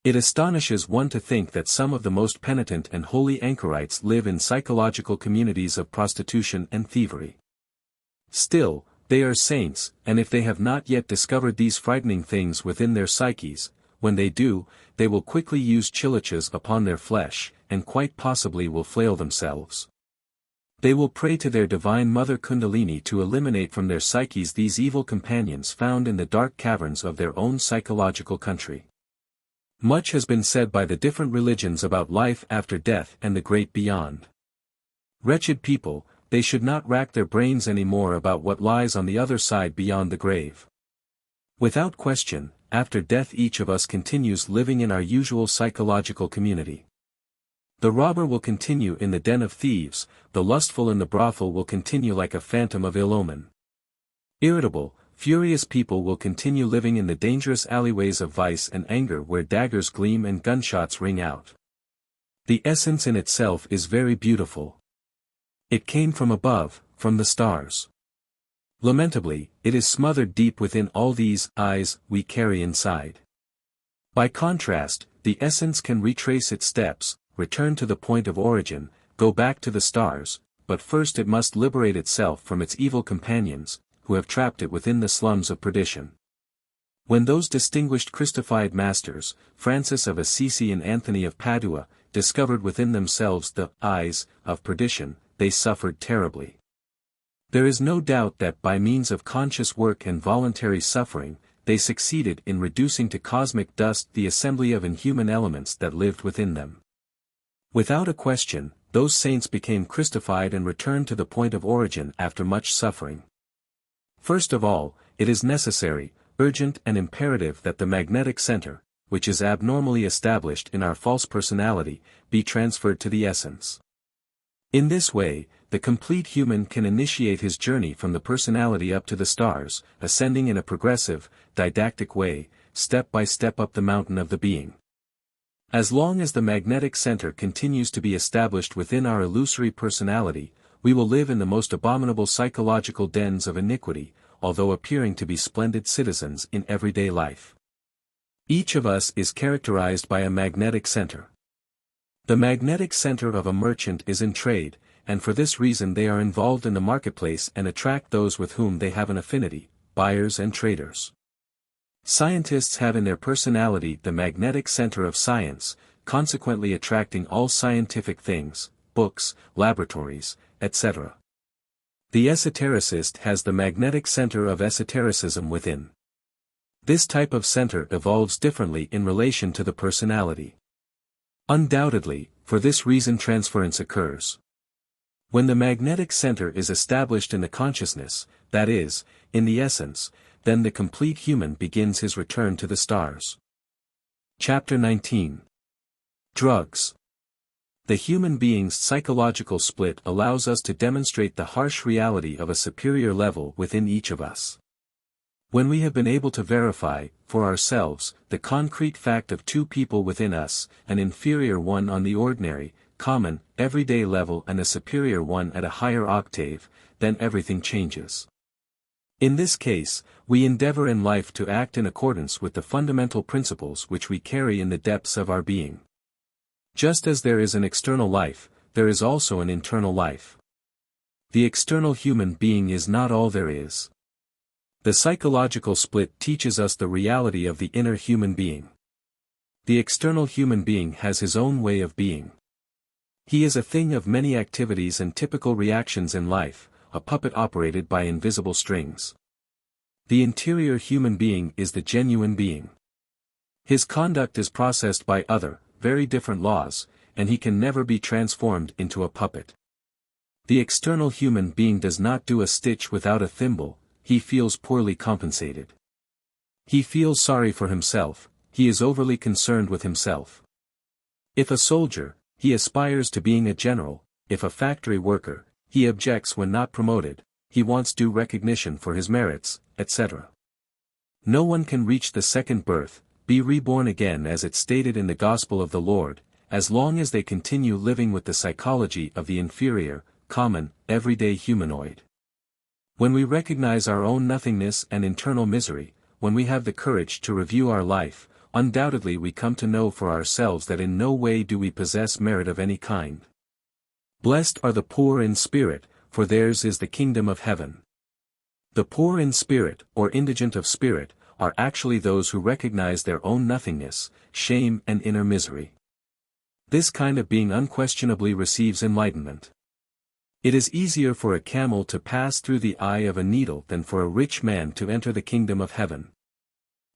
It astonishes one to think that some of the most penitent and holy anchorites live in psychological communities of prostitution and thievery. Still, they are saints, and if they have not yet discovered these frightening things within their psyches, when they do, they will quickly use chilichas upon their flesh, and quite possibly will flail themselves. They will pray to their divine mother Kundalini to eliminate from their psyches these evil companions found in the dark caverns of their own psychological country. Much has been said by the different religions about life after death and the great beyond. Wretched people, they should not rack their brains any more about what lies on the other side beyond the grave. Without question, after death each of us continues living in our usual psychological community. The robber will continue in the den of thieves, the lustful in the brothel will continue like a phantom of ill omen. Irritable, furious people will continue living in the dangerous alleyways of vice and anger where daggers gleam and gunshots ring out. The essence in itself is very beautiful. It came from above, from the stars. Lamentably, it is smothered deep within all these eyes we carry inside. By contrast, the essence can retrace its steps, return to the point of origin, go back to the stars, but first it must liberate itself from its evil companions, who have trapped it within the slums of perdition. When those distinguished Christified masters, Francis of Assisi and Anthony of Padua, discovered within themselves the eyes of perdition, they suffered terribly. There is no doubt that by means of conscious work and voluntary suffering, they succeeded in reducing to cosmic dust the assembly of inhuman elements that lived within them. Without a question, those saints became Christified and returned to the point of origin after much suffering. First of all, it is necessary, urgent and imperative that the magnetic center, which is abnormally established in our false personality, be transferred to the essence. In this way, the complete human can initiate his journey from the personality up to the stars, ascending in a progressive, didactic way, step by step up the mountain of the being. As long as the magnetic center continues to be established within our illusory personality, we will live in the most abominable psychological dens of iniquity, although appearing to be splendid citizens in everyday life. Each of us is characterized by a magnetic center. The magnetic center of a merchant is in trade, and for this reason they are involved in the marketplace and attract those with whom they have an affinity, buyers and traders. Scientists have in their personality the magnetic center of science, consequently attracting all scientific things, books, laboratories, etc. The esotericist has the magnetic center of esotericism within. This type of center evolves differently in relation to the personality. Undoubtedly, for this reason transference occurs. When the magnetic center is established in the consciousness, that is, in the essence, then the complete human begins his return to the stars. Chapter 19. Drugs. The human being's psychological split allows us to demonstrate the harsh reality of a superior level within each of us. When we have been able to verify, for ourselves, the concrete fact of two people within us, an inferior one on the ordinary, common, everyday level and a superior one at a higher octave, then everything changes. In this case, we endeavor in life to act in accordance with the fundamental principles which we carry in the depths of our being. Just as there is an external life, there is also an internal life. The external human being is not all there is. The psychological split teaches us the reality of the inner human being. The external human being has his own way of being. He is a thing of many activities and typical reactions in life, a puppet operated by invisible strings. The interior human being is the genuine being. His conduct is processed by other, very different laws, and he can never be transformed into a puppet. The external human being does not do a stitch without a thimble, he feels poorly compensated. He feels sorry for himself, he is overly concerned with himself. If a soldier, he aspires to being a general; if a factory worker, he objects when not promoted, he wants due recognition for his merits, etc. No one can reach the second birth, be reborn again as it's stated in the Gospel of the Lord, as long as they continue living with the psychology of the inferior, common, everyday humanoid. When we recognize our own nothingness and internal misery, when we have the courage to review our life, undoubtedly we come to know for ourselves that in no way do we possess merit of any kind. Blessed are the poor in spirit, for theirs is the kingdom of heaven. The poor in spirit, or indigent of spirit, are actually those who recognize their own nothingness, shame and inner misery. This kind of being unquestionably receives enlightenment. It is easier for a camel to pass through the eye of a needle than for a rich man to enter the kingdom of heaven.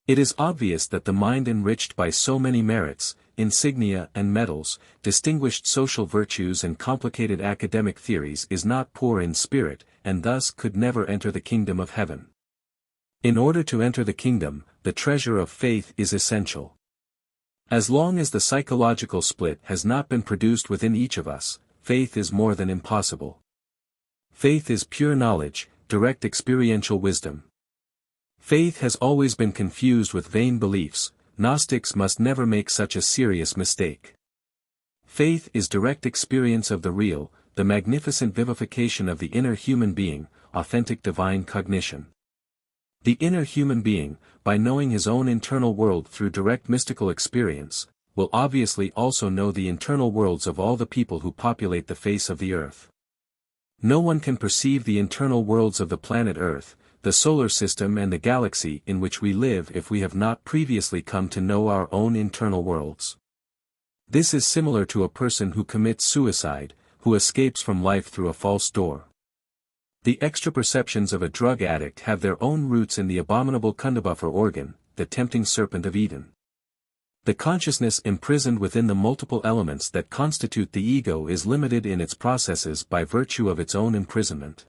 It is obvious that the mind enriched by so many merits, insignia and medals, distinguished social virtues and complicated academic theories is not poor in spirit, and thus could never enter the kingdom of heaven. In order to enter the kingdom, the treasure of faith is essential. As long as the psychological split has not been produced within each of us, faith is more than impossible. Faith is pure knowledge, direct experiential wisdom. Faith has always been confused with vain beliefs. Gnostics must never make such a serious mistake. Faith is direct experience of the real, the magnificent vivification of the inner human being, authentic divine cognition. The inner human being, by knowing his own internal world through direct mystical experience, will obviously also know the internal worlds of all the people who populate the face of the earth. No one can perceive the internal worlds of the planet Earth, the solar system and the galaxy in which we live if we have not previously come to know our own internal worlds. This is similar to a person who commits suicide, who escapes from life through a false door. The extra-perceptions of a drug addict have their own roots in the abominable kundabuffer organ, the tempting serpent of Eden. The consciousness imprisoned within the multiple elements that constitute the ego is limited in its processes by virtue of its own imprisonment.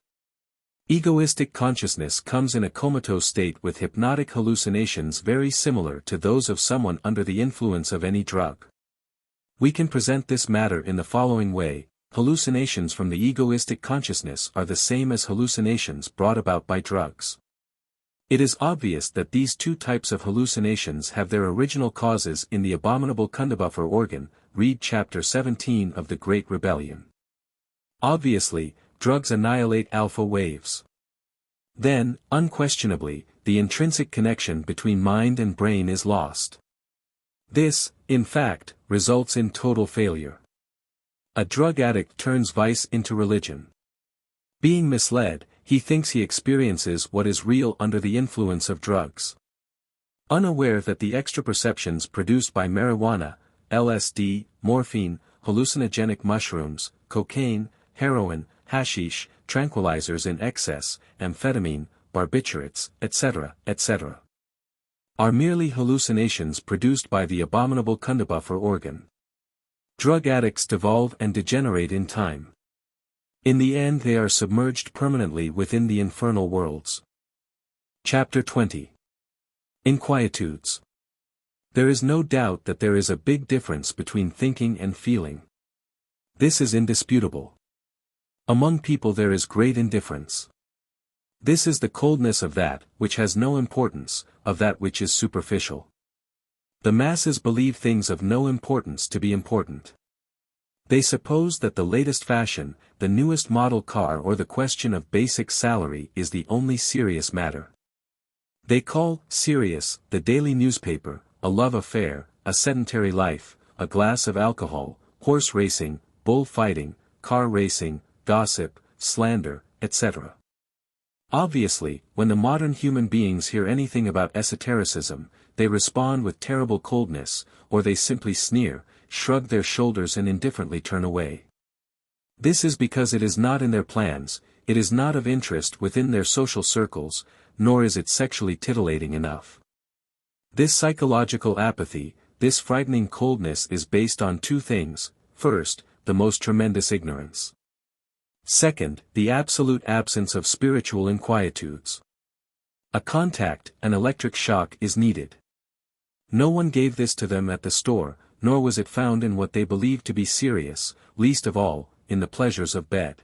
Egoistic consciousness comes in a comatose state with hypnotic hallucinations very similar to those of someone under the influence of any drug. We can present this matter in the following way: hallucinations from the egoistic consciousness are the same as hallucinations brought about by drugs. It is obvious that these two types of hallucinations have their original causes in the abominable kundabuffer organ, read chapter 17 of The Great Rebellion. Obviously, drugs annihilate alpha waves. Then, unquestionably, the intrinsic connection between mind and brain is lost. This, in fact, results in total failure. A drug addict turns vice into religion. Being misled, he thinks he experiences what is real under the influence of drugs. Unaware that the extra-perceptions produced by marijuana, LSD, morphine, hallucinogenic mushrooms, cocaine, heroin, hashish, tranquilizers in excess, amphetamine, barbiturates, etc., etc., are merely hallucinations produced by the abominable kundabuffer organ. Drug addicts devolve and degenerate in time. In the end they are submerged permanently within the infernal worlds. Chapter 20. Inquietudes. There is no doubt that there is a big difference between thinking and feeling. This is indisputable. Among people there is great indifference. This is the coldness of that which has no importance, of that which is superficial. The masses believe things of no importance to be important. They suppose that the latest fashion, the newest model car or the question of basic salary is the only serious matter. They call serious the daily newspaper, a love affair, a sedentary life, a glass of alcohol, horse racing, bull fighting, car racing, gossip, slander, etc. Obviously, when the modern human beings hear anything about esotericism, they respond with terrible coldness, or they simply sneer, shrug their shoulders and indifferently turn away. This is because it is not in their plans, it is not of interest within their social circles, nor is it sexually titillating enough. This psychological apathy, this frightening coldness is based on two things: first, the most tremendous ignorance. Second, the absolute absence of spiritual inquietudes. A contact, an electric shock is needed. No one gave this to them at the store, nor was it found in what they believed to be serious, least of all, in the pleasures of bed.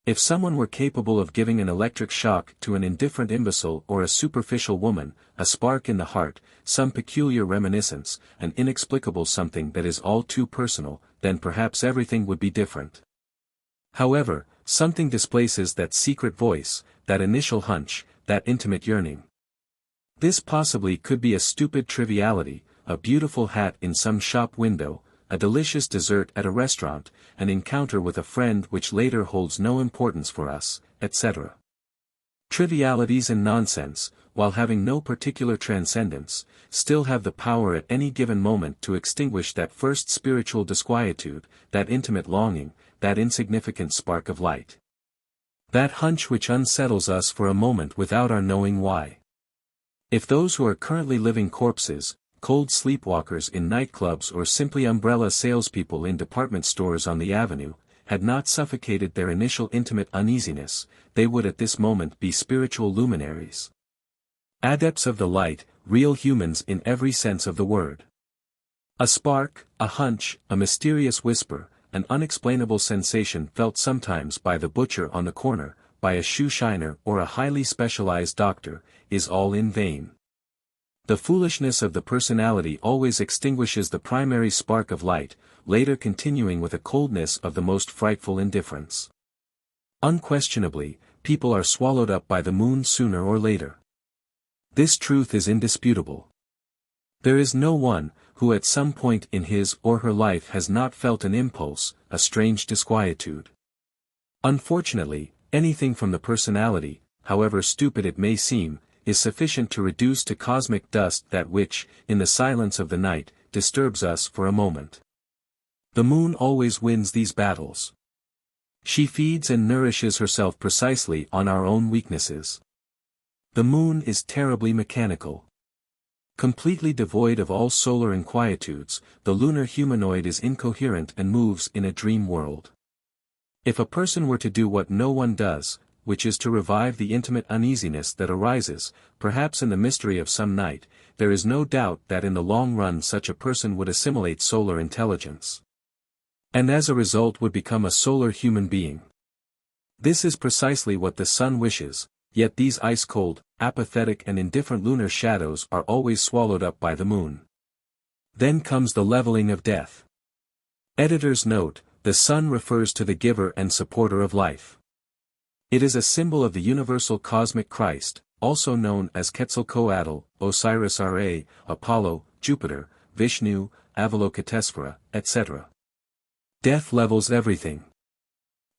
If someone were capable of giving an electric shock to an indifferent imbecile or a superficial woman, a spark in the heart, some peculiar reminiscence, an inexplicable something that is all too personal, then perhaps everything would be different. However, something displaces that secret voice, that initial hunch, that intimate yearning. This possibly could be a stupid triviality, a beautiful hat in some shop window, a delicious dessert at a restaurant, an encounter with a friend which later holds no importance for us, etc. Trivialities and nonsense, while having no particular transcendence, still have the power at any given moment to extinguish that first spiritual disquietude, that intimate longing, that insignificant spark of light. That hunch which unsettles us for a moment without our knowing why. If those who are currently living corpses, cold sleepwalkers in nightclubs or simply umbrella salespeople in department stores on the avenue, had not suffocated their initial intimate uneasiness, they would at this moment be spiritual luminaries. Adepts of the light, real humans in every sense of the word. A spark, a hunch, a mysterious whisper, an unexplainable sensation felt sometimes by the butcher on the corner, by a shoe shiner or a highly specialized doctor, is all in vain. The foolishness of the personality always extinguishes the primary spark of light, later continuing with a coldness of the most frightful indifference. Unquestionably, people are swallowed up by the moon sooner or later. This truth is indisputable. There is no one, who at some point in his or her life has not felt an impulse, a strange disquietude. Unfortunately, anything from the personality, however stupid it may seem, is sufficient to reduce to cosmic dust that which, in the silence of the night, disturbs us for a moment. The moon always wins these battles. She feeds and nourishes herself precisely on our own weaknesses. The moon is terribly mechanical. Completely devoid of all solar inquietudes, the lunar humanoid is incoherent and moves in a dream world. If a person were to do what no one does, which is to revive the intimate uneasiness that arises, perhaps in the mystery of some night, there is no doubt that in the long run such a person would assimilate solar intelligence. And as a result would become a solar human being. This is precisely what the sun wishes, yet these ice-cold, apathetic and indifferent lunar shadows are always swallowed up by the moon. Then comes the leveling of death. Editor's note: the sun refers to the giver and supporter of life. It is a symbol of the universal cosmic Christ, also known as Quetzalcoatl, Osiris-Ra, Apollo, Jupiter, Vishnu, Avalokitesvara, etc. Death levels everything.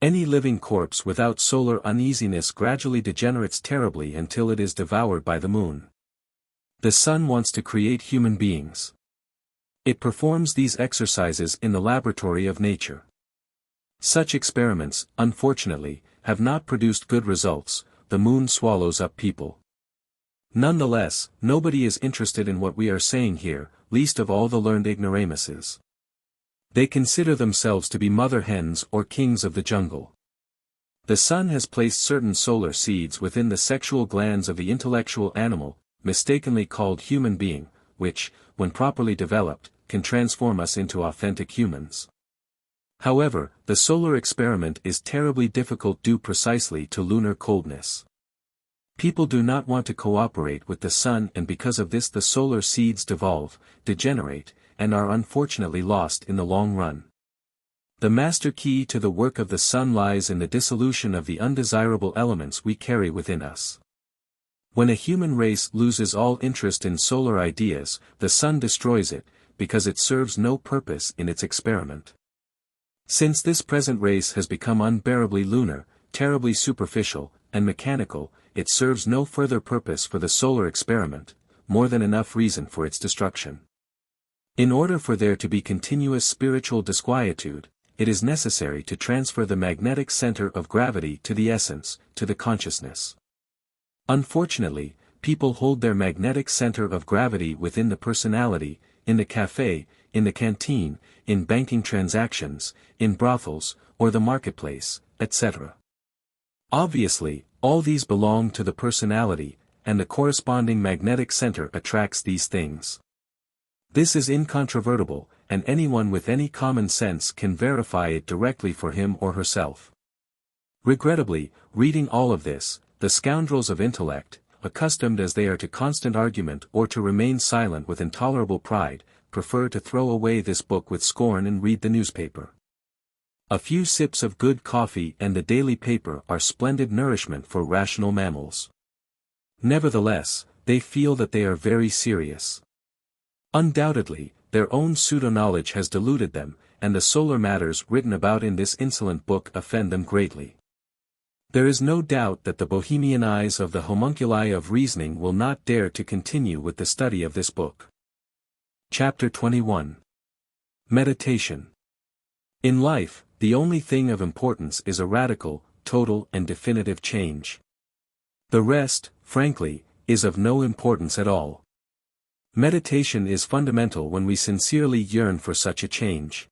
Any living corpse without solar uneasiness gradually degenerates terribly until it is devoured by the moon. The sun wants to create human beings. It performs these exercises in the laboratory of nature. Such experiments, unfortunately, have not produced good results. The moon swallows up people. Nonetheless, nobody is interested in what we are saying here, least of all the learned ignoramuses. They consider themselves to be mother hens or kings of the jungle. The sun has placed certain solar seeds within the sexual glands of the intellectual animal, mistakenly called human being, which, when properly developed, can transform us into authentic humans. However, the solar experiment is terribly difficult due precisely to lunar coldness. People do not want to cooperate with the sun, and because of this the solar seeds devolve, degenerate, and are unfortunately lost in the long run. The master key to the work of the sun lies in the dissolution of the undesirable elements we carry within us. When a human race loses all interest in solar ideas, the sun destroys it, because it serves no purpose in its experiment. Since this present race has become unbearably lunar, terribly superficial, and mechanical, it serves no further purpose for the solar experiment, more than enough reason for its destruction. In order for there to be continuous spiritual disquietude, it is necessary to transfer the magnetic center of gravity to the essence, to the consciousness. Unfortunately, people hold their magnetic center of gravity within the personality, in the cafe, in the canteen, in banking transactions, in brothels, or the marketplace, etc. Obviously, all these belong to the personality, and the corresponding magnetic center attracts these things. This is incontrovertible, and anyone with any common sense can verify it directly for him or herself. Regrettably, reading all of this, the scoundrels of intellect, accustomed as they are to constant argument or to remain silent with intolerable pride, prefer to throw away this book with scorn and read the newspaper. A few sips of good coffee and the daily paper are splendid nourishment for rational mammals. Nevertheless, they feel that they are very serious. Undoubtedly, their own pseudo-knowledge has deluded them, and the solar matters written about in this insolent book offend them greatly. There is no doubt that the bohemian eyes of the homunculi of reasoning will not dare to continue with the study of this book. Chapter 21. Meditation. In life, the only thing of importance is a radical, total and definitive change. The rest, frankly, is of no importance at all. Meditation is fundamental when we sincerely yearn for such a change.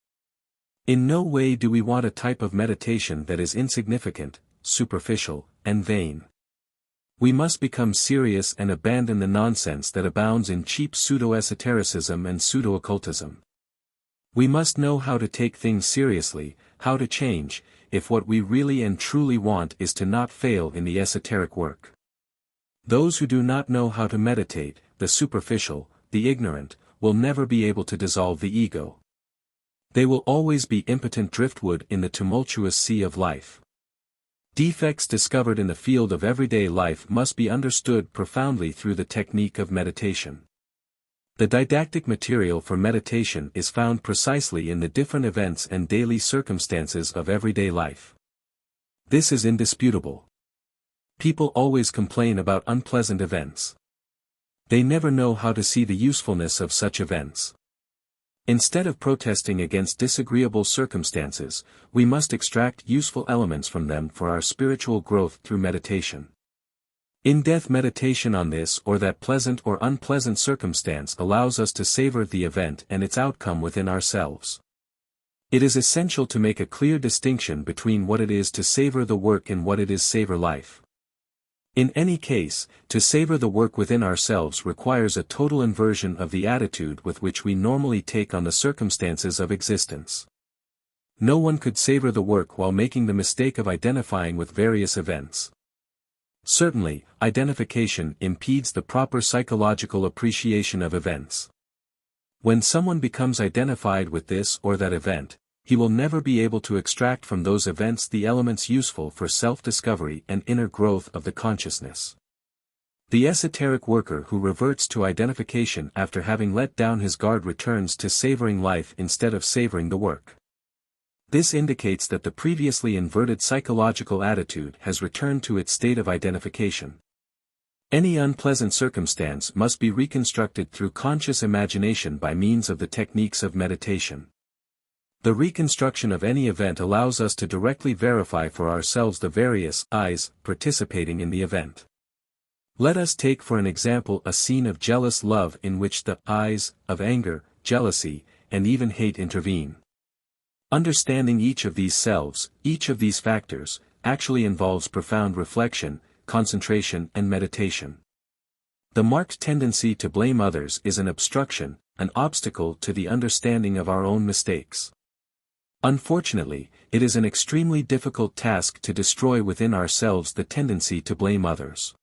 In no way do we want a type of meditation that is insignificant, superficial, and vain. We must become serious and abandon the nonsense that abounds in cheap pseudo-esotericism and pseudo-occultism. We must know how to take things seriously, how to change, if what we really and truly want is to not fail in the esoteric work. Those who do not know how to meditate, the superficial, the ignorant, will never be able to dissolve the ego. They will always be impotent driftwood in the tumultuous sea of life. Defects discovered in the field of everyday life must be understood profoundly through the technique of meditation. The didactic material for meditation is found precisely in the different events and daily circumstances of everyday life. This is indisputable. People always complain about unpleasant events. They never know how to see the usefulness of such events. Instead of protesting against disagreeable circumstances, we must extract useful elements from them for our spiritual growth through meditation. In-depth meditation on this or that pleasant or unpleasant circumstance allows us to savor the event and its outcome within ourselves. It is essential to make a clear distinction between what it is to savor the work and what it is savor life. In any case, to savor the work within ourselves requires a total inversion of the attitude with which we normally take on the circumstances of existence. No one could savor the work while making the mistake of identifying with various events. Certainly, identification impedes the proper psychological appreciation of events. When someone becomes identified with this or that event, he will never be able to extract from those events the elements useful for self-discovery and inner growth of the consciousness. The esoteric worker who reverts to identification after having let down his guard returns to savoring life instead of savoring the work. This indicates that the previously inverted psychological attitude has returned to its state of identification. Any unpleasant circumstance must be reconstructed through conscious imagination by means of the techniques of meditation. The reconstruction of any event allows us to directly verify for ourselves the various I's participating in the event. Let us take for an example a scene of jealous love in which the I's of anger, jealousy, and even hate intervene. Understanding each of these selves, each of these factors, actually involves profound reflection, concentration and meditation. The marked tendency to blame others is an obstruction, an obstacle to the understanding of our own mistakes. Unfortunately, it is an extremely difficult task to destroy within ourselves the tendency to blame others.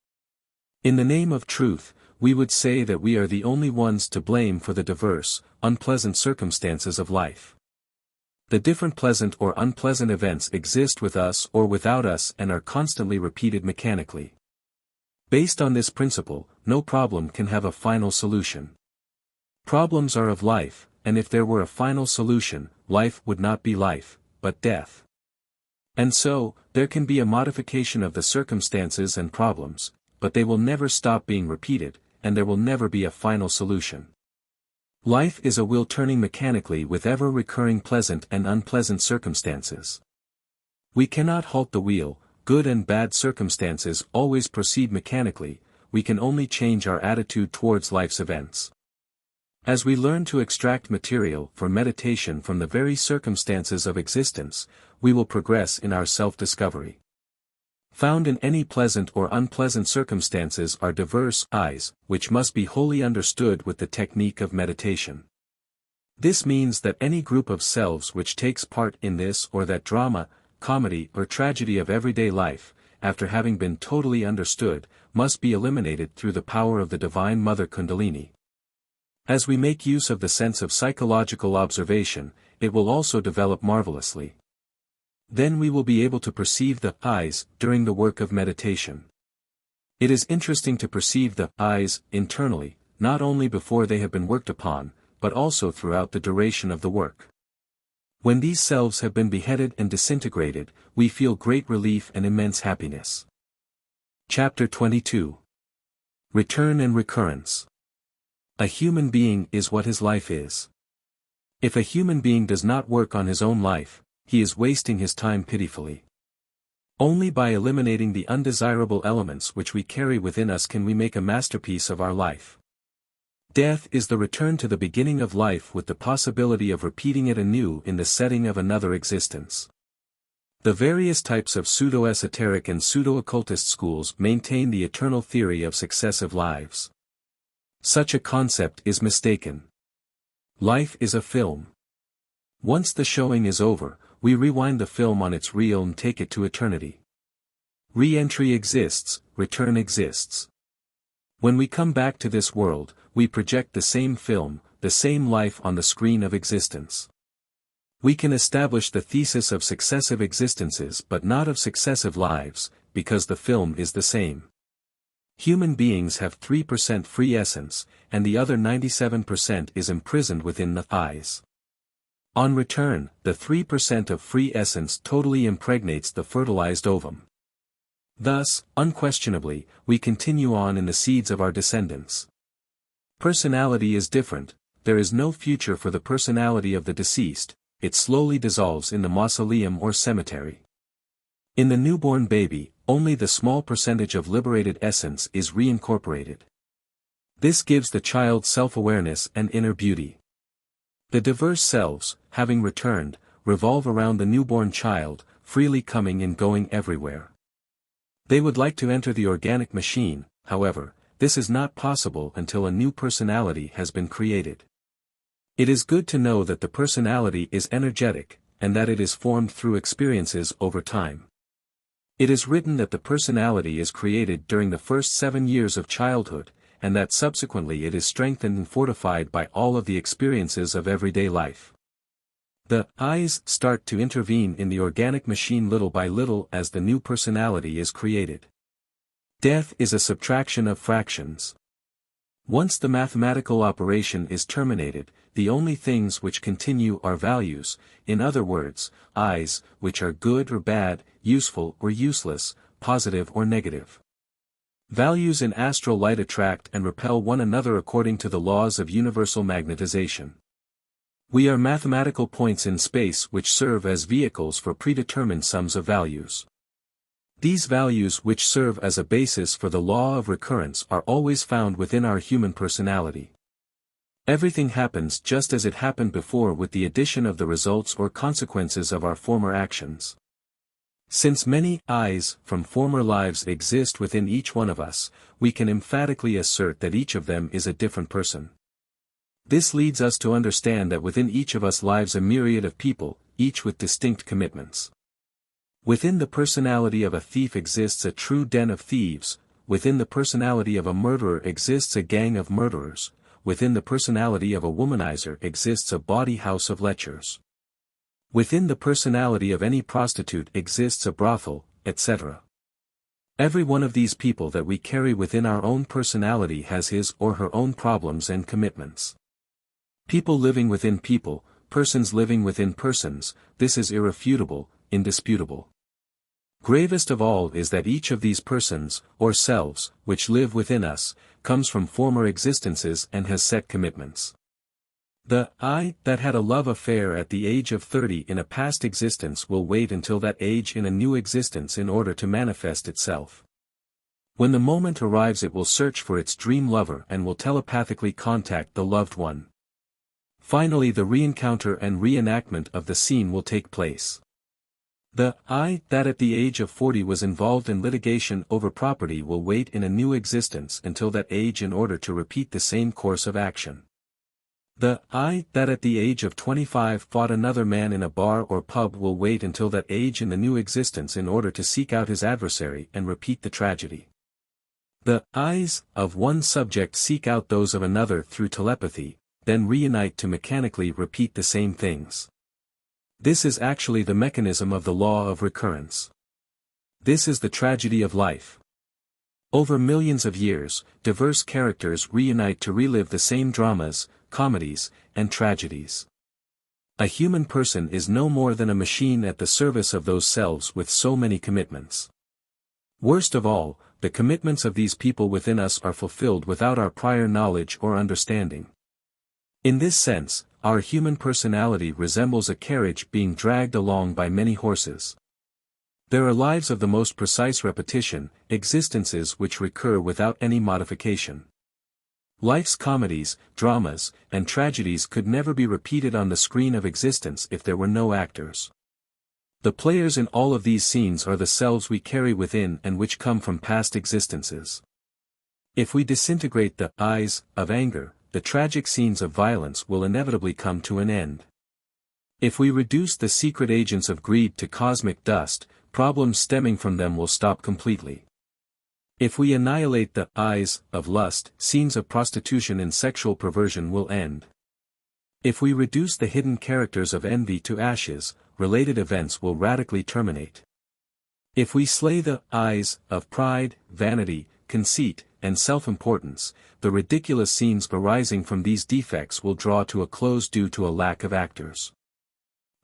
In the name of truth, we would say that we are the only ones to blame for the diverse, unpleasant circumstances of life. The different pleasant or unpleasant events exist with us or without us and are constantly repeated mechanically. Based on this principle, no problem can have a final solution. Problems are of life, and if there were a final solution, life would not be life, but death. And so, there can be a modification of the circumstances and problems, but they will never stop being repeated, and there will never be a final solution. Life is a wheel turning mechanically with ever-recurring pleasant and unpleasant circumstances. We cannot halt the wheel, good and bad circumstances always proceed mechanically, we can only change our attitude towards life's events. As we learn to extract material for meditation from the very circumstances of existence, we will progress in our self-discovery. Found in any pleasant or unpleasant circumstances are diverse I's, which must be wholly understood with the technique of meditation. This means that any group of selves which takes part in this or that drama, comedy or tragedy of everyday life, after having been totally understood, must be eliminated through the power of the Divine Mother Kundalini. As we make use of the sense of psychological observation, it will also develop marvelously. Then we will be able to perceive the I's during the work of meditation. It is interesting to perceive the I's internally, not only before they have been worked upon, but also throughout the duration of the work. When these selves have been beheaded and disintegrated, we feel great relief and immense happiness. Chapter 22. Return and Recurrence. A human being is what his life is. If a human being does not work on his own life, he is wasting his time pitifully. Only by eliminating the undesirable elements which we carry within us can we make a masterpiece of our life. Death is the return to the beginning of life with the possibility of repeating it anew in the setting of another existence. The various types of pseudo-esoteric and pseudo-occultist schools maintain the eternal theory of successive lives. Such a concept is mistaken. Life is a film. Once the showing is over, we rewind the film on its reel and take it to eternity. Re-entry exists, return exists. When we come back to this world, we project the same film, the same life on the screen of existence. We can establish the thesis of successive existences but not of successive lives, because the film is the same. Human beings have 3% free essence, and the other 97% is imprisoned within the eyes. On return, the 3% of free essence totally impregnates the fertilized ovum. Thus, unquestionably, we continue on in the seeds of our descendants. Personality is different, there is no future for the personality of the deceased, it slowly dissolves in the mausoleum or cemetery. In the newborn baby, only the small percentage of liberated essence is reincorporated. This gives the child self-awareness and inner beauty. The diverse selves, having returned, revolve around the newborn child, freely coming and going everywhere. They would like to enter the organic machine, however, this is not possible until a new personality has been created. It is good to know that the personality is energetic, and that it is formed through experiences over time. It is written that the personality is created during the first 7 years of childhood, and that subsequently it is strengthened and fortified by all of the experiences of everyday life. The eyes start to intervene in the organic machine little by little as the new personality is created. Death is a subtraction of fractions. Once the mathematical operation is terminated, the only things which continue are values, in other words, eyes, which are good or bad, useful or useless, positive or negative. Values in astral light attract and repel one another according to the laws of universal magnetization. We are mathematical points in space which serve as vehicles for predetermined sums of values. These values which serve as a basis for the law of recurrence are always found within our human personality. Everything happens just as it happened before with the addition of the results or consequences of our former actions. Since many eyes from former lives exist within each one of us, we can emphatically assert that each of them is a different person. This leads us to understand that within each of us lives a myriad of people, each with distinct commitments. Within the personality of a thief exists a true den of thieves, within the personality of a murderer exists a gang of murderers, within the personality of a womanizer exists a bawdy house of lechers. Within the personality of any prostitute exists a brothel, etc. Every one of these people that we carry within our own personality has his or her own problems and commitments. People living within people, persons living within persons, this is irrefutable, indisputable. Gravest of all is that each of these persons, or selves, which live within us, comes from former existences and has set commitments. The I that had a love affair at the age of 30 in a past existence will wait until that age in a new existence in order to manifest itself. When the moment arrives it will search for its dream lover and will telepathically contact the loved one. Finally the re-encounter and reenactment of the scene will take place. The I that at the age of 40 was involved in litigation over property will wait in a new existence until that age in order to repeat the same course of action. The I that at the age of 25 fought another man in a bar or pub will wait until that age in the new existence in order to seek out his adversary and repeat the tragedy. The eyes of one subject seek out those of another through telepathy, then reunite to mechanically repeat the same things. This is actually the mechanism of the law of recurrence. This is the tragedy of life. Over millions of years, diverse characters reunite to relive the same dramas, comedies, and tragedies. A human person is no more than a machine at the service of those selves with so many commitments. Worst of all, the commitments of these people within us are fulfilled without our prior knowledge or understanding. In this sense, our human personality resembles a carriage being dragged along by many horses. There are lives of the most precise repetition, existences which recur without any modification. Life's comedies, dramas, and tragedies could never be repeated on the screen of existence if there were no actors. The players in all of these scenes are the selves we carry within and which come from past existences. If we disintegrate the eyes of anger, the tragic scenes of violence will inevitably come to an end. If we reduce the secret agents of greed to cosmic dust, problems stemming from them will stop completely. If we annihilate the eyes of lust, scenes of prostitution and sexual perversion will end. If we reduce the hidden characters of envy to ashes, related events will radically terminate. If we slay the eyes of pride, vanity, conceit, and self-importance, the ridiculous scenes arising from these defects will draw to a close due to a lack of actors.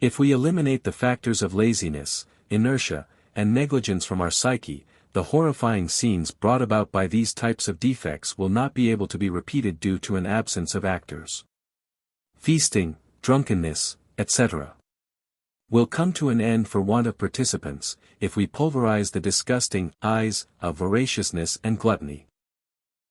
If we eliminate the factors of laziness, inertia, and negligence from our psyche, the horrifying scenes brought about by these types of defects will not be able to be repeated due to an absence of actors. Feasting, drunkenness, etc. will come to an end for want of participants, if we pulverize the disgusting eyes of voraciousness and gluttony.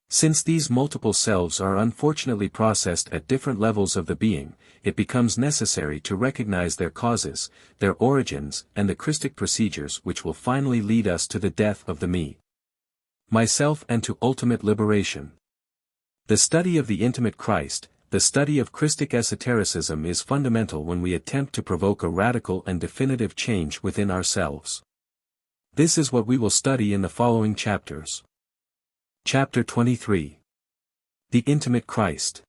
Since these multiple selves are unfortunately processed at different levels of the being, it becomes necessary to recognize their causes, their origins, and the Christic procedures which will finally lead us to the death of the me, myself, and to ultimate liberation. The study of the intimate Christ, the study of Christic esotericism, is fundamental when we attempt to provoke a radical and definitive change within ourselves. This is what we will study in the following chapters. Chapter 23. The Intimate Christ.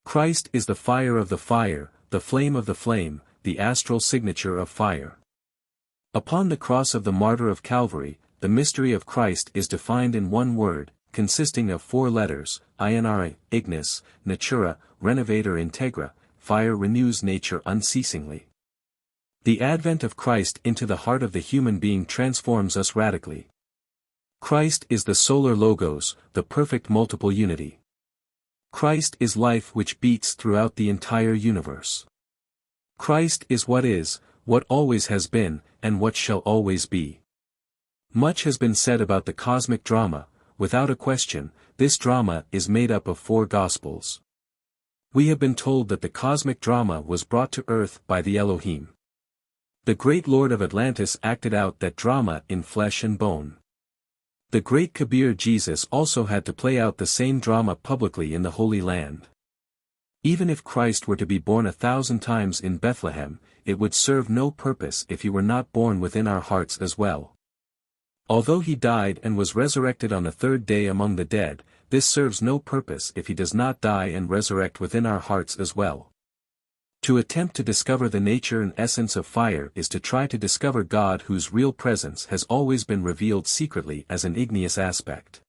Christ is the fire of the fire, the flame of the flame, the astral signature of fire. Upon the cross of the martyr of Calvary, the mystery of Christ is defined in one word, consisting of 4 letters, INRA, ignis, natura, renovator integra, fire renews nature unceasingly. The advent of Christ into the heart of the human being transforms us radically. Christ is the solar logos, the perfect multiple unity. Christ is life which beats throughout the entire universe. Christ is, what always has been, and what shall always be. Much has been said about the cosmic drama. Without a question, this drama is made up of 4 Gospels. We have been told that the cosmic drama was brought to earth by the Elohim. The great Lord of Atlantis acted out that drama in flesh and bone. The great Kabir Jesus also had to play out the same drama publicly in the Holy Land. Even if Christ were to be born 1,000 times in Bethlehem, it would serve no purpose if he were not born within our hearts as well. Although he died and was resurrected on the 3rd day among the dead, this serves no purpose if he does not die and resurrect within our hearts as well. To attempt to discover the nature and essence of fire is to try to discover God, whose real presence has always been revealed secretly as an igneous aspect.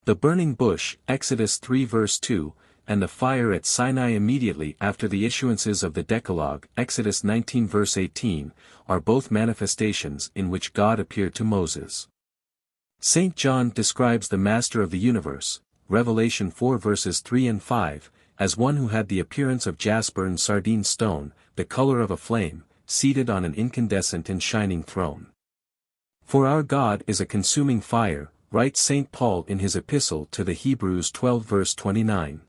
The burning bush, Exodus 3 verse 2, and the fire at Sinai immediately after the issuances of the Decalogue, Exodus 19 verse 18, are both manifestations in which God appeared to Moses. St. John describes the Master of the universe, Revelation 4 verses 3 and 5, as one who had the appearance of jasper and sardine stone, the color of a flame, seated on an incandescent and shining throne. For our God is a consuming fire, writes St. Paul in his epistle to the Hebrews 12 verse 29.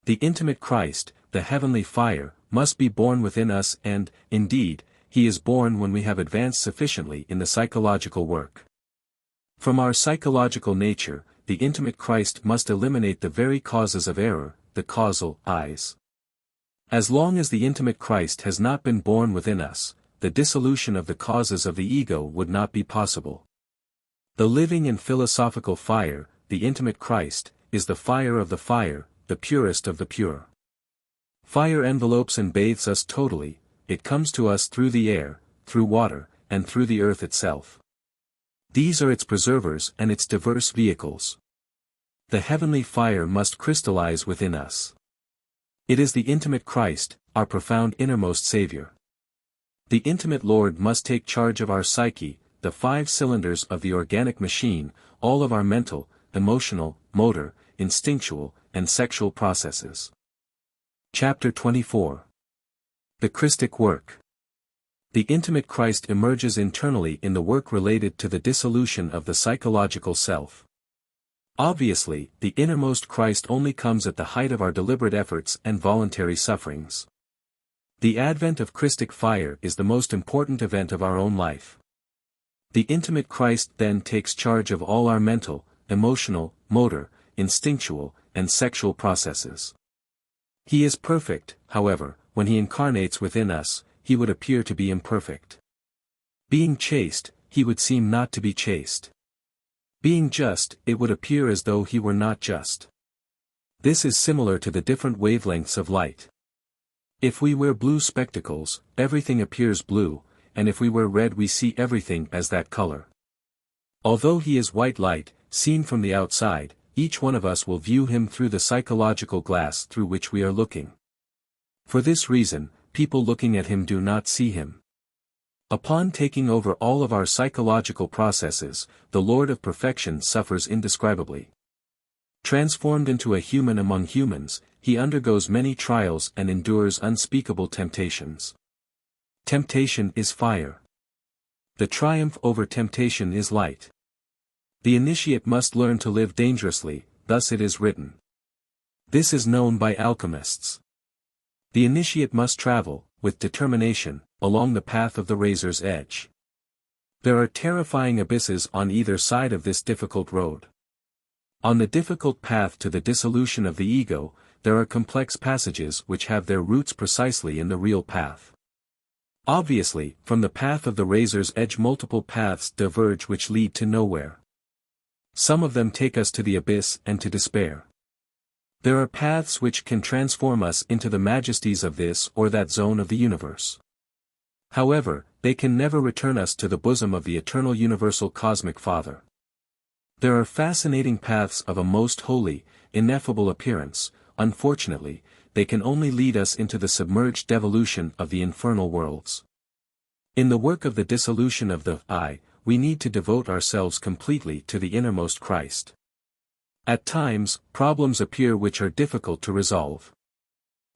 The intimate Christ, the heavenly fire, must be born within us, and, indeed, he is born when we have advanced sufficiently in the psychological work. From our psychological nature, the intimate Christ must eliminate the very causes of error, the causal eyes. As long as the intimate Christ has not been born within us, the dissolution of the causes of the ego would not be possible. The living and philosophical fire, the intimate Christ, is the fire of the fire, the purest of the pure. Fire envelopes and bathes us totally, it comes to us through the air, through water, and through the earth itself. These are its preservers and its diverse vehicles. The heavenly fire must crystallize within us. It is the intimate Christ, our profound innermost Savior. The intimate Lord must take charge of our psyche, the 5 cylinders of the organic machine, all of our mental, emotional, motor, instinctual, and sexual processes. Chapter 24. The Christic Work. The intimate Christ emerges internally in the work related to the dissolution of the psychological self. Obviously, the innermost Christ only comes at the height of our deliberate efforts and voluntary sufferings. The advent of Christic fire is the most important event of our own life. The intimate Christ then takes charge of all our mental, emotional, motor, instinctual, and sexual processes. He is perfect, however, when he incarnates within us, he would appear to be imperfect. Being chaste, he would seem not to be chaste. Being just, it would appear as though he were not just. This is similar to the different wavelengths of light. If we wear blue spectacles, everything appears blue, and if we wear red we see everything as that color. Although he is white light, seen from the outside, each one of us will view him through the psychological glass through which we are looking. For this reason, people looking at him do not see him. Upon taking over all of our psychological processes, the Lord of Perfection suffers indescribably. Transformed into a human among humans, he undergoes many trials and endures unspeakable temptations. Temptation is fire. The triumph over temptation is light. The initiate must learn to live dangerously, thus it is written. This is known by alchemists. The initiate must travel, with determination, along the path of the razor's edge. There are terrifying abysses on either side of this difficult road. On the difficult path to the dissolution of the ego, there are complex passages which have their roots precisely in the real path. Obviously, from the path of the razor's edge multiple paths diverge which lead to nowhere. Some of them take us to the abyss and to despair. There are paths which can transform us into the majesties of this or that zone of the universe. However, they can never return us to the bosom of the eternal universal cosmic Father. There are fascinating paths of a most holy, ineffable appearance. Unfortunately, they can only lead us into the submerged devolution of the infernal worlds. In the work of the dissolution of the I, we need to devote ourselves completely to the innermost Christ. At times, problems appear which are difficult to resolve.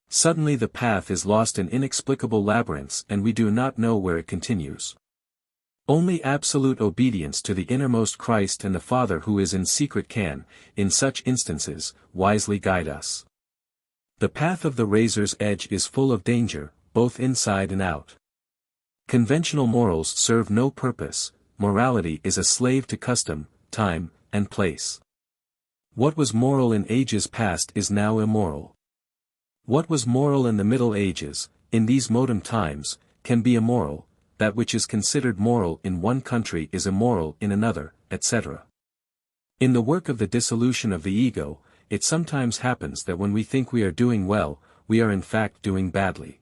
Suddenly the path is lost in inexplicable labyrinths and we do not know where it continues. Only absolute obedience to the innermost Christ and the Father who is in secret can, in such instances, wisely guide us. The path of the razor's edge is full of danger, both inside and out. Conventional morals serve no purpose. Morality is a slave to custom, time, and place. What was moral in ages past is now immoral. What was moral in the Middle Ages, in these modern times, can be immoral. That which is considered moral in one country is immoral in another, etc. In the work of the dissolution of the ego, it sometimes happens that when we think we are doing well, we are in fact doing badly.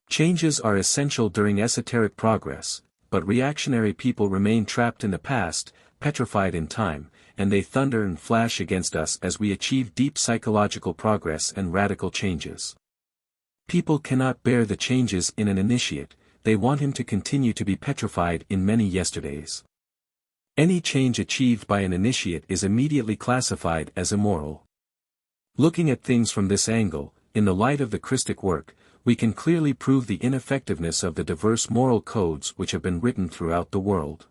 Changes are essential during esoteric progress, but reactionary people remain trapped in the past, petrified in time, and they thunder and flash against us as we achieve deep psychological progress and radical changes. People cannot bear the changes in an initiate. They want him to continue to be petrified in many yesterdays. Any change achieved by an initiate is immediately classified as immoral. Looking at things from this angle, in the light of the Christic work, we can clearly prove the ineffectiveness of the diverse moral codes which have been written throughout the world.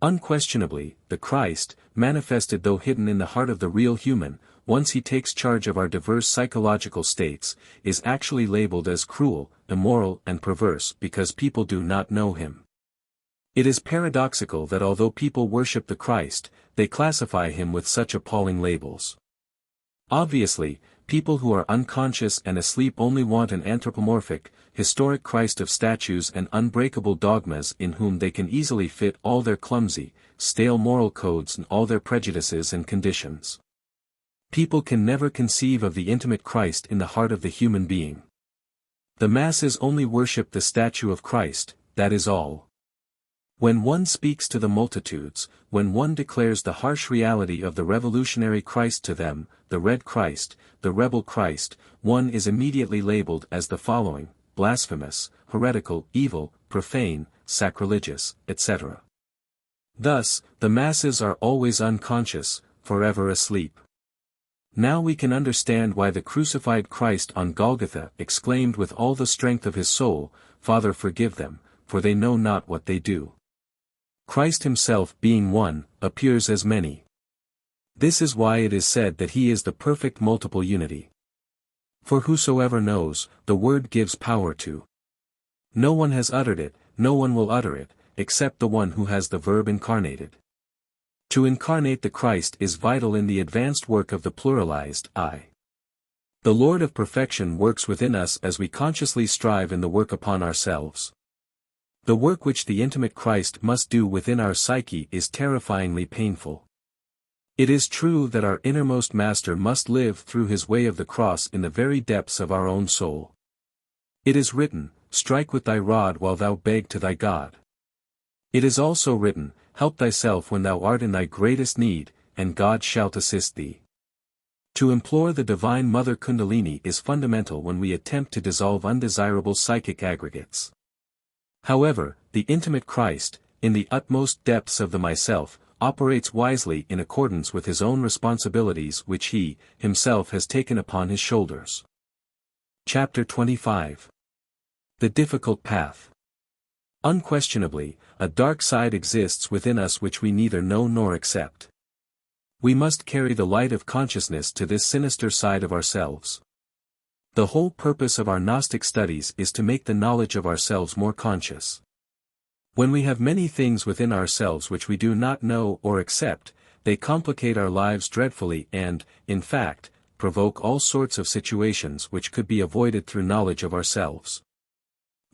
Unquestionably, the Christ, manifested though hidden in the heart of the real human, once he takes charge of our diverse psychological states, is actually labeled as cruel, immoral and perverse because people do not know him. It is paradoxical that although people worship the Christ, they classify him with such appalling labels. Obviously, people who are unconscious and asleep only want an anthropomorphic, historic Christ of statues and unbreakable dogmas in whom they can easily fit all their clumsy, stale moral codes and all their prejudices and conditions. People can never conceive of the intimate Christ in the heart of the human being. The masses only worship the statue of Christ, that is all. When one speaks to the multitudes, when one declares the harsh reality of the revolutionary Christ to them, the Red Christ, the Rebel Christ, one is immediately labeled as the following: blasphemous, heretical, evil, profane, sacrilegious, etc. Thus, the masses are always unconscious, forever asleep. Now we can understand why the crucified Christ on Golgotha exclaimed with all the strength of his soul, "Father, forgive them, for they know not what they do." Christ himself being one, appears as many. This is why it is said that he is the perfect multiple unity. For whosoever knows, the word gives power to. No one has uttered it, no one will utter it, except the one who has the verb incarnated. To incarnate the Christ is vital in the advanced work of the pluralized I. The Lord of perfection works within us as we consciously strive in the work upon ourselves. The work which the intimate Christ must do within our psyche is terrifyingly painful. It is true that our innermost master must live through his way of the cross in the very depths of our own soul. It is written, "Strike with thy rod while thou beg to thy God." It is also written, "Help thyself when thou art in thy greatest need, and God shalt assist thee." To implore the Divine Mother Kundalini is fundamental when we attempt to dissolve undesirable psychic aggregates. However, the intimate Christ, in the utmost depths of the myself, operates wisely in accordance with his own responsibilities which he, himself has taken upon his shoulders. Chapter 25. The Difficult Path. Unquestionably, a dark side exists within us which we neither know nor accept. We must carry the light of consciousness to this sinister side of ourselves. The whole purpose of our Gnostic studies is to make the knowledge of ourselves more conscious. When we have many things within ourselves which we do not know or accept, they complicate our lives dreadfully and, in fact, provoke all sorts of situations which could be avoided through knowledge of ourselves.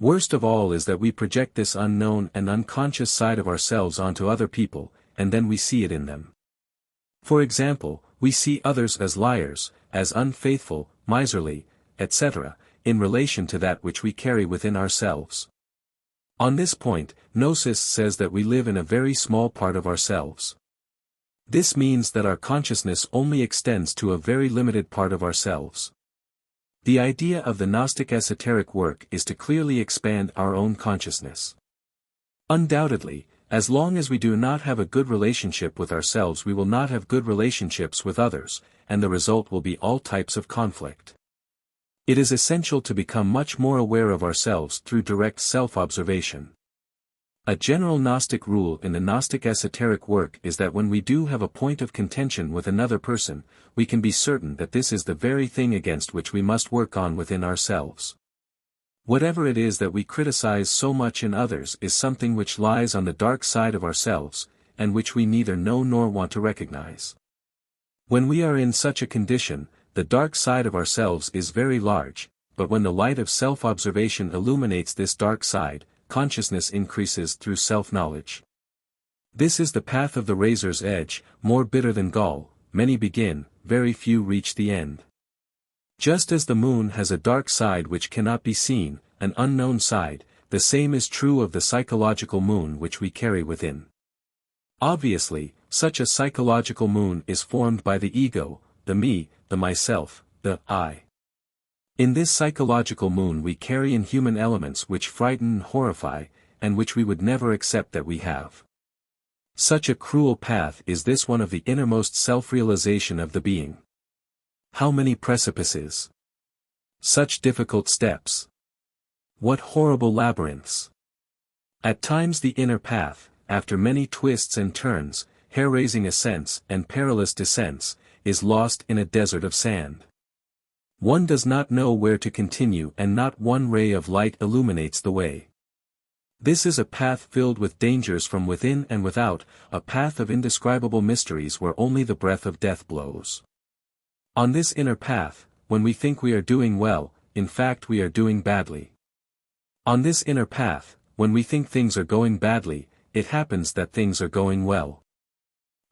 Worst of all is that we project this unknown and unconscious side of ourselves onto other people, and then we see it in them. For example, we see others as liars, as unfaithful, miserly, etc., in relation to that which we carry within ourselves. On this point, Gnosis says that we live in a very small part of ourselves. This means that our consciousness only extends to a very limited part of ourselves. The idea of the Gnostic esoteric work is to clearly expand our own consciousness. Undoubtedly, as long as we do not have a good relationship with ourselves, we will not have good relationships with others, and the result will be all types of conflict. It is essential to become much more aware of ourselves through direct self-observation. A general Gnostic rule in the Gnostic esoteric work is that when we do have a point of contention with another person, we can be certain that this is the very thing against which we must work on within ourselves. Whatever it is that we criticize so much in others is something which lies on the dark side of ourselves, and which we neither know nor want to recognize. When we are in such a condition, the dark side of ourselves is very large, but when the light of self-observation illuminates this dark side, consciousness increases through self-knowledge. This is the path of the razor's edge, more bitter than gall, many begin, very few reach the end. Just as the moon has a dark side which cannot be seen, an unknown side, the same is true of the psychological moon which we carry within. Obviously, such a psychological moon is formed by the ego, the me, the myself, the I. In this psychological moon we carry inhuman elements which frighten and horrify, and which we would never accept that we have. Such a cruel path is this one of the innermost self-realization of the being. How many precipices! Such difficult steps! What horrible labyrinths! At times the inner path, after many twists and turns, hair-raising ascents and perilous descents, is lost in a desert of sand. One does not know where to continue and not one ray of light illuminates the way. This is a path filled with dangers from within and without, a path of indescribable mysteries where only the breath of death blows. On this inner path, when we think we are doing well, in fact we are doing badly. On this inner path, when we think things are going badly, it happens that things are going well.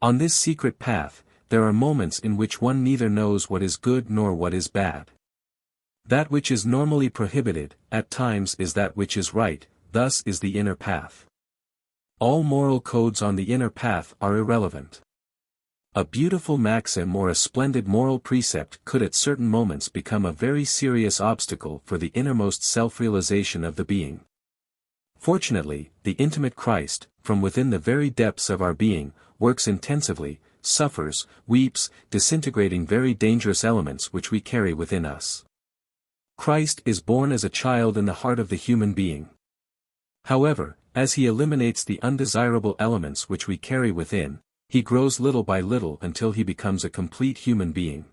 On this secret path, there are moments in which one neither knows what is good nor what is bad. That which is normally prohibited, at times is that which is right, thus is the inner path. All moral codes on the inner path are irrelevant. A beautiful maxim or a splendid moral precept could at certain moments become a very serious obstacle for the innermost self-realization of the being. Fortunately, the intimate Christ, from within the very depths of our being, works intensively, suffers, weeps, disintegrating very dangerous elements which we carry within us. Christ is born as a child in the heart of the human being. However, as he eliminates the undesirable elements which we carry within, he grows little by little until he becomes a complete human being.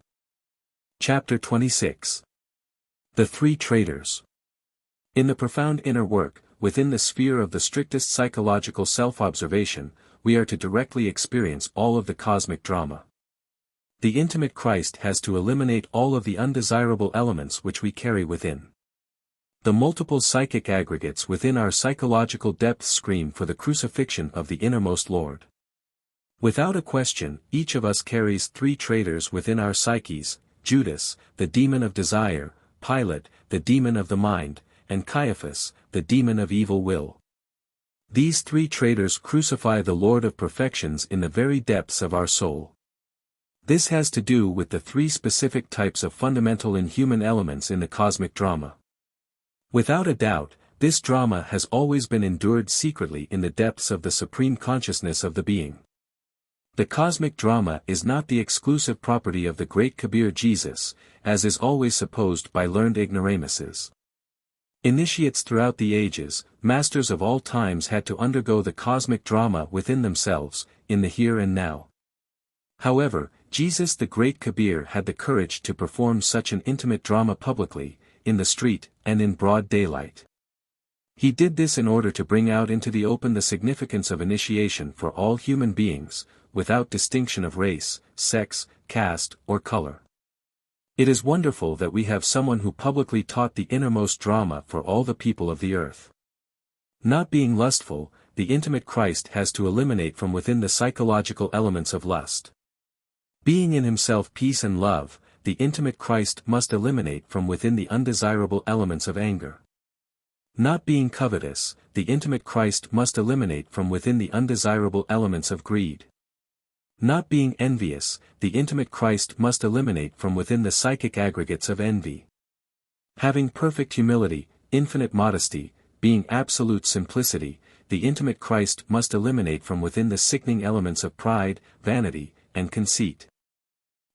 Chapter 26. The three traitors. In the profound inner work, within the sphere of the strictest psychological self-observation, we are to directly experience all of the cosmic drama. The intimate Christ has to eliminate all of the undesirable elements which we carry within. The multiple psychic aggregates within our psychological depths scream for the crucifixion of the innermost Lord. Without a question, each of us carries three traitors within our psyches: Judas, the demon of desire; Pilate, the demon of the mind; and Caiaphas, the demon of evil will. These three traitors crucify the Lord of perfections in the very depths of our soul. This has to do with the three specific types of fundamental inhuman elements in the cosmic drama. Without a doubt, this drama has always been endured secretly in the depths of the supreme consciousness of the being. The cosmic drama is not the exclusive property of the great Kabir Jesus, as is always supposed by learned ignoramuses. Initiates throughout the ages, masters of all times had to undergo the cosmic drama within themselves, in the here and now. However, Jesus the great Kabir had the courage to perform such an intimate drama publicly, in the street, and in broad daylight. He did this in order to bring out into the open the significance of initiation for all human beings, without distinction of race, sex, caste, or color. It is wonderful that we have someone who publicly taught the innermost drama for all the people of the earth. Not being lustful, the intimate Christ has to eliminate from within the psychological elements of lust. Being in himself peace and love, the intimate Christ must eliminate from within the undesirable elements of anger. Not being covetous, the intimate Christ must eliminate from within the undesirable elements of greed. Not being envious, the intimate Christ must eliminate from within the psychic aggregates of envy. Having perfect humility, infinite modesty, being absolute simplicity, the intimate Christ must eliminate from within the sickening elements of pride, vanity, and conceit.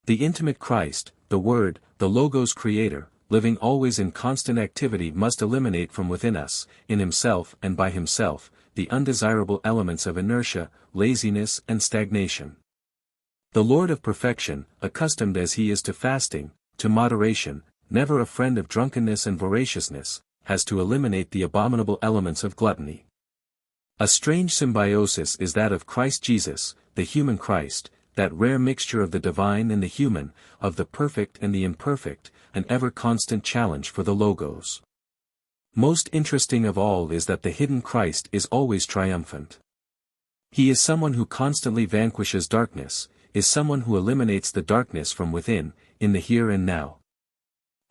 The intimate Christ, the Word, the Logos Creator, living always in constant activity, must eliminate from within us, in himself and by himself, the undesirable elements of inertia, laziness and stagnation. The Lord of perfection, accustomed as he is to fasting, to moderation, never a friend of drunkenness and voraciousness, has to eliminate the abominable elements of gluttony. A strange symbiosis is that of Christ Jesus, the human Christ, that rare mixture of the divine and the human, of the perfect and the imperfect, an ever-constant challenge for the Logos. Most interesting of all is that the hidden Christ is always triumphant. He is someone who constantly vanquishes darkness, is someone who eliminates the darkness from within, in the here and now.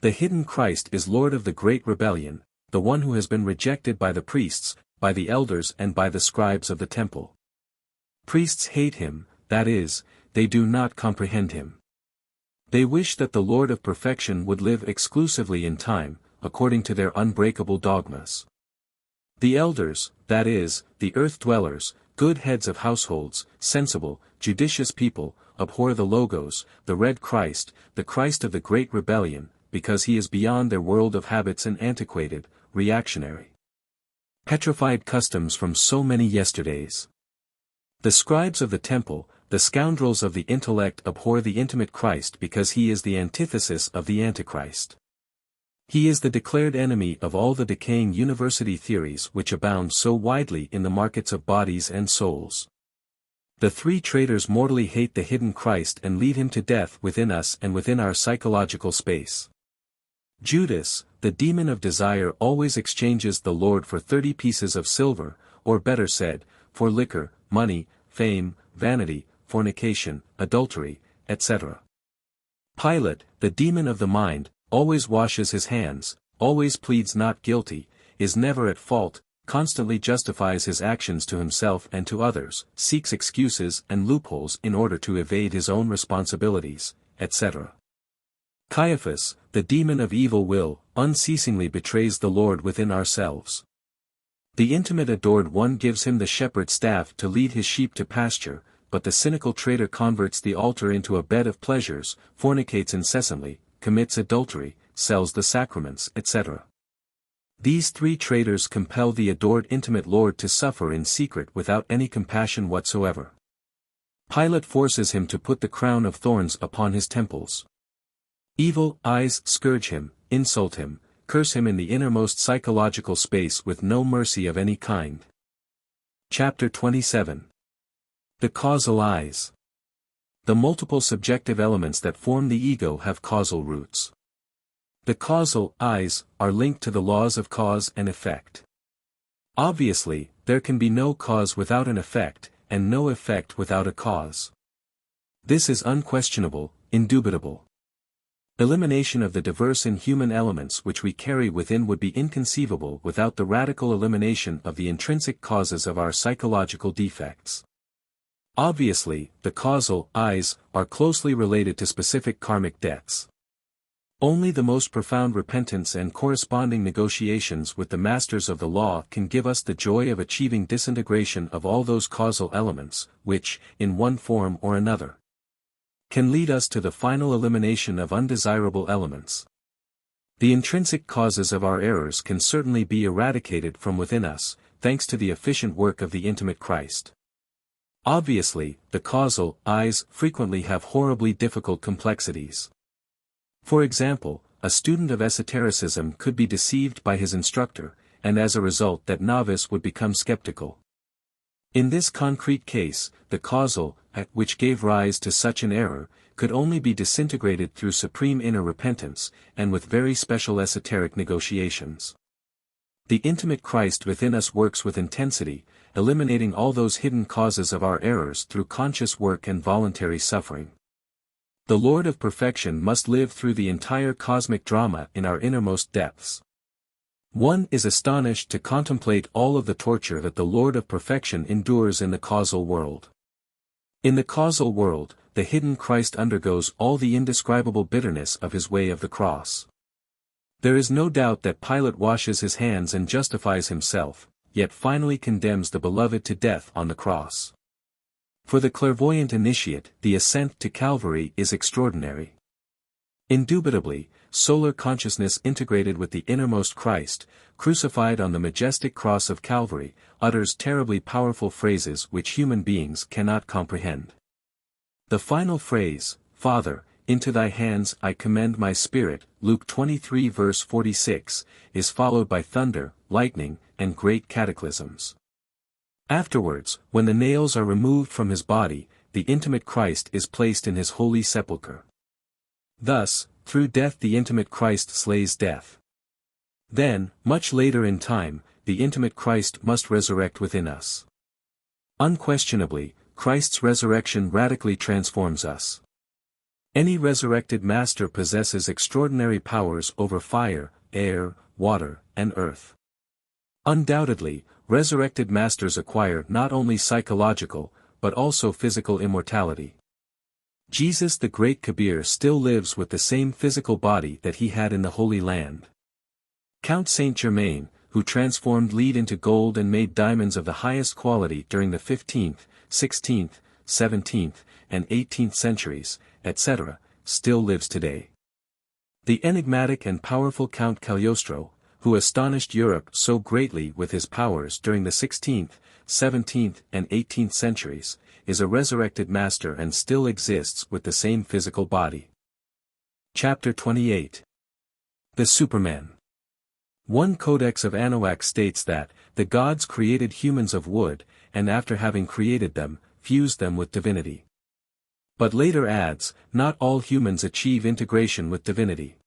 The hidden Christ is Lord of the great rebellion, the one who has been rejected by the priests, by the elders and by the scribes of the temple. Priests hate him, that is, they do not comprehend him. They wish that the Lord of perfection would live exclusively in time, according to their unbreakable dogmas. The elders, that is, the earth dwellers, good heads of households, sensible, judicious people, abhor the Logos, the red Christ, the Christ of the great rebellion, because he is beyond their world of habits and antiquated, reactionary, petrified customs from so many yesterdays. The scribes of the temple, the scoundrels of the intellect, abhor the intimate Christ because he is the antithesis of the Antichrist. He is the declared enemy of all the decaying university theories which abound so widely in the markets of bodies and souls. The three traitors mortally hate the hidden Christ and lead him to death within us and within our psychological space. Judas, the demon of desire, always exchanges the Lord for 30 pieces of silver, or better said, for liquor, money, fame, vanity, fornication, adultery, etc. Pilate, the demon of the mind, always washes his hands, always pleads not guilty, is never at fault, constantly justifies his actions to himself and to others, seeks excuses and loopholes in order to evade his own responsibilities, etc. Caiaphas, the demon of evil will, unceasingly betrays the Lord within ourselves. The intimate adored one gives him the shepherd's staff to lead his sheep to pasture, but the cynical traitor converts the altar into a bed of pleasures, fornicates incessantly, commits adultery, sells the sacraments, etc. These three traitors compel the adored intimate Lord to suffer in secret without any compassion whatsoever. Pilate forces him to put the crown of thorns upon his temples. Evil eyes scourge him, insult him, curse him in the innermost psychological space with no mercy of any kind. Chapter 27. The Causal Eyes. The multiple subjective elements that form the ego have causal roots. The causal eyes are linked to the laws of cause and effect. Obviously, there can be no cause without an effect, and no effect without a cause. This is unquestionable, indubitable. Elimination of the diverse inhuman elements which we carry within would be inconceivable without the radical elimination of the intrinsic causes of our psychological defects. Obviously, the causal eyes are closely related to specific karmic debts. Only the most profound repentance and corresponding negotiations with the masters of the law can give us the joy of achieving disintegration of all those causal elements, which, in one form or another, can lead us to the final elimination of undesirable elements. The intrinsic causes of our errors can certainly be eradicated from within us, thanks to the efficient work of the intimate Christ. Obviously, the causal eyes frequently have horribly difficult complexities. For example, a student of esotericism could be deceived by his instructor, and as a result that novice would become skeptical. In this concrete case, the causal, which gave rise to such an error, could only be disintegrated through supreme inner repentance, and with very special esoteric negotiations. The intimate Christ within us works with intensity, eliminating all those hidden causes of our errors through conscious work and voluntary suffering. The Lord of Perfection must live through the entire cosmic drama in our innermost depths. One is astonished to contemplate all of the torture that the Lord of Perfection endures in the causal world. In the causal world, the hidden Christ undergoes all the indescribable bitterness of his way of the cross. There is no doubt that Pilate washes his hands and justifies himself, yet finally condemns the beloved to death on the cross. For the clairvoyant initiate, the ascent to Calvary is extraordinary. Indubitably, solar consciousness integrated with the innermost Christ, crucified on the majestic cross of Calvary, utters terribly powerful phrases which human beings cannot comprehend. The final phrase, "Father, into thy hands I commend my spirit," Luke 23 verse 46, is followed by thunder, lightning, and great cataclysms. Afterwards, when the nails are removed from his body, the intimate Christ is placed in his holy sepulchre. Thus, through death the intimate Christ slays death. Then, much later in time, the intimate Christ must resurrect within us. Unquestionably, Christ's resurrection radically transforms us. Any resurrected master possesses extraordinary powers over fire, air, water, and earth. Undoubtedly, resurrected masters acquire not only psychological, but also physical immortality. Jesus the Great Kabir still lives with the same physical body that he had in the Holy Land. Count Saint Germain, who transformed lead into gold and made diamonds of the highest quality during the 15th, 16th, 17th, and 18th centuries, etc., still lives today. The enigmatic and powerful Count Cagliostro, who astonished Europe so greatly with his powers during the 16th, 17th, and 18th centuries, is a resurrected master and still exists with the same physical body. Chapter 28. The Superman. One codex of Anahuac states that, the gods created humans of wood, and after having created them, fused them with divinity. But later adds, not all humans achieve integration with divinity.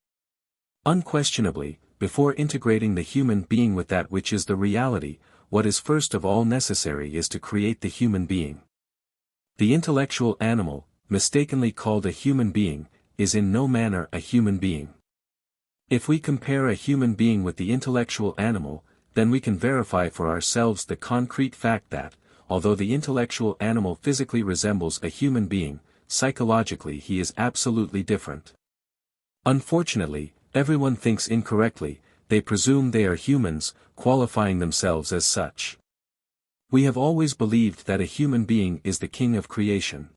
Unquestionably, before integrating the human being with that which is the reality, what is first of all necessary is to create the human being. The intellectual animal, mistakenly called a human being, is in no manner a human being. If we compare a human being with the intellectual animal, then we can verify for ourselves the concrete fact that, although the intellectual animal physically resembles a human being, psychologically he is absolutely different. Unfortunately, everyone thinks incorrectly, they presume they are humans, qualifying themselves as such. We have always believed that a human being is the king of creation.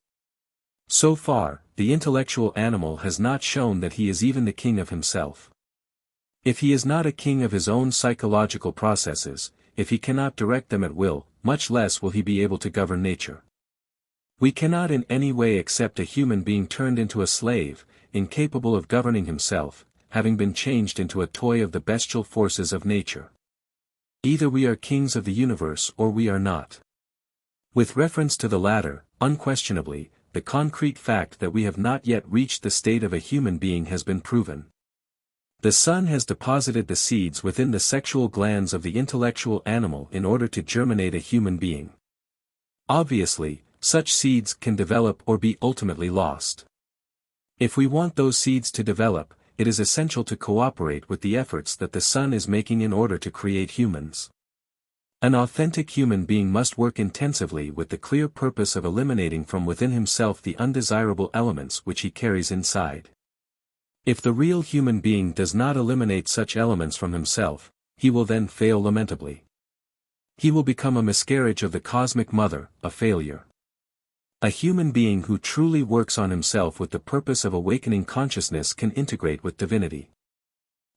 So far, the intellectual animal has not shown that he is even the king of himself. If he is not a king of his own psychological processes, if he cannot direct them at will, much less will he be able to govern nature. We cannot in any way accept a human being turned into a slave, incapable of governing himself, having been changed into a toy of the bestial forces of nature. Either we are kings of the universe or we are not. With reference to the latter, unquestionably, the concrete fact that we have not yet reached the state of a human being has been proven. The sun has deposited the seeds within the sexual glands of the intellectual animal in order to germinate a human being. Obviously, such seeds can develop or be ultimately lost. If we want those seeds to develop, it is essential to cooperate with the efforts that the sun is making in order to create humans. An authentic human being must work intensively with the clear purpose of eliminating from within himself the undesirable elements which he carries inside. If the real human being does not eliminate such elements from himself, he will then fail lamentably. He will become a miscarriage of the cosmic mother, a failure. A human being who truly works on himself with the purpose of awakening consciousness can integrate with divinity.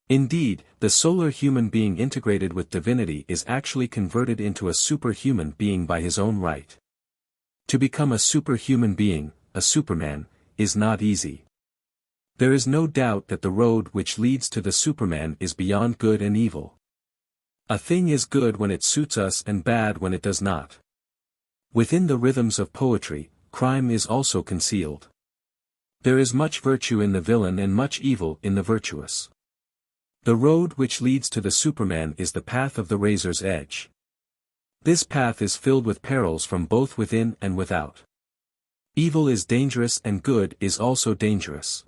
Indeed, the solar human being integrated with divinity is actually converted into a superhuman being by his own right. To become a superhuman being, a Superman, is not easy. There is no doubt that the road which leads to the Superman is beyond good and evil. A thing is good when it suits us and bad when it does not. Within the rhythms of poetry, crime is also concealed. There is much virtue in the villain and much evil in the virtuous. The road which leads to the Superman is the path of the razor's edge. This path is filled with perils from both within and without. Evil is dangerous and good is also dangerous.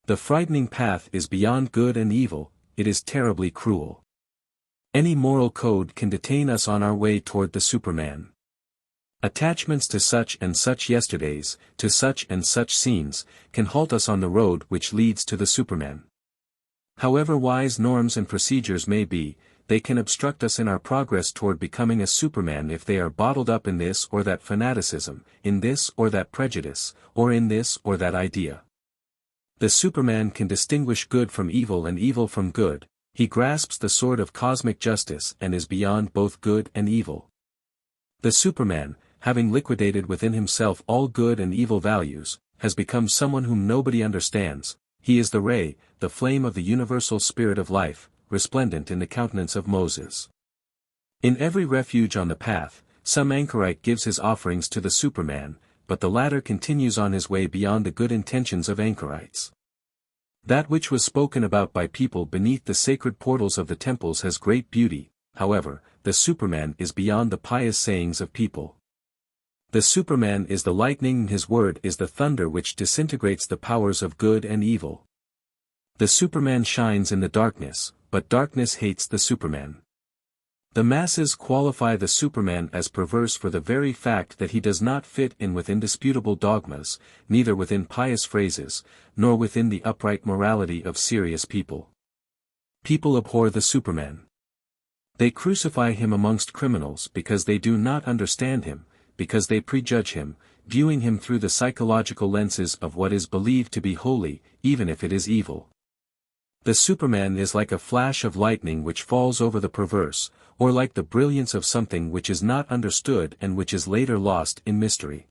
The frightening path is beyond good and evil, it is terribly cruel. Any moral code can detain us on our way toward the Superman. Attachments to such and such yesterdays, to such and such scenes, can halt us on the road which leads to the Superman. However wise norms and procedures may be, they can obstruct us in our progress toward becoming a Superman if they are bottled up in this or that fanaticism, in this or that prejudice, or in this or that idea. The Superman can distinguish good from evil and evil from good. He grasps the sword of cosmic justice and is beyond both good and evil. The Superman, having liquidated within himself all good and evil values, has become someone whom nobody understands. He is the ray, the flame of the universal spirit of life, resplendent in the countenance of Moses. In every refuge on the path, some anchorite gives his offerings to the Superman, but the latter continues on his way beyond the good intentions of anchorites. That which was spoken about by people beneath the sacred portals of the temples has great beauty, however, the Superman is beyond the pious sayings of people. The Superman is the lightning and his word is the thunder which disintegrates the powers of good and evil. The Superman shines in the darkness, but darkness hates the Superman. The masses qualify the Superman as perverse for the very fact that he does not fit in with indisputable dogmas, neither within pious phrases, nor within the upright morality of serious people. People abhor the Superman. They crucify him amongst criminals because they do not understand him, because they prejudge him, viewing him through the psychological lenses of what is believed to be holy, even if it is evil. The Superman is like a flash of lightning which falls over the perverse, or like the brilliance of something which is not understood and which is later lost in mystery.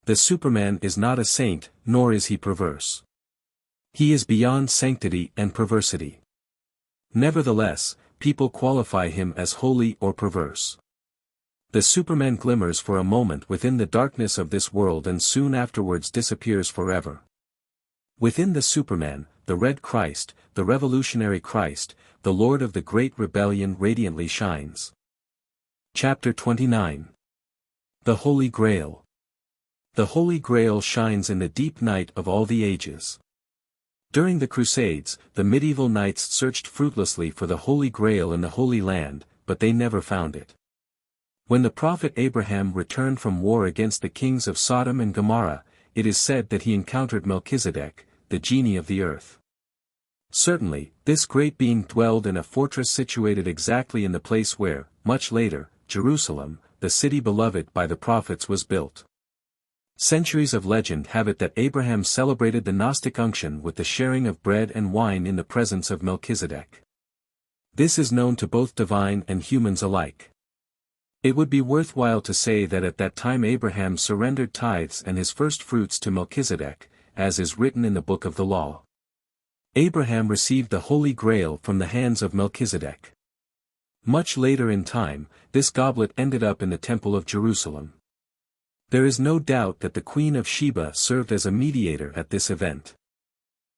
The Superman is not a saint, nor is he perverse. He is beyond sanctity and perversity. Nevertheless, people qualify him as holy or perverse. The Superman glimmers for a moment within the darkness of this world and soon afterwards disappears forever. Within the Superman, the Red Christ, the revolutionary Christ, the Lord of the Great Rebellion radiantly shines. Chapter 29. The Holy Grail. The Holy Grail shines in the deep night of all the ages. During the Crusades, the medieval knights searched fruitlessly for the Holy Grail in the Holy Land, but they never found it. When the prophet Abraham returned from war against the kings of Sodom and Gomorrah, it is said that he encountered Melchizedek, the genie of the earth. Certainly, this great being dwelled in a fortress situated exactly in the place where, much later, Jerusalem, the city beloved by the prophets was built. Centuries of legend have it that Abraham celebrated the Gnostic unction with the sharing of bread and wine in the presence of Melchizedek. This is known to both divine and humans alike. It would be worthwhile to say that at that time Abraham surrendered tithes and his first fruits to Melchizedek, as is written in the Book of the Law. Abraham received the Holy Grail from the hands of Melchizedek. Much later in time, this goblet ended up in the Temple of Jerusalem. There is no doubt that the Queen of Sheba served as a mediator at this event.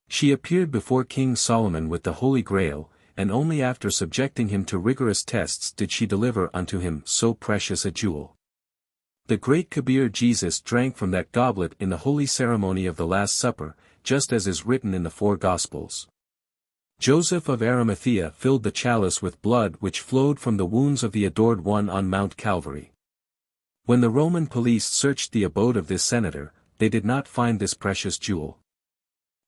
She appeared before King Solomon with the Holy Grail, and only after subjecting him to rigorous tests did she deliver unto him so precious a jewel. The great Kabir Jesus drank from that goblet in the holy ceremony of the Last Supper, just as is written in the four Gospels. Joseph of Arimathea filled the chalice with blood which flowed from the wounds of the Adored One on Mount Calvary. When the Roman police searched the abode of this senator, they did not find this precious jewel.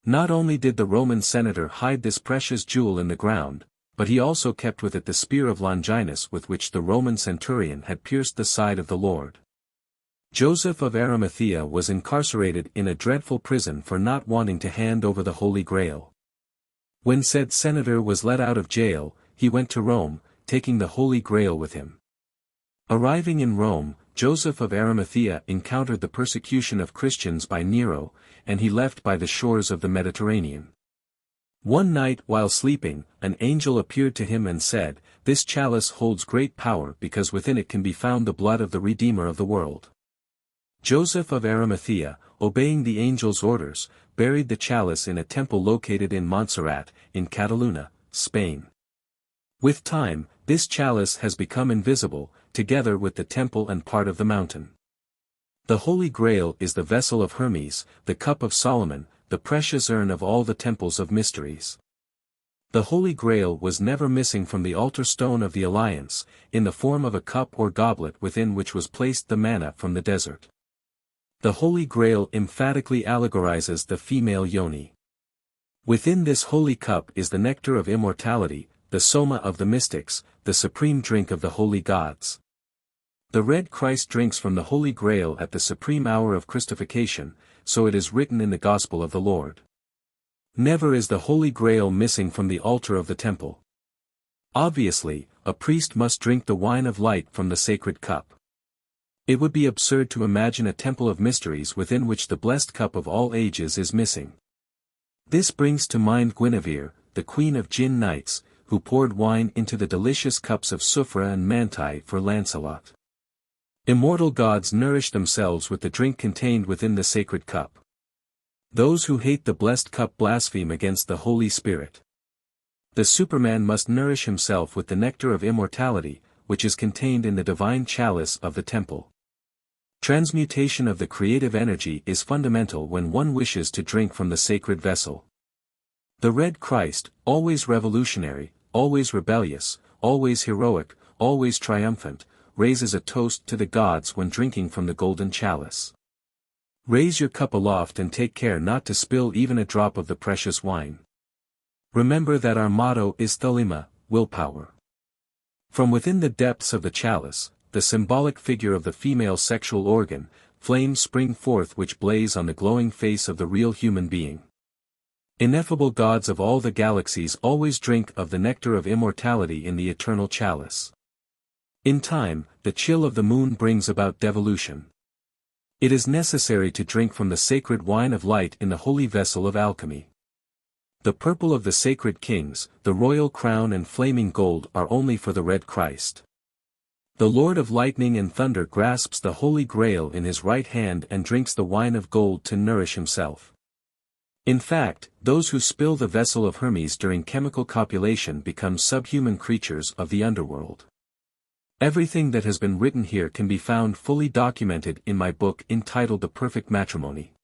Not only did the Roman senator hide this precious jewel in the ground, but he also kept with it the spear of Longinus with which the Roman centurion had pierced the side of the Lord. Joseph of Arimathea was incarcerated in a dreadful prison for not wanting to hand over the Holy Grail. When said senator was let out of jail, he went to Rome, taking the Holy Grail with him. Arriving in Rome, Joseph of Arimathea encountered the persecution of Christians by Nero, and he left by the shores of the Mediterranean. One night while sleeping, an angel appeared to him and said, "This chalice holds great power because within it can be found the blood of the Redeemer of the world." Joseph of Arimathea, obeying the angel's orders, buried the chalice in a temple located in Montserrat, in Catalunya, Spain. With time, this chalice has become invisible, together with the temple and part of the mountain. The Holy Grail is the vessel of Hermes, the cup of Solomon, the precious urn of all the temples of mysteries. The Holy Grail was never missing from the altar stone of the Alliance, in the form of a cup or goblet within which was placed the manna from the desert. The Holy Grail emphatically allegorizes the female yoni. Within this holy cup is the nectar of immortality, the soma of the mystics, the supreme drink of the holy gods. The red Christ drinks from the Holy Grail at the supreme hour of Christification, so it is written in the Gospel of the Lord. Never is the Holy Grail missing from the altar of the temple. Obviously, a priest must drink the wine of light from the sacred cup. It would be absurd to imagine a temple of mysteries within which the blessed cup of all ages is missing. This brings to mind Guinevere, the queen of Jinn knights, who poured wine into the delicious cups of Suphra and Manti for Lancelot. Immortal gods nourish themselves with the drink contained within the sacred cup. Those who hate the blessed cup blaspheme against the Holy Spirit. The Superman must nourish himself with the nectar of immortality, which is contained in the divine chalice of the temple. Transmutation of the creative energy is fundamental when one wishes to drink from the sacred vessel. The red Christ, always revolutionary, always rebellious, always heroic, always triumphant, raises a toast to the gods when drinking from the golden chalice. Raise your cup aloft and take care not to spill even a drop of the precious wine. Remember that our motto is thelema, willpower. From within the depths of the chalice, the symbolic figure of the female sexual organ, flames spring forth which blaze on the glowing face of the real human being. Ineffable gods of all the galaxies always drink of the nectar of immortality in the eternal chalice. In time, the chill of the moon brings about devolution. It is necessary to drink from the sacred wine of light in the holy vessel of alchemy. The purple of the sacred kings, the royal crown and flaming gold are only for the red Christ. The Lord of lightning and thunder grasps the Holy Grail in his right hand and drinks the wine of gold to nourish himself. In fact, those who spill the vessel of Hermes during chemical copulation become subhuman creatures of the underworld. Everything that has been written here can be found fully documented in my book entitled The Perfect Matrimony.